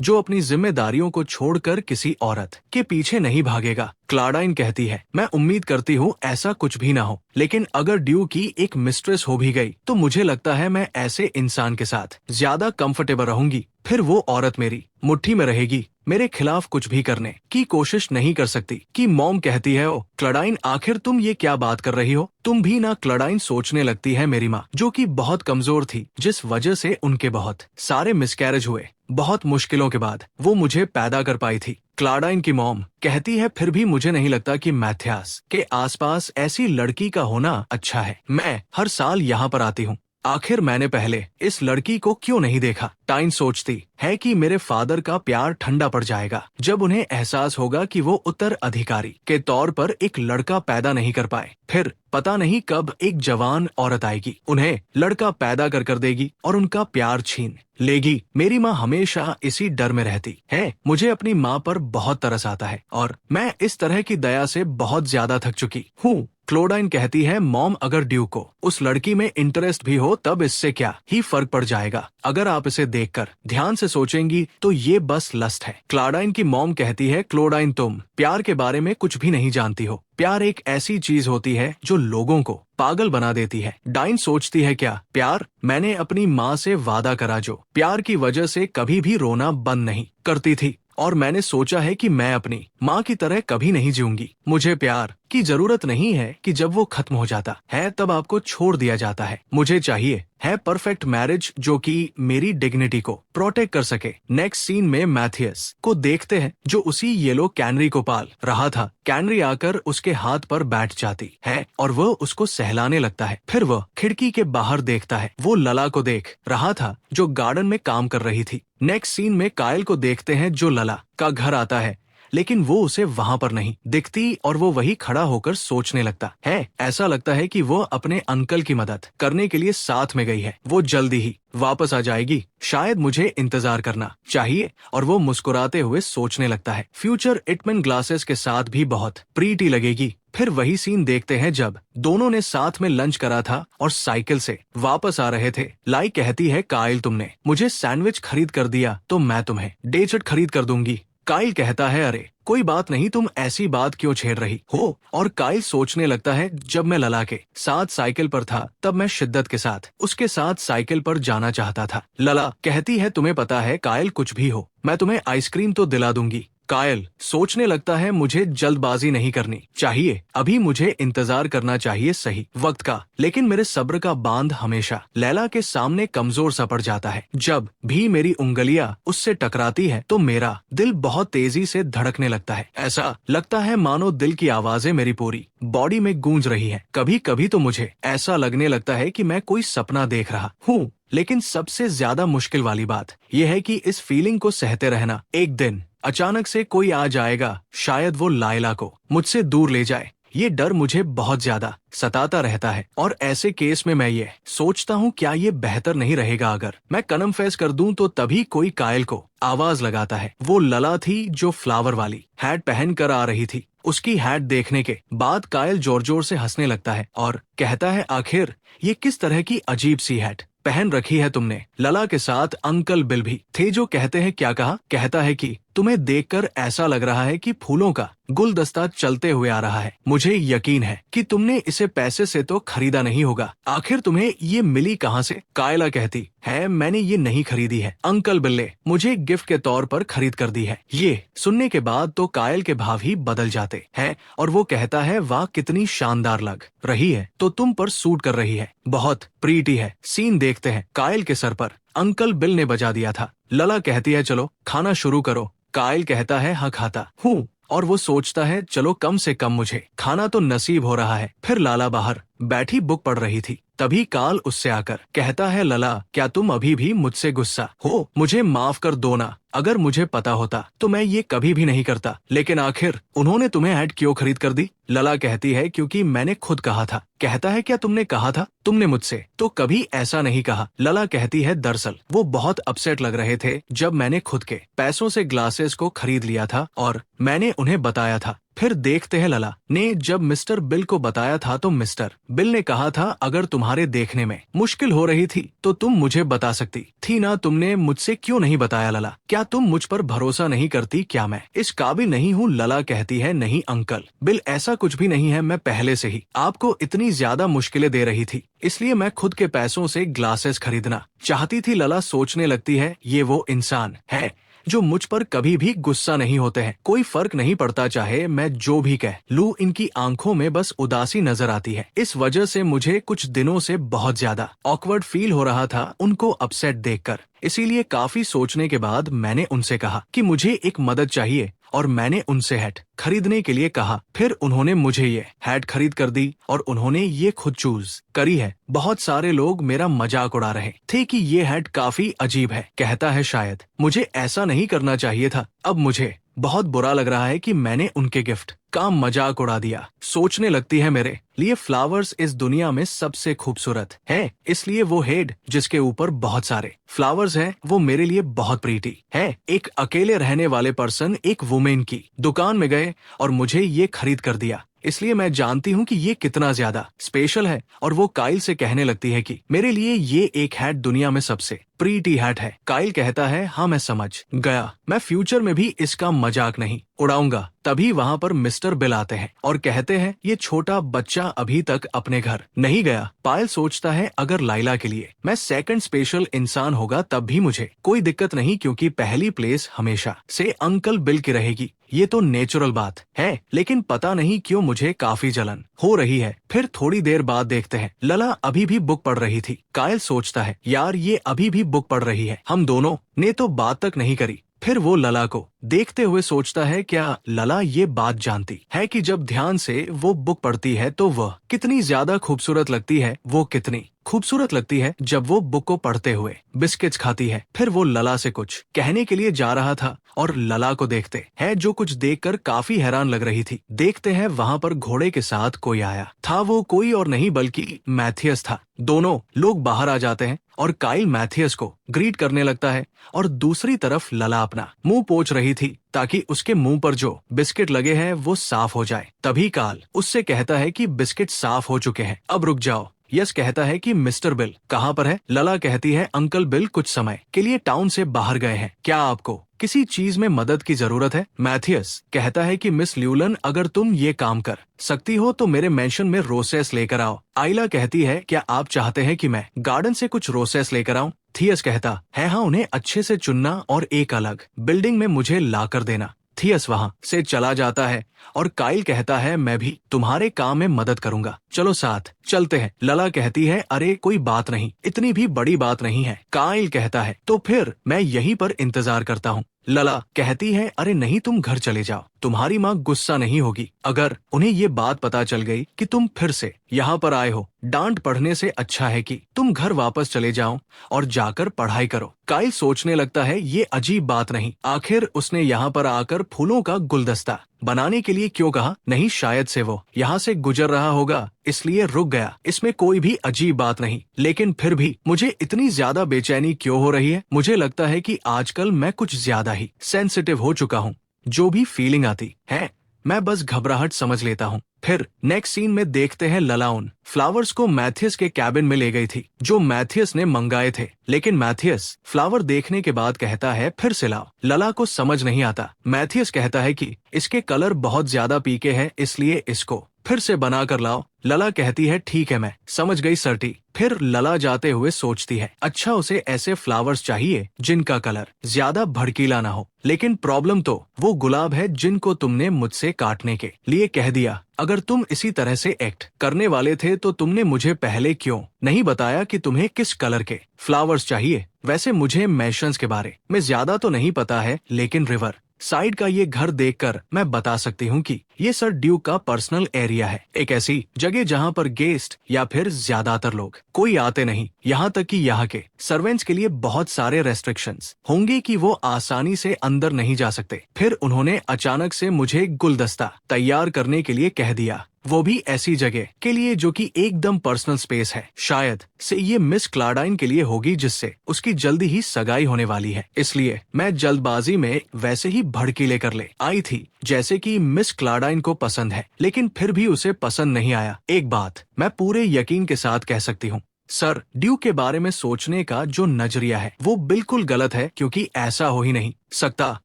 A: जो अपनी जिम्मेदारियों को छोड़कर किसी औरत के पीछे नहीं भागेगा। क्लाउडाइन कहती है, मैं उम्मीद करती हूँ ऐसा कुछ भी ना हो, लेकिन अगर ड्यू की एक मिस्ट्रेस हो भी गई तो मुझे लगता है मैं ऐसे इंसान के साथ ज्यादा कंफर्टेबल रहूंगी। फिर वो औरत मेरी मुट्ठी में रहेगी, मेरे खिलाफ कुछ भी करने की कोशिश नहीं कर सकती। कि मॉम कहती है, ओ क्लाउडाइन, आखिर तुम ये क्या बात कर रही हो? तुम भी ना? क्लाउडाइन सोचने लगती है, मेरी माँ जो कि बहुत कमजोर थी, जिस वजह से उनके बहुत सारे मिसकैरेज हुए, बहुत मुश्किलों के बाद वो मुझे पैदा कर पाई थी। क्लाउडाइन की मॉम कहती है, फिर भी मुझे नहीं लगता कि मैथियस के आसपास ऐसी लड़की का होना अच्छा है। मैं हर साल यहाँ पर आती हूँ, आखिर मैंने पहले इस लड़की को क्यों नहीं देखा? टाइन सोचती है कि मेरे फादर का प्यार ठंडा पड़ जाएगा जब उन्हें एहसास होगा कि वो उत्तराधिकारी के तौर पर एक लड़का पैदा नहीं कर पाए। फिर पता नहीं कब एक जवान औरत आएगी, उन्हें लड़का पैदा कर देगी और उनका प्यार छीन लेगी। मेरी माँ हमेशा इसी डर में रहती है। मुझे अपनी माँ पर बहुत तरस आता है और मैं इस तरह की दया से बहुत ज्यादा थक चुकी हूँ। क्लाउडाइन कहती है, मॉम, अगर ड्यू को उस लड़की में इंटरेस्ट भी हो तब इससे क्या ही फर्क पड़ जाएगा? अगर आप इसे देखकर ध्यान से सोचेंगी तो ये बस लस्ट है। क्लाउडाइन की मॉम कहती है, क्लाउडाइन, तुम प्यार के बारे में कुछ भी नहीं जानती हो। प्यार एक ऐसी चीज होती है जो लोगों को पागल बना देती है। डाइन सोचती है, क्या प्यार? मैंने अपनी माँ से वादा करा जो प्यार की वजह से कभी भी रोना बंद नहीं करती थी, और मैंने सोचा है कि मैं अपनी माँ की तरह कभी नहीं जीऊंगी। मुझे प्यार की जरूरत नहीं है कि जब वो खत्म हो जाता है तब आपको छोड़ दिया जाता है। मुझे चाहिए है परफेक्ट मैरिज जो कि मेरी डिग्निटी को प्रोटेक्ट कर सके। नेक्स्ट सीन में मैथियस को देखते हैं जो उसी येलो कैनरी को पाल रहा था। कैनरी आकर उसके हाथ पर बैठ जाती है और वह उसको सहलाने लगता है। फिर वह खिड़की के बाहर देखता है, वो लला को देख रहा था जो गार्डन में काम कर रही थी। नेक्स्ट सीन में कायल को देखते हैं जो लला का घर आता है, लेकिन वो उसे वहाँ पर नहीं दिखती और वो वही खड़ा होकर सोचने लगता है। ऐसा लगता है कि वो अपने अंकल की मदद करने के लिए साथ में गई है। वो जल्दी ही वापस आ जाएगी, शायद मुझे इंतजार करना चाहिए। और वो मुस्कुराते हुए सोचने लगता है, फ्यूचर इटमैन ग्लासेस के साथ भी बहुत प्रीटी लगेगी। फिर वही सीन देखते हैं जब दोनों ने साथ में लंच करा था और साइकिल से वापस आ रहे थे। लाई कहती है, कायल, तुमने मुझे सैंडविच खरीद कर दिया तो मैं तुम्हें डेजर्ट खरीद कर दूंगी। काइल कहता है, अरे कोई बात नहीं, तुम ऐसी बात क्यों छेड़ रही हो। और काइल सोचने लगता है जब मैं लला के साथ साइकिल पर था तब मैं शिद्दत के साथ उसके साथ साइकिल पर जाना चाहता था। लला कहती है तुम्हें पता है काइल, कुछ भी हो मैं तुम्हें आइसक्रीम तो दिला दूंगी। कायल सोचने लगता है मुझे जल्दबाजी नहीं करनी चाहिए, अभी मुझे इंतजार करना चाहिए सही वक्त का। लेकिन मेरे सब्र का बांध हमेशा लैला के सामने कमजोर सा पड़ जाता है। जब भी मेरी उंगलियां उससे टकराती है तो मेरा दिल बहुत तेजी से धड़कने लगता है। ऐसा लगता है मानो दिल की आवाजें मेरी पूरी बॉडी में गूंज रही है। कभी कभी तो मुझे ऐसा लगने लगता है कि मैं कोई सपना देख रहा हूँ। लेकिन सबसे ज्यादा मुश्किल वाली बात यह है कि इस फीलिंग को सहते रहना। एक दिन अचानक से कोई आ जाएगा, शायद वो लायला को मुझसे दूर ले जाए। ये डर मुझे बहुत ज्यादा सताता रहता है और ऐसे केस में मैं ये सोचता हूँ क्या ये बेहतर नहीं रहेगा अगर मैं कनम फेस कर दूं। तो तभी कोई कायल को आवाज लगाता है। वो लला थी जो फ्लावर वाली हैट पहन कर आ रही थी। उसकी हैट देखने के बाद कायल जोर जोर से हंसने लगता है और कहता है आखिर ये किस तरह की अजीब सी हैट पहन रखी है तुमने। लला के साथ अंकल बिल भी थे जो कहते हैं क्या कहा। कहता है कि तुम्हें देखकर ऐसा लग रहा है कि फूलों का गुलदस्ता चलते हुए आ रहा है। मुझे यकीन है कि तुमने इसे पैसे से तो खरीदा नहीं होगा। आखिर तुम्हें ये मिली कहाँ से। कायला कहती है मैंने ये नहीं खरीदी है, अंकल बिल ने मुझे गिफ्ट के तौर पर खरीद कर दी है। ये सुनने के बाद तो कायल के भाव ही बदल जाते हैं और वो कहता है वाह कितनी शानदार लग रही है, तो तुम पर सूट कर रही है, बहुत प्रीटी है। सीन देखते हैं कायल के सर पर अंकल बिल ने बजा दिया था। लला कहती है चलो खाना शुरू करो। कायल कहता है हाँ खाता हूँ और वो सोचता है चलो कम से कम मुझे खाना तो नसीब हो रहा है। फिर लाला बाहर बैठी बुक पढ़ रही थी। तभी काल उससे आकर कहता है लला क्या तुम अभी भी मुझसे गुस्सा हो। मुझे माफ कर दो ना, अगर मुझे पता होता तो मैं ये कभी भी नहीं करता। लेकिन आखिर उन्होंने तुम्हें हैट क्यों खरीद कर दी। लला कहती है क्योंकि मैंने खुद कहा था। कहता है क्या तुमने कहा था। तुमने मुझसे तो कभी ऐसा नहीं कहा। लला कहती है दरअसल वो बहुत अपसेट लग रहे थे जब मैंने खुद के पैसों से ग्लासेस को खरीद लिया था और मैंने उन्हें बताया था। फिर देखते हैं लला ने जब मिस्टर बिल को बताया था तो मिस्टर बिल ने कहा था अगर तुम्हारे देखने में मुश्किल हो रही थी तो तुम मुझे बता सकती थी ना, तुमने मुझसे क्यों नहीं बताया। लला क्या तुम मुझ पर भरोसा नहीं करती, क्या मैं इस काबिल नहीं हूँ। लला कहती है नहीं अंकल बिल ऐसा कुछ भी नहीं है, मैं पहले से ही आपको इतनी ज्यादा मुश्किलें दे रही थी इसलिए मैं खुद के पैसों से ग्लासेस खरीदना चाहती थी। लला सोचने लगती है ये वो इंसान है जो मुझ पर कभी भी गुस्सा नहीं होते हैं। कोई फर्क नहीं पड़ता चाहे मैं जो भी कह लूं, इनकी आंखों में बस उदासी नजर आती है। इस वजह से मुझे कुछ दिनों से बहुत ज्यादा ऑकवर्ड फील हो रहा था उनको अपसेट देखकर। इसीलिए काफी सोचने के बाद मैंने उनसे कहा कि मुझे एक मदद चाहिए और मैंने उनसे हैट खरीदने के लिए कहा। फिर उन्होंने मुझे ये हैट खरीद कर दी और उन्होंने ये खुद चूज करी है। बहुत सारे लोग मेरा मजाक उड़ा रहे थे कि ये हैट काफी अजीब है। कहता है शायद मुझे ऐसा नहीं करना चाहिए था। अब मुझे बहुत बुरा लग रहा है कि मैंने उनके गिफ्ट का मजाक उड़ा दिया। सोचने लगती है मेरे लिए फ्लावर्स इस दुनिया में सबसे खूबसूरत है, इसलिए वो हेड जिसके ऊपर बहुत सारे फ्लावर्स हैं वो मेरे लिए बहुत प्रीटी है। एक अकेले रहने वाले पर्सन एक वुमेन की दुकान में गए और मुझे ये खरीद कर दिया, इसलिए मैं जानती हूँ कि ये कितना ज्यादा स्पेशल है। और वो काइल से कहने लगती है कि मेरे लिए ये एक हैट दुनिया में सबसे प्रीटी हैट है। काइल कहता है हाँ मैं समझ गया, मैं फ्यूचर में भी इसका मजाक नहीं उड़ाऊंगा। तभी वहाँ पर मिस्टर बिल आते हैं और कहते हैं ये छोटा बच्चा अभी तक अपने घर नहीं गया। पायल सोचता है अगर लाइला के लिए मैं सेकंड स्पेशल इंसान होगा तब भी मुझे कोई दिक्कत नहीं, क्योंकि पहली प्लेस हमेशा से अंकल बिल की रहेगी। ये तो नेचुरल बात है, लेकिन पता नहीं क्यों मुझे काफी जलन हो रही है। फिर थोड़ी देर बाद देखते हैं लला अभी भी बुक पढ़ रही थी। कायल सोचता है यार ये अभी भी बुक पढ़ रही है, हम दोनों ने तो बात तक नहीं करी। फिर वो लला को देखते हुए सोचता है क्या लला ये बात जानती है कि जब ध्यान से वो बुक पढ़ती है तो वह कितनी ज्यादा खूबसूरत लगती है। वो कितनी खूबसूरत लगती है जब वो बुक को पढ़ते हुए बिस्किट्स खाती है। फिर वो लला से कुछ कहने के लिए जा रहा था और लला को देखते हैं जो कुछ देखकर काफी हैरान लग रही थी। देखते हैं वहाँ पर घोड़े के साथ कोई आया था। वो कोई और नहीं बल्कि मैथियस था। दोनों लोग बाहर आ जाते हैं और काइल मैथियस को ग्रीट करने लगता है और दूसरी तरफ लला अपना मुंह पोंछ रही थी ताकि उसके मुंह पर जो बिस्किट लगे हैं वो साफ हो जाए। तभी काल उससे कहता है कि बिस्किट साफ हो चुके हैं, अब रुक जाओ। यस कहता है कि मिस्टर बिल कहाँ पर है। लला कहती है अंकल बिल कुछ समय के लिए टाउन से बाहर गए हैं, क्या आपको किसी चीज में मदद की जरूरत है। मैथियस कहता है कि मिस ल्यूलन अगर तुम ये काम कर सकती हो तो मेरे मेंशन में रोसेस लेकर आओ। आइला कहती है क्या आप चाहते हैं कि मैं गार्डन से कुछ रोसेस लेकर आऊं। थियस कहता है हाँ, उन्हें अच्छे से चुनना और एक अलग बिल्डिंग में मुझे ला कर देना। थियस वहाँ से चला जाता है और काइल कहता है मैं भी तुम्हारे काम में मदद करूंगा, चलो साथ चलते हैं। लला कहती है अरे कोई बात नहीं, इतनी भी बड़ी बात नहीं है। काइल कहता है तो फिर मैं यहीं पर इंतजार करता हूँ। लला कहती है अरे नहीं, तुम घर चले जाओ, तुम्हारी माँ गुस्सा नहीं होगी अगर उन्हें ये बात पता चल गई कि तुम फिर से यहाँ पर आए हो। डांट पढ़ने से अच्छा है कि तुम घर वापस चले जाओ और जाकर पढ़ाई करो। काइल सोचने लगता है ये अजीब बात नहीं, आखिर उसने यहाँ पर आकर फूलों का गुलदस्ता बनाने के लिए क्यों कहा। नहीं, शायद से वो यहाँ से गुजर रहा होगा इसलिए रुक गया, इसमें कोई भी अजीब बात नहीं। लेकिन फिर भी मुझे इतनी ज्यादा बेचैनी क्यों हो रही है। मुझे लगता है कि आजकल मैं कुछ ज्यादा ही सेंसिटिव हो चुका हूँ। जो भी फीलिंग आती है मैं बस घबराहट समझ लेता हूँ। फिर नेक्स्ट सीन में देखते हैं लला उन फ्लावर्स को मैथियस के कैबिन में ले गई थी जो मैथियस ने मंगाए थे, लेकिन मैथियस फ्लावर देखने के बाद कहता है फिर से लाओ। लला को समझ नहीं आता। मैथियस कहता है कि इसके कलर बहुत ज्यादा पीके हैं इसलिए इसको फिर से बना कर लाओ। लला कहती है ठीक है मैं समझ गई सर्टी। फिर लला जाते हुए सोचती है अच्छा उसे ऐसे फ्लावर्स चाहिए जिनका कलर ज्यादा भड़कीला ना हो, लेकिन प्रॉब्लम तो वो गुलाब है जिनको तुमने मुझसे काटने के लिए कह दिया। अगर तुम इसी तरह से एक्ट करने वाले थे तो तुमने मुझे पहले क्यों नहीं बताया कि तुम्हें किस कलर के फ्लावर्स चाहिए। वैसे मुझे मैशंस के बारे में ज्यादा तो नहीं पता है, लेकिन रिवर साइड का ये घर देखकर मैं बता सकती हूँ कि ये सर ड्यूक का पर्सनल एरिया है, एक ऐसी जगह जहाँ पर गेस्ट या फिर ज्यादातर लोग कोई आते नहीं। यहाँ तक कि यहाँ के सर्वेंट्स के लिए बहुत सारे रेस्ट्रिक्शंस होंगे कि वो आसानी से अंदर नहीं जा सकते। फिर उन्होंने अचानक से मुझे गुलदस्ता तैयार करने के लिए कह दिया, वो भी ऐसी जगह के लिए जो कि एकदम पर्सनल स्पेस है। शायद से ये मिस क्लाडाइन के लिए होगी जिससे उसकी जल्दी ही सगाई होने वाली है, इसलिए मैं जल्दबाजी में वैसे ही भड़कीले कर ले आई थी जैसे कि मिस क्लाडाइन को पसंद है, लेकिन फिर भी उसे पसंद नहीं आया। एक बात मैं पूरे यकीन के साथ कह सकती हूँ, सर ड्यूक के बारे में सोचने का जो नजरिया है वो बिल्कुल गलत है, क्योंकि ऐसा हो ही नहीं सकता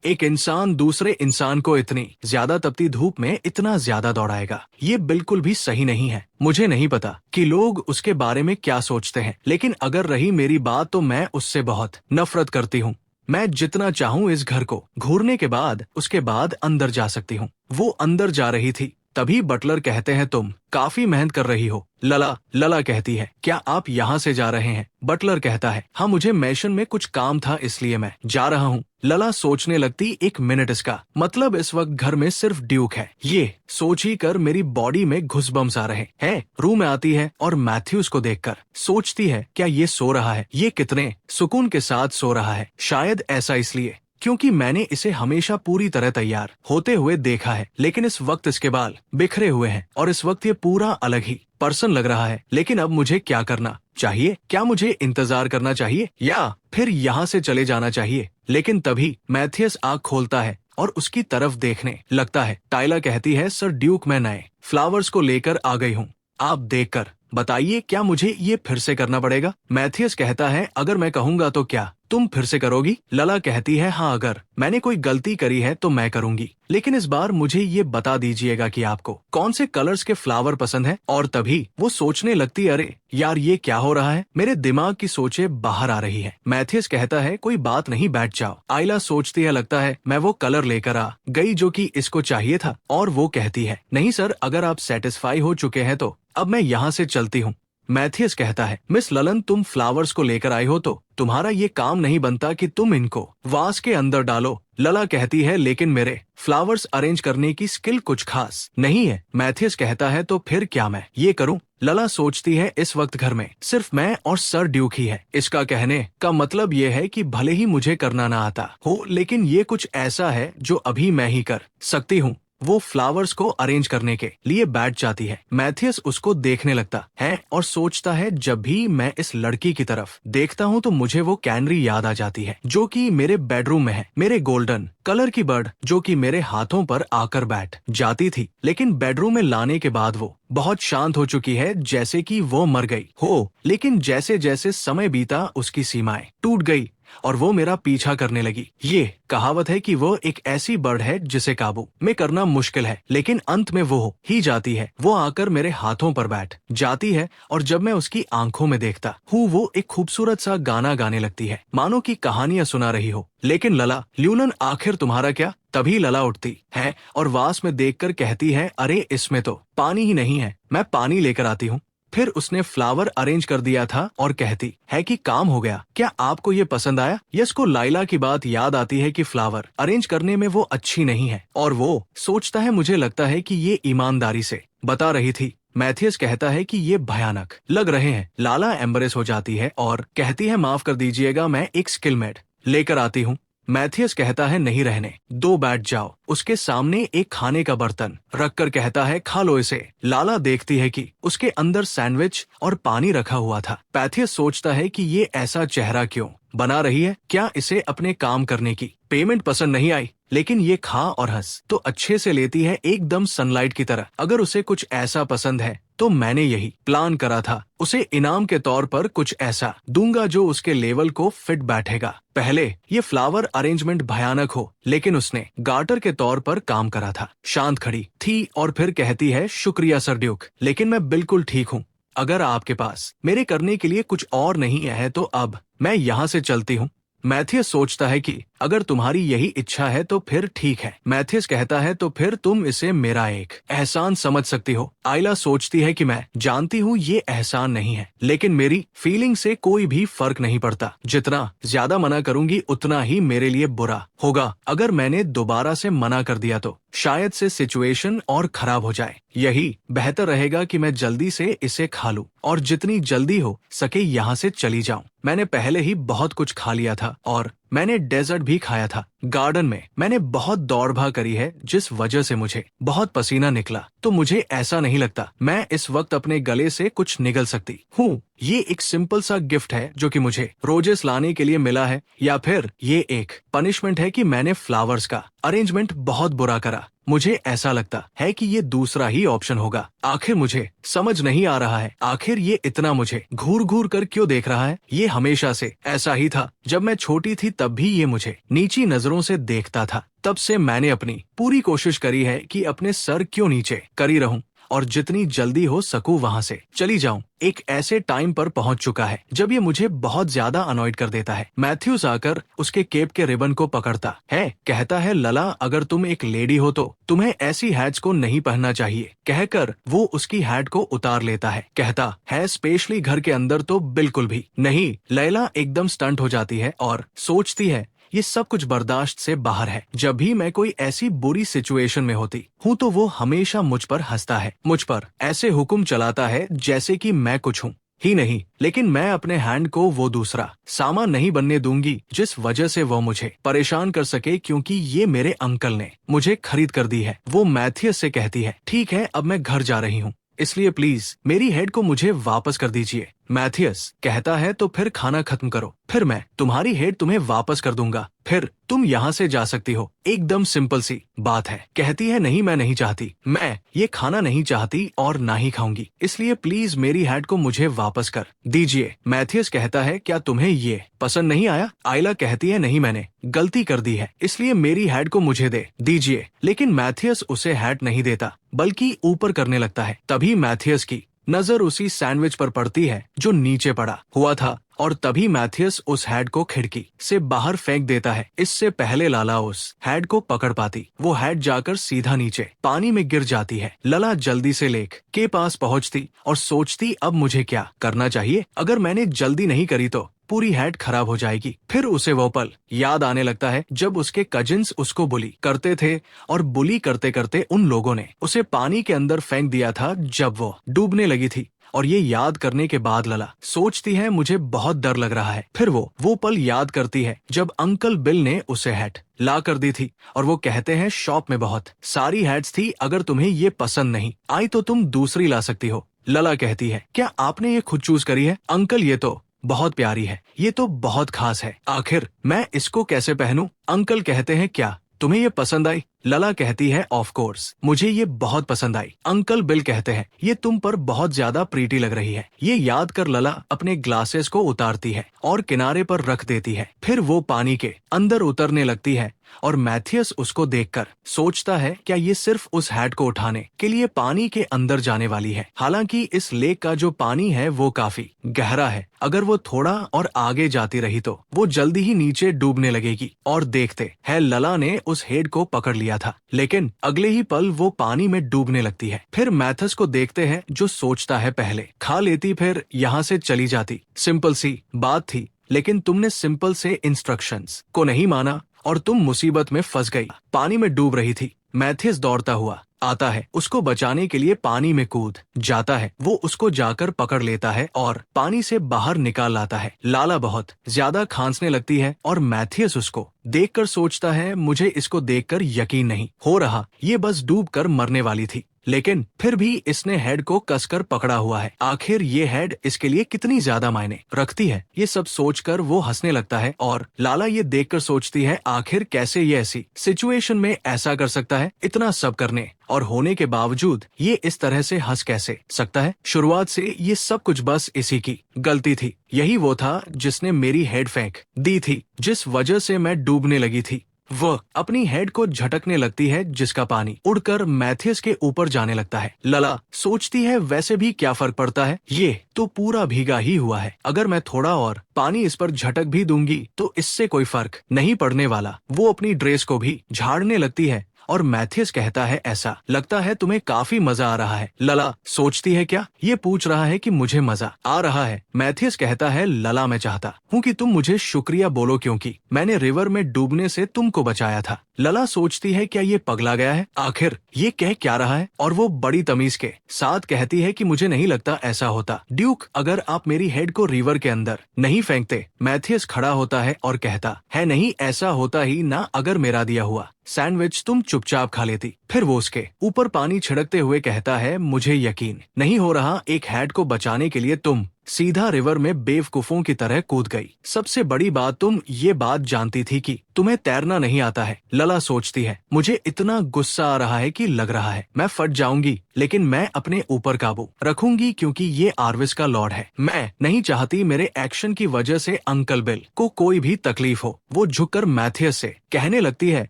A: एक इंसान दूसरे इंसान को इतनी ज्यादा तपती धूप में इतना ज्यादा दौड़ाएगा। ये बिल्कुल भी सही नहीं है। मुझे नहीं पता कि लोग उसके बारे में क्या सोचते हैं, लेकिन अगर रही मेरी बात तो मैं उससे बहुत नफरत करती हूँ। मैं जितना चाहूँ इस घर को घूरने के बाद उसके बाद अंदर जा सकती हूँ। वो अंदर जा रही थी तभी बटलर कहते हैं तुम काफी मेहनत कर रही हो। लला कहती है क्या आप यहाँ से जा रहे हैं। बटलर कहता है हाँ, मुझे मैशन में कुछ काम था इसलिए मैं जा रहा हूँ। लला सोचने लगती एक मिनट, इसका मतलब इस वक्त घर में सिर्फ ड्यूक है। ये सोच ही कर मेरी बॉडी में घुसबम्स आ रहे हैं। रूम में आती है और मैथ्यूज को देखकर सोचती है क्या ये सो रहा है, ये कितने सुकून के साथ सो रहा है। शायद ऐसा इसलिए क्योंकि मैंने इसे हमेशा पूरी तरह तैयार होते हुए देखा है, लेकिन इस वक्त इसके बाल बिखरे हुए हैं और इस वक्त ये पूरा अलग ही पर्सन लग रहा है। लेकिन अब मुझे क्या करना चाहिए? क्या मुझे इंतजार करना चाहिए या फिर यहाँ से चले जाना चाहिए? लेकिन तभी मैथियस आँख खोलता है और उसकी तरफ देखने लगता है। टाइला कहती है सर ड्यूक, मैं नए फ्लावर्स को लेकर आ गई हूँ, आप देखकर बताइए क्या मुझे ये फिर से करना पड़ेगा? मैथियस कहता है अगर मैं कहूँगा तो क्या तुम फिर से करोगी? लला कहती है हाँ, अगर मैंने कोई गलती करी है तो मैं करूंगी, लेकिन इस बार मुझे ये बता दीजिएगा कि आपको कौन से कलर्स के फ्लावर पसंद है। और तभी वो सोचने लगती अरे यार ये क्या हो रहा है, मेरे दिमाग की सोचें बाहर आ रही है। मैथियस कहता है कोई बात नहीं, बैठ जाओ। आइला सोचती है लगता है मैं वो कलर लेकर आ गई जो कि इसको चाहिए था, और वो कहती है नहीं सर, अगर आप सेटिस्फाई हो चुके हैं तो अब मैं यहाँ से चलती हूँ। मैथियस कहता है मिस ललन, तुम फ्लावर्स को लेकर आई हो तो तुम्हारा ये काम नहीं बनता कि तुम इनको वास के अंदर डालो। लला कहती है लेकिन मेरे फ्लावर्स अरेंज करने की स्किल कुछ खास नहीं है। मैथियस कहता है तो फिर क्या मैं ये करूं? लला सोचती है इस वक्त घर में सिर्फ मैं और सर ड्यूक ही है। इसका कहने का मतलब ये है कि भले ही मुझे करना ना आता हो, लेकिन ये कुछ ऐसा है जो अभी मैं ही कर सकती हूँ। वो फ्लावर्स को अरेंज करने के लिए बैठ जाती है। मैथियस उसको देखने लगता है और सोचता है, जब भी मैं इस लड़की की तरफ देखता हूँ तो मुझे वो कैनरी याद आ जाती है जो कि मेरे बेडरूम में है, मेरे गोल्डन कलर की बर्ड जो कि मेरे हाथों पर आकर बैठ जाती थी, लेकिन बेडरूम में लाने के बाद वो बहुत शांत हो चुकी है, जैसे कि वो मर गई हो। लेकिन जैसे जैसे समय बीता उसकी सीमाएं टूट गई और वो मेरा पीछा करने लगी। ये कहावत है कि वो एक ऐसी बर्ड है जिसे काबू में करना मुश्किल है, लेकिन अंत में वो हो ही जाती है। वो आकर मेरे हाथों पर बैठ जाती है और जब मैं उसकी आंखों में देखता हूँ वो एक खूबसूरत सा गाना गाने लगती है, मानो की कहानियां सुना रही हो। लेकिन लला, ल्यूलन आखिर तुम्हारा क्या? तभी लला उठती है और वास में देखकर कहती है, अरे इसमें तो पानी ही नहीं है, मैं पानी लेकर आती हूँ। फिर उसने फ्लावर अरेंज कर दिया था और कहती है कि काम हो गया। क्या आपको ये पसंद आया? यस को लाइला की बात याद आती है कि फ्लावर अरेंज करने में वो अच्छी नहीं है और वो सोचता है, मुझे लगता है कि ये ईमानदारी से बता रही थी। मैथियस कहता है कि ये भयानक लग रहे हैं। लाला एम्बरेस हो जाती है और कहती है, माफ कर दीजिएगा, मैं एक स्किल मेड लेकर आती हूँ। मैथियस कहता है, नहीं रहने दो, बैठ जाओ। उसके सामने एक खाने का बर्तन रखकर कहता है, खा लो इसे। लाला देखती है कि उसके अंदर सैंडविच और पानी रखा हुआ था। मैथियस सोचता है कि ये ऐसा चेहरा क्यों बना रही है, क्या इसे अपने काम करने की पेमेंट पसंद नहीं आई? लेकिन ये खा और हंस तो अच्छे से लेती है, एकदम सनलाइट की तरह। अगर उसे कुछ ऐसा पसंद है तो मैंने यही प्लान करा था, उसे इनाम के तौर पर कुछ ऐसा दूंगा जो उसके लेवल को फिट बैठेगा। पहले ये फ्लावर अरेंजमेंट भयानक हो, लेकिन उसने गार्टर के तौर पर काम करा था। शांत खड़ी थी और फिर कहती है, शुक्रिया सर ड्यूक, लेकिन मैं बिल्कुल ठीक हूँ। अगर आपके पास मेरे करने के लिए कुछ और नहीं है तो अब मैं यहाँ से चलती हूँ। मैथियस सोचता है कि अगर तुम्हारी यही इच्छा है तो फिर ठीक है। मैथियस कहता है, तो फिर तुम इसे मेरा एक एहसान समझ सकती हो। आइला सोचती है कि मैं जानती हूँ ये एहसान नहीं है, लेकिन मेरी फीलिंग से कोई भी फर्क नहीं पड़ता। जितना ज्यादा मना करूंगी उतना ही मेरे लिए बुरा होगा। अगर मैंने दोबारा से मना कर दिया तो शायद से सिचुएशन और खराब हो जाए। यही बेहतर रहेगा कि मैं जल्दी से इसे खा लूं और जितनी जल्दी हो सके यहाँ से चली जाऊं। मैंने पहले ही बहुत कुछ खा लिया था और मैंने डेजर्ट भी खाया था। गार्डन में मैंने बहुत दौड़ भाग करी है जिस वजह से मुझे बहुत पसीना निकला, तो मुझे ऐसा नहीं लगता मैं इस वक्त अपने गले से कुछ निगल सकती हूँ। ये एक सिंपल सा गिफ्ट है जो कि मुझे रोजेस लाने के लिए मिला है, या फिर ये एक पनिशमेंट है कि मैंने फ्लावर्स का अरेंजमेंट बहुत बुरा करा। मुझे ऐसा लगता है कि ये दूसरा ही ऑप्शन होगा। आखिर मुझे समझ नहीं आ रहा है, आखिर ये इतना मुझे घूर घूर कर क्यों देख रहा है? ये हमेशा से ऐसा ही था। जब मैं छोटी थी तब भी ये मुझे नीची नजरों से देखता था। तब से मैंने अपनी पूरी कोशिश करी है कि अपने सर क्यों नीचे करी रहूं और जितनी जल्दी हो सकूं वहां से चली जाऊं। एक ऐसे टाइम पर पहुंच चुका है जब ये मुझे बहुत ज्यादा अनॉयड कर देता है। मैथ्यूस आकर उसके केप के रिबन को पकड़ता है, कहता है, लला, अगर तुम एक लेडी हो तो तुम्हें ऐसी हैट्स को नहीं पहनना चाहिए। कहकर वो उसकी हैट को उतार लेता है। कहता है, स्पेशली घर के अंदर तो बिल्कुल भी नहीं। लैला एकदम स्टंट हो जाती है और सोचती है ये सब कुछ बर्दाश्त से बाहर है। जब भी मैं कोई ऐसी बुरी सिचुएशन में होती हूँ तो वो हमेशा मुझ पर हंसता है, मुझ पर ऐसे हुक्म चलाता है जैसे कि मैं कुछ हूँ ही नहीं। लेकिन मैं अपने हैंड को वो दूसरा सामान नहीं बनने दूंगी जिस वजह से वो मुझे परेशान कर सके, क्योंकि ये मेरे अंकल ने मुझे खरीद कर दी है। वो मैथियस से कहती है, ठीक है, अब मैं घर जा रही हूँ, इसलिए प्लीज मेरी हेड को मुझे वापस कर दीजिए। मैथियस कहता है, तो फिर खाना खत्म करो, फिर मैं तुम्हारी हेड तुम्हें वापस कर दूंगा, फिर तुम यहाँ से जा सकती हो। एकदम सिंपल सी बात है। कहती है, नहीं, मैं नहीं चाहती, मैं ये खाना नहीं चाहती और ना ही खाऊंगी, इसलिए प्लीज मेरी हेड को मुझे वापस कर दीजिए। मैथियस कहता है, क्या तुम्हें ये पसंद नहीं आया? आइला कहती है, नहीं, मैंने गलती कर दी है, इसलिए मेरी हेड को मुझे दे दीजिए। लेकिन मैथियस उसे हैट नहीं देता बल्कि ऊपर करने लगता है। तभी मैथियस की नजर उसी सैंडविच पर पड़ती है जो नीचे पड़ा हुआ था और तभी मैथियस उस हैड को खिड़की से बाहर फेंक देता है। इससे पहले लाला उस हैड को पकड़ पाती, वो हैड जाकर सीधा नीचे पानी में गिर जाती है। लला जल्दी से लेक के पास पहुंचती और सोचती, अब मुझे क्या करना चाहिए? अगर मैंने जल्दी नहीं करी तो पूरी हैड खराब हो जाएगी। फिर उसे वो पल याद आने लगता है जब उसके कजिन्स उसको बुली करते थे और बुली करते करते उन लोगों ने उसे पानी के अंदर फेंक दिया था जब वो डूबने लगी थी और ये याद करने के बाद लला सोचती है मुझे बहुत डर लग रहा है। फिर वो पल याद करती है जब अंकल बिल ने उसे हैट ला कर दी थी और वो कहते हैं शॉप में बहुत सारी हैट्स थी, अगर तुम्हें ये पसंद नहीं आई तो तुम दूसरी ला सकती हो। लला कहती है क्या आपने ये खुद चूज करी है? अंकल ये तो बहुत प्यारी है, ये तो बहुत खास है, आखिर मैं इसको कैसे पहनूं? अंकल कहते हैं क्या तुम्हें ये पसंद आई? लला कहती है ऑफ कोर्स मुझे ये बहुत पसंद आई। अंकल बिल कहते हैं ये तुम पर बहुत ज्यादा प्रीटी लग रही है। ये याद कर लला अपने ग्लासेस को उतारती है और किनारे पर रख देती है। फिर वो पानी के अंदर उतरने लगती है और मैथियस उसको देखकर सोचता है क्या ये सिर्फ उस हैट को उठाने के लिए पानी के अंदर जाने वाली है। हालांकि इस लेक का जो पानी है वो काफी गहरा है, अगर वो थोड़ा और आगे जाती रही तो वो जल्दी ही नीचे डूबने लगेगी। और देखते है लला ने उस हेड को पकड़ लिया था, लेकिन अगले ही पल वो पानी में डूबने लगती है। फिर मैथस को देखते हैं जो सोचता है पहले खा लेती फिर यहाँ से चली जाती। सिंपल सी बात थी, लेकिन तुमने सिंपल से इंस्ट्रक्शंस को नहीं माना और तुम मुसीबत में फंस गई। पानी में डूब रही थी। मैथियस दौड़ता हुआ आता है, उसको बचाने के लिए पानी में कूद जाता है। वो उसको जाकर पकड़ लेता है और पानी से बाहर निकाल लाता है। लाला बहुत ज्यादा खांसने लगती है और मैथियस उसको देखकर सोचता है मुझे इसको देखकर यकीन नहीं हो रहा, ये बस डूबकर मरने वाली थी, लेकिन फिर भी इसने हेड को कसकर पकड़ा हुआ है। आखिर ये हेड इसके लिए कितनी ज्यादा मायने रखती है। ये सब सोचकर वो हंसने लगता है और लाला ये देखकर सोचती है आखिर कैसे ये ऐसी सिचुएशन में ऐसा कर सकता है। इतना सब करने और होने के बावजूद ये इस तरह से हंस कैसे सकता है? शुरुआत से ये सब कुछ बस इसी की गलती थी। यही वो था जिसने मेरी हेड फेंक दी थी, जिस वजह से मैं डूबने लगी थी। वह अपनी हेड को झटकने लगती है जिसका पानी उड़कर मैथियस के ऊपर जाने लगता है। लला सोचती है वैसे भी क्या फर्क पड़ता है, ये तो पूरा भीगा ही हुआ है, अगर मैं थोड़ा और पानी इस पर झटक भी दूंगी तो इससे कोई फर्क नहीं पड़ने वाला। वो अपनी ड्रेस को भी झाड़ने लगती है और मैथियस कहता है ऐसा लगता है तुम्हें काफी मजा आ रहा है। लला सोचती है क्या ये पूछ रहा है कि मुझे मजा आ रहा है? मैथियस कहता है लला मैं चाहता हूँ कि तुम मुझे शुक्रिया बोलो क्योंकि मैंने रिवर में डूबने से तुमको बचाया था। लला सोचती है क्या ये पगला गया है, आखिर ये कह क्या रहा है? और वो बड़ी तमीज के साथ कहती है कि मुझे नहीं लगता ऐसा होता ड्यूक, अगर आप मेरी हेड को रिवर के अंदर नहीं फेंकते। मैथियस खड़ा होता है और कहता है नहीं ऐसा होता ही ना, अगर मेरा दिया हुआ सैंडविच तुम चुपचाप खा लेती। फिर वो उसके ऊपर पानी छिड़कते हुए कहता है मुझे यकीन नहीं हो रहा, एक हैड को बचाने के लिए तुम सीधा रिवर में बेवकूफों की तरह कूद गई। सबसे बड़ी बात तुम ये बात जानती थी कि तुम्हें तैरना नहीं आता है। लला सोचती है मुझे इतना गुस्सा आ रहा है कि लग रहा है मैं फट जाऊंगी, लेकिन मैं अपने ऊपर काबू रखूंगी क्योंकि ये आर्विस का लॉर्ड है। मैं नहीं चाहती मेरे एक्शन की वजह से अंकल बिल को कोई भी तकलीफ हो। वो झुककर मैथियस से कहने लगती है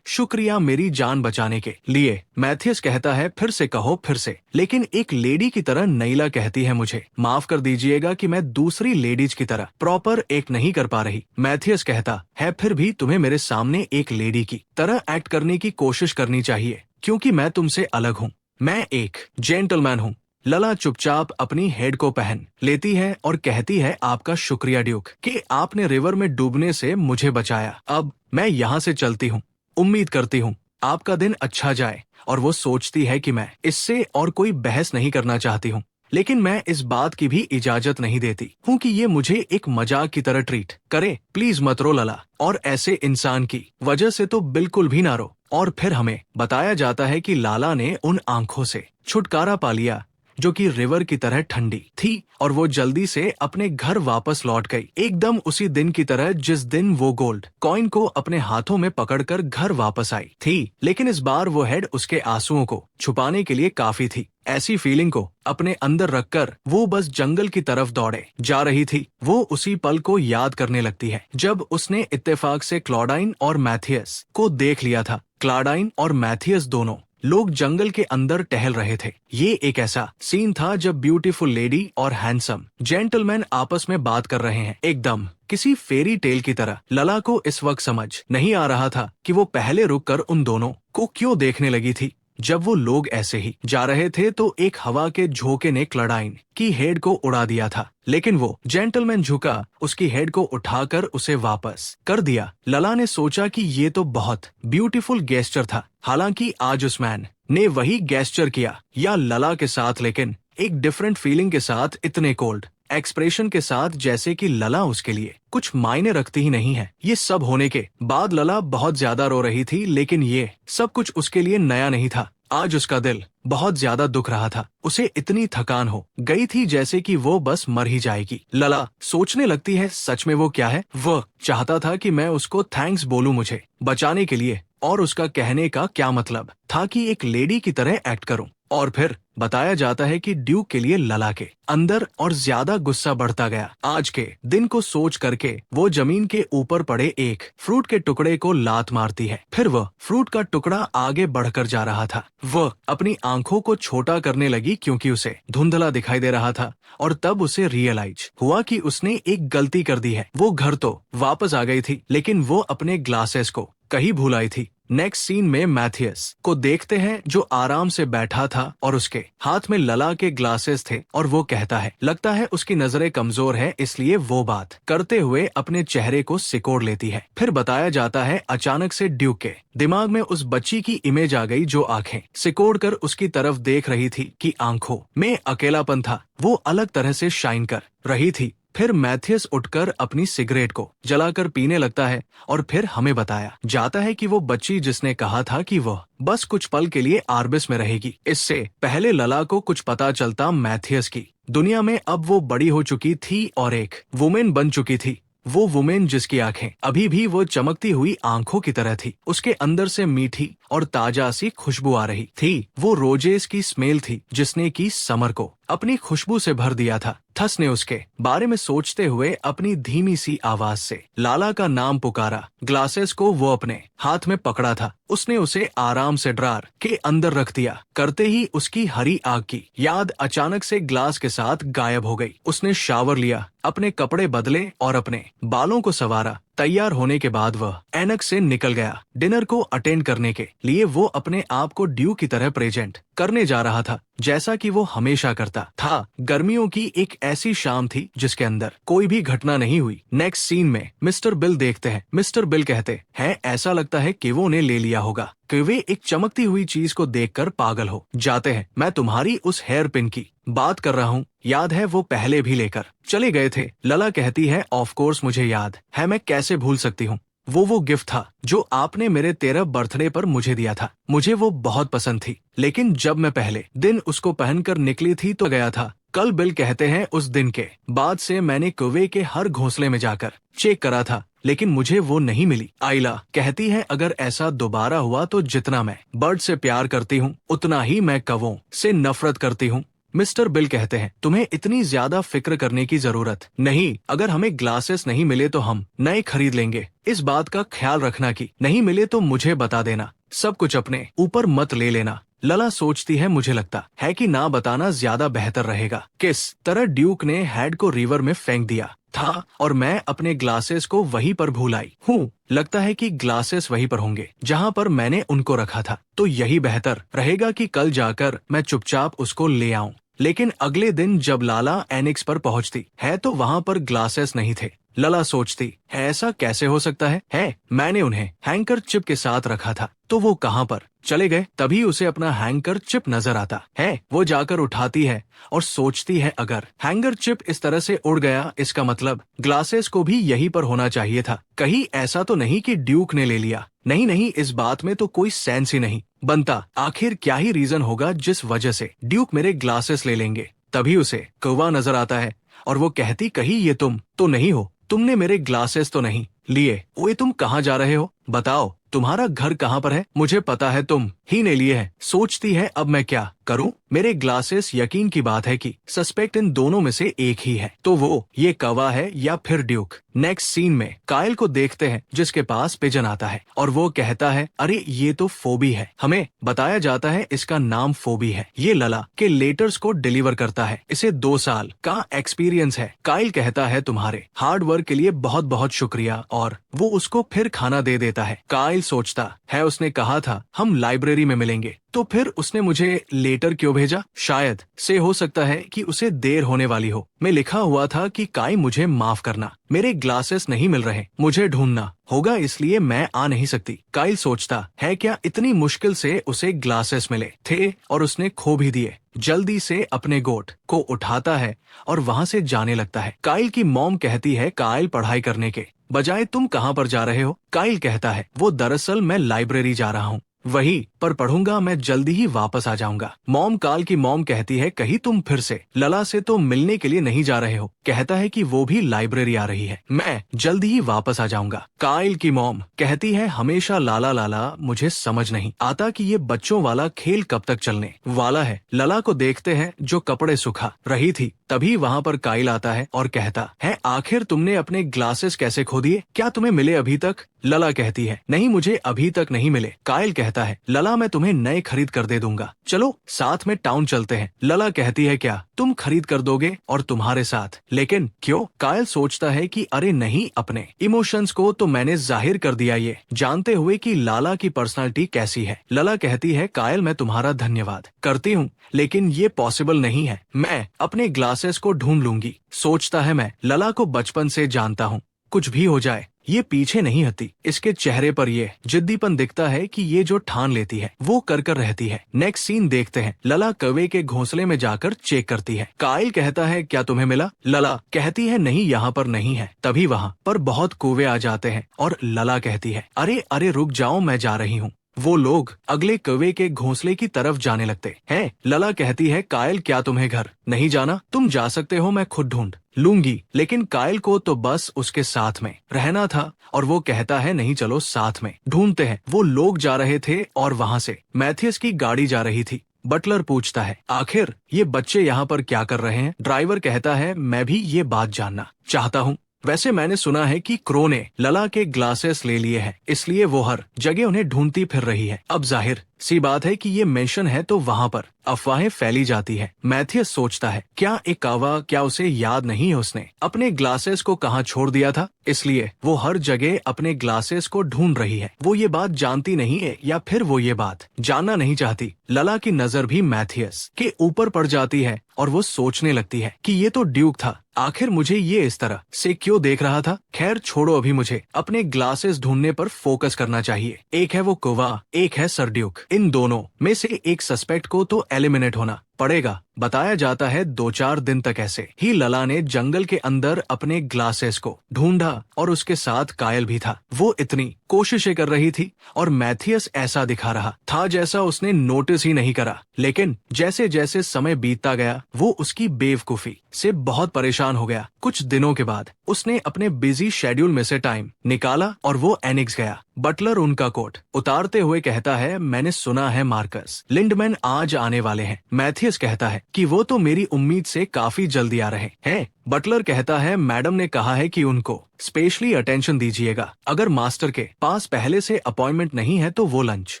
A: शुक्रिया मेरी जान बचाने के लिए। मैथियस कहता है फिर से कहो फिर से, लेकिन एक लेडी की तरह। नैला कहती है मुझे माफ कर दीजिएगा कि मैं दूसरी लेडीज की तरह प्रॉपर एक नहीं कर पा रही। मैथियस कहता है फिर भी तुम्हें मेरे सामने एक लेडी की तरह एक्ट करने की कोशिश करनी चाहिए क्योंकि मैं तुमसे अलग हूँ, मैं एक जेंटलमैन हूँ। लला चुपचाप अपनी हेड को पहन लेती है और कहती है आपका शुक्रिया ड्यूक कि आपने रिवर में डूबने से मुझे बचाया। अब मैं यहाँ से चलती हूँ, उम्मीद करती हूँ आपका दिन अच्छा जाए। और वो सोचती है कि मैं इससे और कोई बहस नहीं करना चाहती हूँ, लेकिन मैं इस बात की भी इजाजत नहीं देती हूँ कि ये मुझे एक मजाक की तरह ट्रीट करे। प्लीज मत रो लला, और ऐसे इंसान की वजह से तो बिल्कुल भी ना रो। और फिर हमें बताया जाता है कि लाला ने उन आंखों से छुटकारा पा लिया जो कि रिवर की तरह ठंडी थी, और वो जल्दी से अपने घर वापस लौट गई, एकदम उसी दिन की तरह जिस दिन वो गोल्ड कॉइन को अपने हाथों में पकड़कर घर वापस आई थी। लेकिन इस बार वो हेड उसके आंसुओं को छुपाने के लिए काफी थी। ऐसी फीलिंग को अपने अंदर रखकर वो बस जंगल की तरफ दौड़े जा रही थी। वो उसी पल को याद करने लगती है जब उसने इत्तेफाक से क्लॉडाइन और मैथियस को देख लिया था। क्लॉडाइन और मैथियस दोनों लोग जंगल के अंदर टहल रहे थे। ये एक ऐसा सीन था जब ब्यूटीफुल लेडी और हैंडसम जेंटलमैन आपस में बात कर रहे हैं, एकदम किसी फेरी टेल की तरह। लला को इस वक्त समझ नहीं आ रहा था कि वो पहले रुककर उन दोनों को क्यों देखने लगी थी। जब वो लोग ऐसे ही जा रहे थे तो एक हवा के झोंके ने क्लॉडाइन की हेड को उड़ा दिया था, लेकिन वो जेंटलमैन झुका उसकी हेड को उठाकर उसे वापस कर दिया। लला ने सोचा कि ये तो बहुत ब्यूटीफुल गेस्चर था। हालांकि आज उस मैन ने वही गेस्चर किया या लला के साथ, लेकिन एक डिफरेंट फीलिंग के साथ, इतने कोल्ड एक्सप्रेशन के साथ, जैसे कि लला उसके लिए कुछ मायने रखती ही नहीं है। ये सब होने के बाद लला बहुत ज्यादा रो रही थी, लेकिन ये सब कुछ उसके लिए नया नहीं था। आज उसका दिल बहुत ज्यादा दुख रहा था। उसे इतनी थकान हो गई थी जैसे कि वो बस मर ही जाएगी। लला सोचने लगती है, सच में वो क्या है? वह चाहता था कि मैं उसको थैंक्स बोलूं मुझे बचाने के लिए, और उसका कहने का क्या मतलब था कि एक लेडी की तरह एक्ट करूं। और फिर बताया जाता है कि ड्यूक के लिए लला के अंदर और ज्यादा गुस्सा बढ़ता गया। आज के दिन को सोच करके वो जमीन के ऊपर पड़े एक फ्रूट के टुकड़े को लात मारती है। फिर वह फ्रूट का टुकड़ा आगे बढ़कर जा रहा था। वह अपनी आंखों को छोटा करने लगी क्योंकि उसे धुंधला दिखाई दे रहा था, और तब उसे रियलाइज हुआ कि उसने एक गलती कर दी है। वो घर तो वापस आ गई थी, लेकिन वो अपने ग्लासेस को कहीं भूल आई थी। नेक्स्ट सीन में मैथियस को देखते हैं, जो आराम से बैठा था और उसके हाथ में लला के ग्लासेस थे, और वो कहता है, लगता है उसकी नजरें कमजोर है, इसलिए वो बात करते हुए अपने चेहरे को सिकोड़ लेती है। फिर बताया जाता है अचानक से ड्यूक के दिमाग में उस बच्ची की इमेज आ गई जो आंखें सिकोड़ कर उसकी तरफ देख रही थी, कि आंखों में अकेलापन था, वो अलग तरह से शाइन कर रही थी। फिर मैथियस उठकर अपनी सिगरेट को जलाकर पीने लगता है, और फिर हमें बताया जाता है कि वो बच्ची जिसने कहा था कि वह बस कुछ पल के लिए आर्बिस में रहेगी। इससे पहले लला को कुछ पता चलता, मैथियस की दुनिया में अब वो बड़ी हो चुकी थी और एक वुमेन बन चुकी थी। वो वुमेन जिसकी आंखें अभी भी वो चमकती हुई आंखों की तरह थी। उसके अंदर से मीठी और ताजा सी खुशबू आ रही थी। वो रोजेस की स्मेल थी जिसने की समर को अपनी खुशबू से भर दिया था। थस ने उसके बारे में सोचते हुए अपनी धीमी सी आवाज से लाला का नाम पुकारा। ग्लासेस को वो अपने हाथ में पकड़ा था। उसने उसे आराम से ड्रार के अंदर रख दिया। करते ही उसकी हरी आग की याद अचानक से ग्लास के साथ गायब हो गई। उसने शावर लिया, अपने कपड़े बदले और अपने बालों को संवारा। तैयार होने के बाद वह एनक से निकल गया। डिनर को अटेंड करने के लिए वो अपने आप को ड्यू की तरह प्रेजेंट करने जा रहा था, जैसा कि वो हमेशा करता था। गर्मियों की एक ऐसी शाम थी जिसके अंदर कोई भी घटना नहीं हुई। नेक्स्ट सीन में मिस्टर बिल देखते हैं। मिस्टर बिल कहते हैं, ऐसा लगता है किवो ने ले लिया होगा। किवे एक चमकती हुई चीज को देखकर पागल हो जाते हैं। मैं तुम्हारी उस हेयर पिन की बात कर रहा हूँ, याद है वो पहले भी लेकर चले गए थे। लला कहती है, ऑफ कोर्स मुझे याद है, मैं कैसे भूल सकती हूँ। वो गिफ्ट था जो आपने मेरे 13 बर्थडे पर मुझे दिया था। मुझे वो बहुत पसंद थी, लेकिन जब मैं पहले दिन उसको पहनकर निकली थी तो गया था। कल बिल कहते हैं, उस दिन के बाद से मैंने कुवे के हर घोंसले में जाकर चेक करा था, लेकिन मुझे वो नहीं मिली। आइला कहती है, अगर ऐसा दोबारा हुआ तो जितना मैं बर्ड से प्यार करती हूँ उतना ही मैं कौवों से नफरत करती हूँ। मिस्टर बिल कहते हैं, तुम्हें इतनी ज्यादा फिक्र करने की जरूरत नहीं। अगर हमें ग्लासेस नहीं मिले तो हम नए खरीद लेंगे। इस बात का ख्याल रखना कि नहीं मिले तो मुझे बता देना। सब कुछ अपने ऊपर मत ले लेना। लला सोचती है, मुझे लगता है कि ना बताना ज्यादा बेहतर रहेगा। किस तरह ड्यूक ने हेड को रिवर में फेंक दिया था और मैं अपने ग्लासेस को वहीं पर भूल आई हूँ। लगता है कि ग्लासेस वहीं पर होंगे जहाँ पर मैंने उनको रखा था। तो यही बेहतर रहेगा कि कल जाकर मैं चुपचाप उसको ले आऊं। लेकिन अगले दिन जब लाला एनिक्स पर पहुंचती है तो वहाँ पर ग्लासेस नहीं थे। लला सोचती है, ऐसा कैसे हो सकता है मैंने उन्हें हैंकर चिप के साथ रखा था, तो वो कहाँ पर चले गए। तभी उसे अपना हैंकर चिप नजर आता है। वो जाकर उठाती है और सोचती है, अगर हैंगर चिप इस तरह से उड़ गया, इसका मतलब ग्लासेस को भी यहीं पर होना चाहिए था। कहीं ऐसा तो नहीं कि ड्यूक ने ले लिया। नहीं, इस बात में तो कोई सेंस ही नहीं बनता। आखिर क्या ही रीजन होगा जिस वजह से ड्यूक मेरे ग्लासेस ले लेंगे। तभी उसे कौवा नजर आता है और वो कहती, कहीं ये तुम तो नहीं हो, तुमने मेरे ग्लासेस तो नहीं लिए। ओए, तुम कहाँ जा रहे हो, बताओ तुम्हारा घर कहाँ पर है। मुझे पता है तुम ही ने लिए हैं। सोचती है, अब मैं क्या करूं। मेरे ग्लासेस, यकीन की बात है कि सस्पेक्ट इन दोनों में से एक ही है, तो वो ये कौवा है या फिर ड्यूक। नेक्स्ट सीन में काइल को देखते हैं जिसके पास पिजन आता है और वो कहता है, अरे ये तो फोबी है। हमें बताया जाता है इसका नाम फोबी है। ये लला के लेटर्स को डिलीवर करता है। इसे 2 साल का एक्सपीरियंस है। काइल कहता है, तुम्हारे हार्ड वर्क के लिए बहुत बहुत शुक्रिया, और वो उसको फिर खाना दे देता है। काइल सोचता है, उसने कहा था हम लाइब्रेरी में मिलेंगे, तो फिर उसने मुझे लेटर क्यों भेजा। शायद से हो सकता है कि उसे देर होने वाली हो। मैं लिखा हुआ था कि काई मुझे माफ करना, मेरे ग्लासेस नहीं मिल रहे, मुझे ढूंढना होगा, इसलिए मैं आ नहीं सकती। काइल सोचता है, क्या इतनी मुश्किल से उसे ग्लासेस मिले थे और उसने खो भी दिए। जल्दी से अपने गोट को उठाता है और वहाँ से जाने लगता है। काइल की मॉम कहती है, काइल पढ़ाई करने के बजाय तुम कहाँ पर जा रहे हो? काइल कहता है, वो दरअसल मैं लाइब्रेरी जा रहा हूँ, वही पर पढ़ूंगा, मैं जल्दी ही वापस आ जाऊंगा। मॉम काल की मॉम कहती है, कहीं तुम फिर से लला से तो मिलने के लिए नहीं जा रहे हो? कहता है कि वो भी लाइब्रेरी आ रही है, मैं जल्दी ही वापस आ जाऊंगा। काइल की मॉम कहती है, हमेशा लाला लाला, मुझे समझ नहीं आता कि ये बच्चों वाला खेल कब तक चलने वाला है। लला को देखते हैं जो कपड़े सुखा रही थी। तभी वहाँ पर काइल आता है और कहता है, आखिर तुमने अपने ग्लासेस कैसे खो दिए? क्या तुम्हें मिले अभी तक? लला कहती है, नहीं, मुझे अभी तक नहीं मिले। काइल कहता है, लला मैं तुम्हें नए खरीद कर दे दूंगा, चलो साथ में टाउन चलते हैं। लला कहती है, क्या तुम खरीद कर दोगे और तुम्हारे साथ? लेकिन क्यों? काइल सोचता है कि अरे नहीं, अपने इमोशंस को तो मैंने जाहिर कर दिया, ये जानते हुए कि लाला की पर्सनालिटी कैसी है। लला कहती है, काइल मैं तुम्हारा धन्यवाद करती हूँ, लेकिन ये पॉसिबल नहीं है, मैं अपने ग्लासेस को ढूंढ लूंगी। सोचता है, मैं लला को बचपन से जानता हूँ, कुछ भी हो जाए ये पीछे नहीं हटती। इसके चेहरे पर ये जिद्दीपन दिखता है कि ये जो ठान लेती है वो कर कर रहती है। नेक्स्ट सीन देखते हैं, लला कौवे के घोंसले में जाकर चेक करती है। काइल कहता है, क्या तुम्हें मिला? लला कहती है, नहीं, यहाँ पर नहीं है। तभी वहाँ पर बहुत कौवे आ जाते हैं और लला कहती है, अरे अरे रुक जाओ, मैं जा रही हूँ। वो लोग अगले कौवे के घोंसले की तरफ जाने लगते हैं। लला कहती है, काइल क्या तुम्हें घर नहीं जाना? तुम जा सकते हो, मैं खुद ढूंढ लूंगी। लेकिन काइल को तो बस उसके साथ में रहना था और वो कहता है, नहीं, चलो साथ में ढूंढते हैं। वो लोग जा रहे थे और वहाँ से मैथियस की गाड़ी जा रही थी। बटलर पूछता है, आखिर ये बच्चे यहाँ पर क्या कर रहे हैं? ड्राइवर कहता है, मैं भी ये बात जानना चाहता हूँ। वैसे मैंने सुना है कि क्रो ने लला के ग्लासेस ले लिए हैं, इसलिए वो हर जगह उन्हें ढूंढती फिर रही है। अब जाहिर सी बात है कि ये मेंशन है तो वहाँ पर अफवाहें फैली जाती है। मैथियस सोचता है, क्या एक कावा, क्या उसे याद नहीं है उसने अपने ग्लासेस को कहाँ छोड़ दिया था? इसलिए वो हर जगह अपने ग्लासेस को ढूंढ रही है। वो ये बात जानती नहीं है या फिर वो ये बात जानना नहीं चाहती। लला की नजर भी मैथियस के ऊपर पड़ जाती है और वो सोचने लगती है कि ये तो ड्यूक था, आखिर मुझे ये इस तरह से क्यों देख रहा था? खैर छोड़ो, अभी मुझे अपने ग्लासेस ढूंढने पर फोकस करना चाहिए। एक है वो कौवा, एक है सर ड्यूक। इन दोनों में से एक सस्पेक्ट को तो एलिमिनेट होना पड़ेगा। बताया जाता है 2-4 दिन तक ऐसे ही लला ने जंगल के अंदर अपने ग्लासेस को ढूंढा और उसके साथ कायल भी था। वो इतनी कोशिशें कर रही थी और मैथियस ऐसा दिखा रहा था जैसा उसने नोटिस ही नहीं करा। लेकिन जैसे जैसे समय बीतता गया वो उसकी बेवकूफी से बहुत परेशान हो गया। कुछ दिनों के बाद उसने अपने बिजी शेड्यूल में से टाइम निकाला और वो एनिक्स गया। बटलर उनका कोट उतारते हुए कहता है, मैंने सुना है मार्कस लिंडमैन आज आने वाले हैं। मैथियस कहता है कि वो तो मेरी उम्मीद से काफी जल्दी आ रहे हैं। बटलर कहता है, मैडम ने कहा है कि उनको स्पेशली अटेंशन दीजिएगा। अगर मास्टर के पास पहले से अपॉइंटमेंट नहीं है तो वो लंच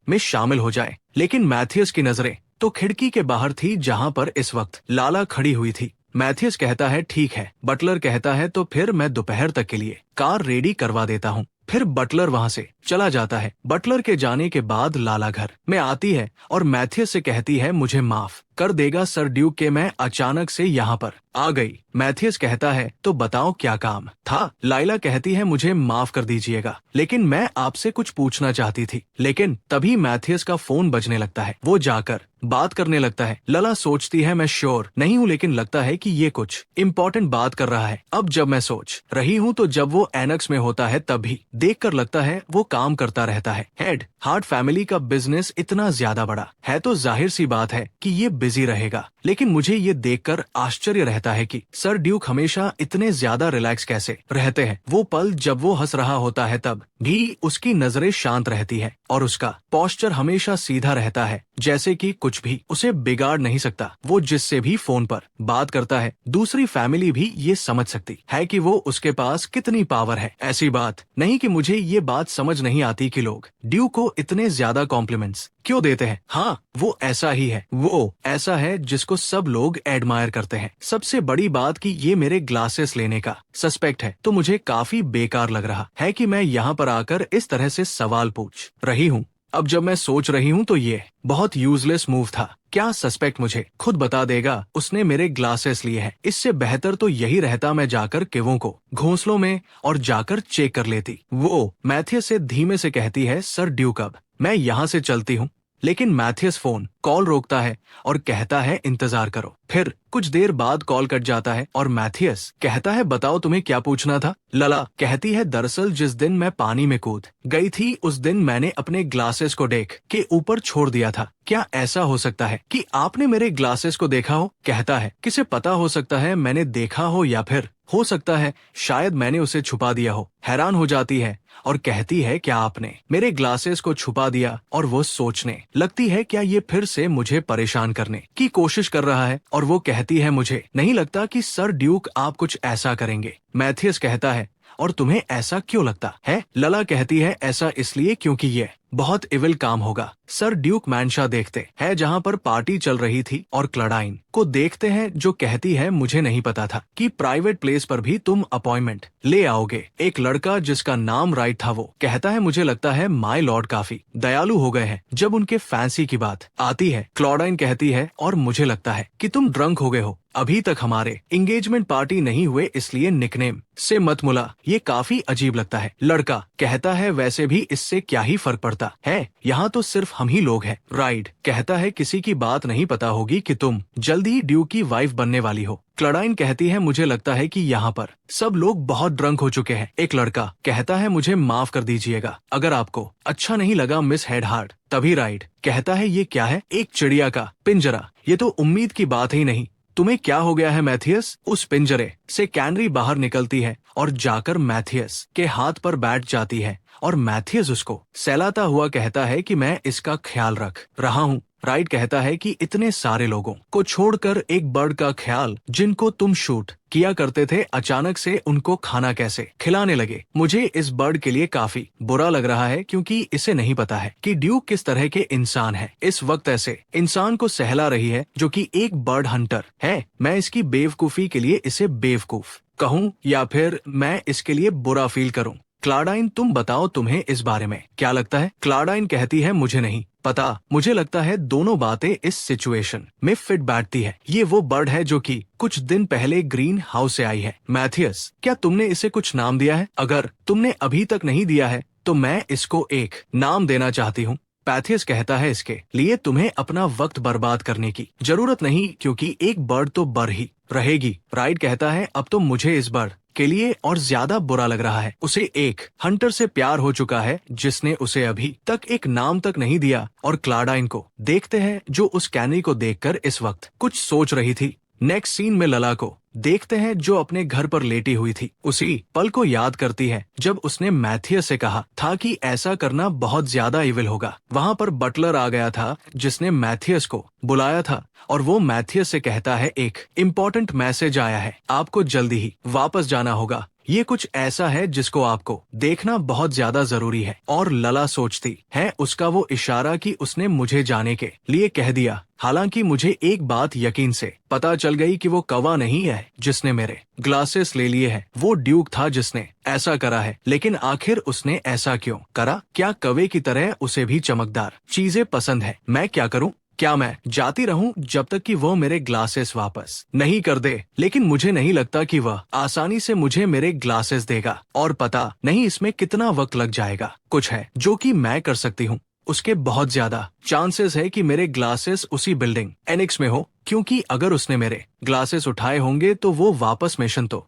A: में शामिल हो जाए। लेकिन मैथियस की नजरें तो खिड़की के बाहर थी जहाँ पर इस वक्त लाला खड़ी हुई थी। मैथियस कहता है, ठीक है। बटलर कहता है, तो फिर मैं दोपहर तक के लिए कार रेडी करवा देता हूँ। फिर बटलर वहाँ से चला जाता है। बटलर के जाने के बाद लाला घर में आती है और मैथियस से कहती है, मुझे माफ कर देगा सर ड्यूक के मैं अचानक से यहाँ पर आ गई। मैथियस कहता है, तो बताओ क्या काम था? लाइला कहती है, मुझे माफ कर दीजिएगा लेकिन मैं आपसे कुछ पूछना चाहती थी। लेकिन तभी मैथियस का फोन बजने लगता है। वो जाकर बात करने लगता है। लला सोचती है, मैं श्योर नहीं हूँ लेकिन लगता है कि ये कुछ इम्पोर्टेंट बात कर रहा है। अब जब मैं सोच रही हूँ तो जब वो एनेक्स में होता है तभी देखकर लगता है वो काम करता रहता है। हेड हार्ट फैमिली का बिजनेस इतना ज्यादा बड़ा है तो जाहिर सी बात है कि ये बिजी रहेगा। लेकिन मुझे ये देखकर आश्चर्य रहता है कि सर ड्यूक हमेशा इतने ज्यादा रिलैक्स कैसे रहते हैं। वो पल जब वो हंस रहा होता है तब भी उसकी नजरें शांत रहती है और उसका पोस्चर हमेशा सीधा रहता है, जैसे कि कुछ भी उसे बिगाड़ नहीं सकता। वो जिससे भी फोन पर बात करता है दूसरी फैमिली भी ये समझ सकती है कि वो उसके पास कितनी पावर है। ऐसी बात नहीं कि मुझे ये बात समझ नहीं आती कि लोग ड्यूक को इतने ज्यादा कॉम्प्लीमेंट्स क्यों देते हैं। हाँ, वो ऐसा ही है। वो ऐसा है जिसको सब लोग एडमायर करते हैं। सबसे बड़ी बात कि ये मेरे ग्लासेस लेने का सस्पेक्ट है तो मुझे काफी बेकार लग रहा है कि मैं यहाँ पर आकर इस तरह से सवाल पूछ रही हूँ। अब जब मैं सोच रही हूँ तो ये बहुत यूजलेस मूव था। क्या सस्पेक्ट मुझे खुद बता देगा उसने मेरे ग्लासेस लिए हैं? इससे बेहतर तो यही रहता मैं जाकर किवों को घोंसलों में और जाकर चेक कर लेती। वो मैथियस से धीमे से कहती है, सर ड्यूक अब मैं यहाँ से चलती हूँ। लेकिन मैथियस फोन कॉल रोकता है और कहता है इंतजार करो। फिर कुछ देर बाद कॉल कट जाता है और मैथियस कहता है बताओ तुम्हें क्या पूछना था। लला कहती है दरअसल जिस दिन मैं पानी में कूद गई थी उस दिन मैंने अपने ग्लासेस को डेक के ऊपर छोड़ दिया था। क्या ऐसा हो सकता है कि आपने मेरे ग्लासेस को देखा हो? कहता है किसे पता, हो सकता है मैंने देखा हो या फिर हो सकता है शायद मैंने उसे छुपा दिया हो। हैरान हो जाती है और कहती है क्या आपने मेरे ग्लासेस को छुपा दिया? और वो सोचने लगती है क्या ये फिर से मुझे परेशान करने की कोशिश कर रहा है। और वो कहती है मुझे नहीं लगता कि सर ड्यूक आप कुछ ऐसा करेंगे। मैथियस कहता है और तुम्हें ऐसा क्यों लगता है? लला कहती है ऐसा इसलिए क्योंकि ये बहुत इविल काम होगा। सर ड्यूक मैनशा देखते हैं जहाँ पर पार्टी चल रही थी और क्लाडाइन को देखते हैं जो कहती है मुझे नहीं पता था कि प्राइवेट प्लेस पर भी तुम अपॉइंटमेंट ले आओगे। एक लड़का जिसका नाम राइट था वो कहता है मुझे लगता है माय लॉर्ड काफी दयालु हो गए हैं जब उनके फैंसी की बात आती है। क्लाडाइन कहती है और मुझे लगता है कि तुम ड्रंक हो गए हो, अभी तक हमारे एंगेजमेंट पार्टी नहीं हुए इसलिए निकनेम से मत मुला, ये काफी अजीब लगता है। लड़का कहता है वैसे भी इससे क्या ही फर्क पड़ता है, यहाँ तो सिर्फ हम ही लोग हैं। राइड कहता है किसी की बात नहीं पता होगी कि तुम जल्दी ही ड्यूक की वाइफ बनने वाली हो। क्लाडाइन कहती है मुझे लगता है कि यहाँ पर सब लोग बहुत ड्रंक हो चुके हैं। एक लड़का कहता है मुझे माफ कर दीजिएगा अगर आपको अच्छा नहीं लगा मिस हेडहार्ट। तभी राइड कहता है ये क्या है? एक चिड़िया का पिंजरा, ये तो उम्मीद की बात ही नहीं। तुम्हें क्या हो गया है मैथियस? उस पिंजरे से कैनरी बाहर निकलती है और जाकर मैथियस के हाथ पर बैठ जाती है और मैथियस उसको सहलाता हुआ कहता है कि मैं इसका ख्याल रख रहा हूँ। राइट कहता है कि इतने सारे लोगों को छोड़कर एक बर्ड का ख्याल जिनको तुम शूट किया करते थे अचानक से उनको खाना कैसे खिलाने लगे। मुझे इस बर्ड के लिए काफी बुरा लग रहा है क्योंकि इसे नहीं पता है कि ड्यूक किस तरह के इंसान है। इस वक्त ऐसे इंसान को सहला रही है जो कि एक बर्ड हंटर है। मैं इसकी बेवकूफी के लिए इसे बेवकूफ कहूँ या फिर मैं इसके लिए बुरा फील करूँ? क्लाडाइन तुम बताओ तुम्हें इस बारे में क्या लगता है? क्लाडाइन कहती है मुझे नहीं पता, मुझे लगता है दोनों बातें इस सिचुएशन में फिट बैठती है। ये वो बर्ड है जो कि कुछ दिन पहले ग्रीन हाउस से आई है। मैथियस क्या तुमने इसे कुछ नाम दिया है? अगर तुमने अभी तक नहीं दिया है तो मैं इसको एक नाम देना चाहती हूँ। पैथियस कहता है इसके लिए तुम्हें अपना वक्त बर्बाद करने की जरूरत नहीं क्योंकि एक बर्ड तो बर्ड ही रहेगी। राइड कहता है अब तो मुझे इस बर्ड के लिए और ज्यादा बुरा लग रहा है। उसे एक हंटर से प्यार हो चुका है जिसने उसे अभी तक एक नाम तक नहीं दिया। और क्लाडाइन को देखते हैं जो उस कैनरी को देखकर इस वक्त कुछ सोच रही थी। नेक्स्ट सीन में लला को देखते हैं जो अपने घर पर लेटी हुई थी। उसी पल को याद करती है जब उसने मैथियस से कहा था कि ऐसा करना बहुत ज्यादा इविल होगा। वहाँ पर बटलर आ गया था जिसने मैथियस को बुलाया था और वो मैथियस से कहता है एक इम्पोर्टेंट मैसेज आया है, आपको जल्दी ही वापस जाना होगा। ये कुछ ऐसा है जिसको आपको देखना बहुत ज्यादा जरूरी है। और लला सोचती है उसका वो इशारा कि उसने मुझे जाने के लिए कह दिया। हालांकि मुझे एक बात यकीन से पता चल गई कि वो कौवा नहीं है जिसने मेरे ग्लासेस ले लिए हैं, वो ड्यूक था जिसने ऐसा करा है। लेकिन आखिर उसने ऐसा क्यों करा? क्या कौवे की तरह उसे भी चमकदार चीजें पसंद है? मैं क्या करूं? क्या मैं जाती रहूं जब तक कि वो मेरे ग्लासेस वापस नहीं कर दे? लेकिन मुझे नहीं लगता कि वह आसानी से मुझे मेरे ग्लासेस देगा और पता नहीं इसमें कितना वक्त लग जाएगा। कुछ है जो कि मैं कर सकती हूँ, उसके बहुत ज्यादा चांसेस है कि मेरे ग्लासेस उसी बिल्डिंग एनिक्स में हो, क्योंकि अगर उसने मेरे ग्लासेस उठाए होंगे तो वो वापस मिशन तो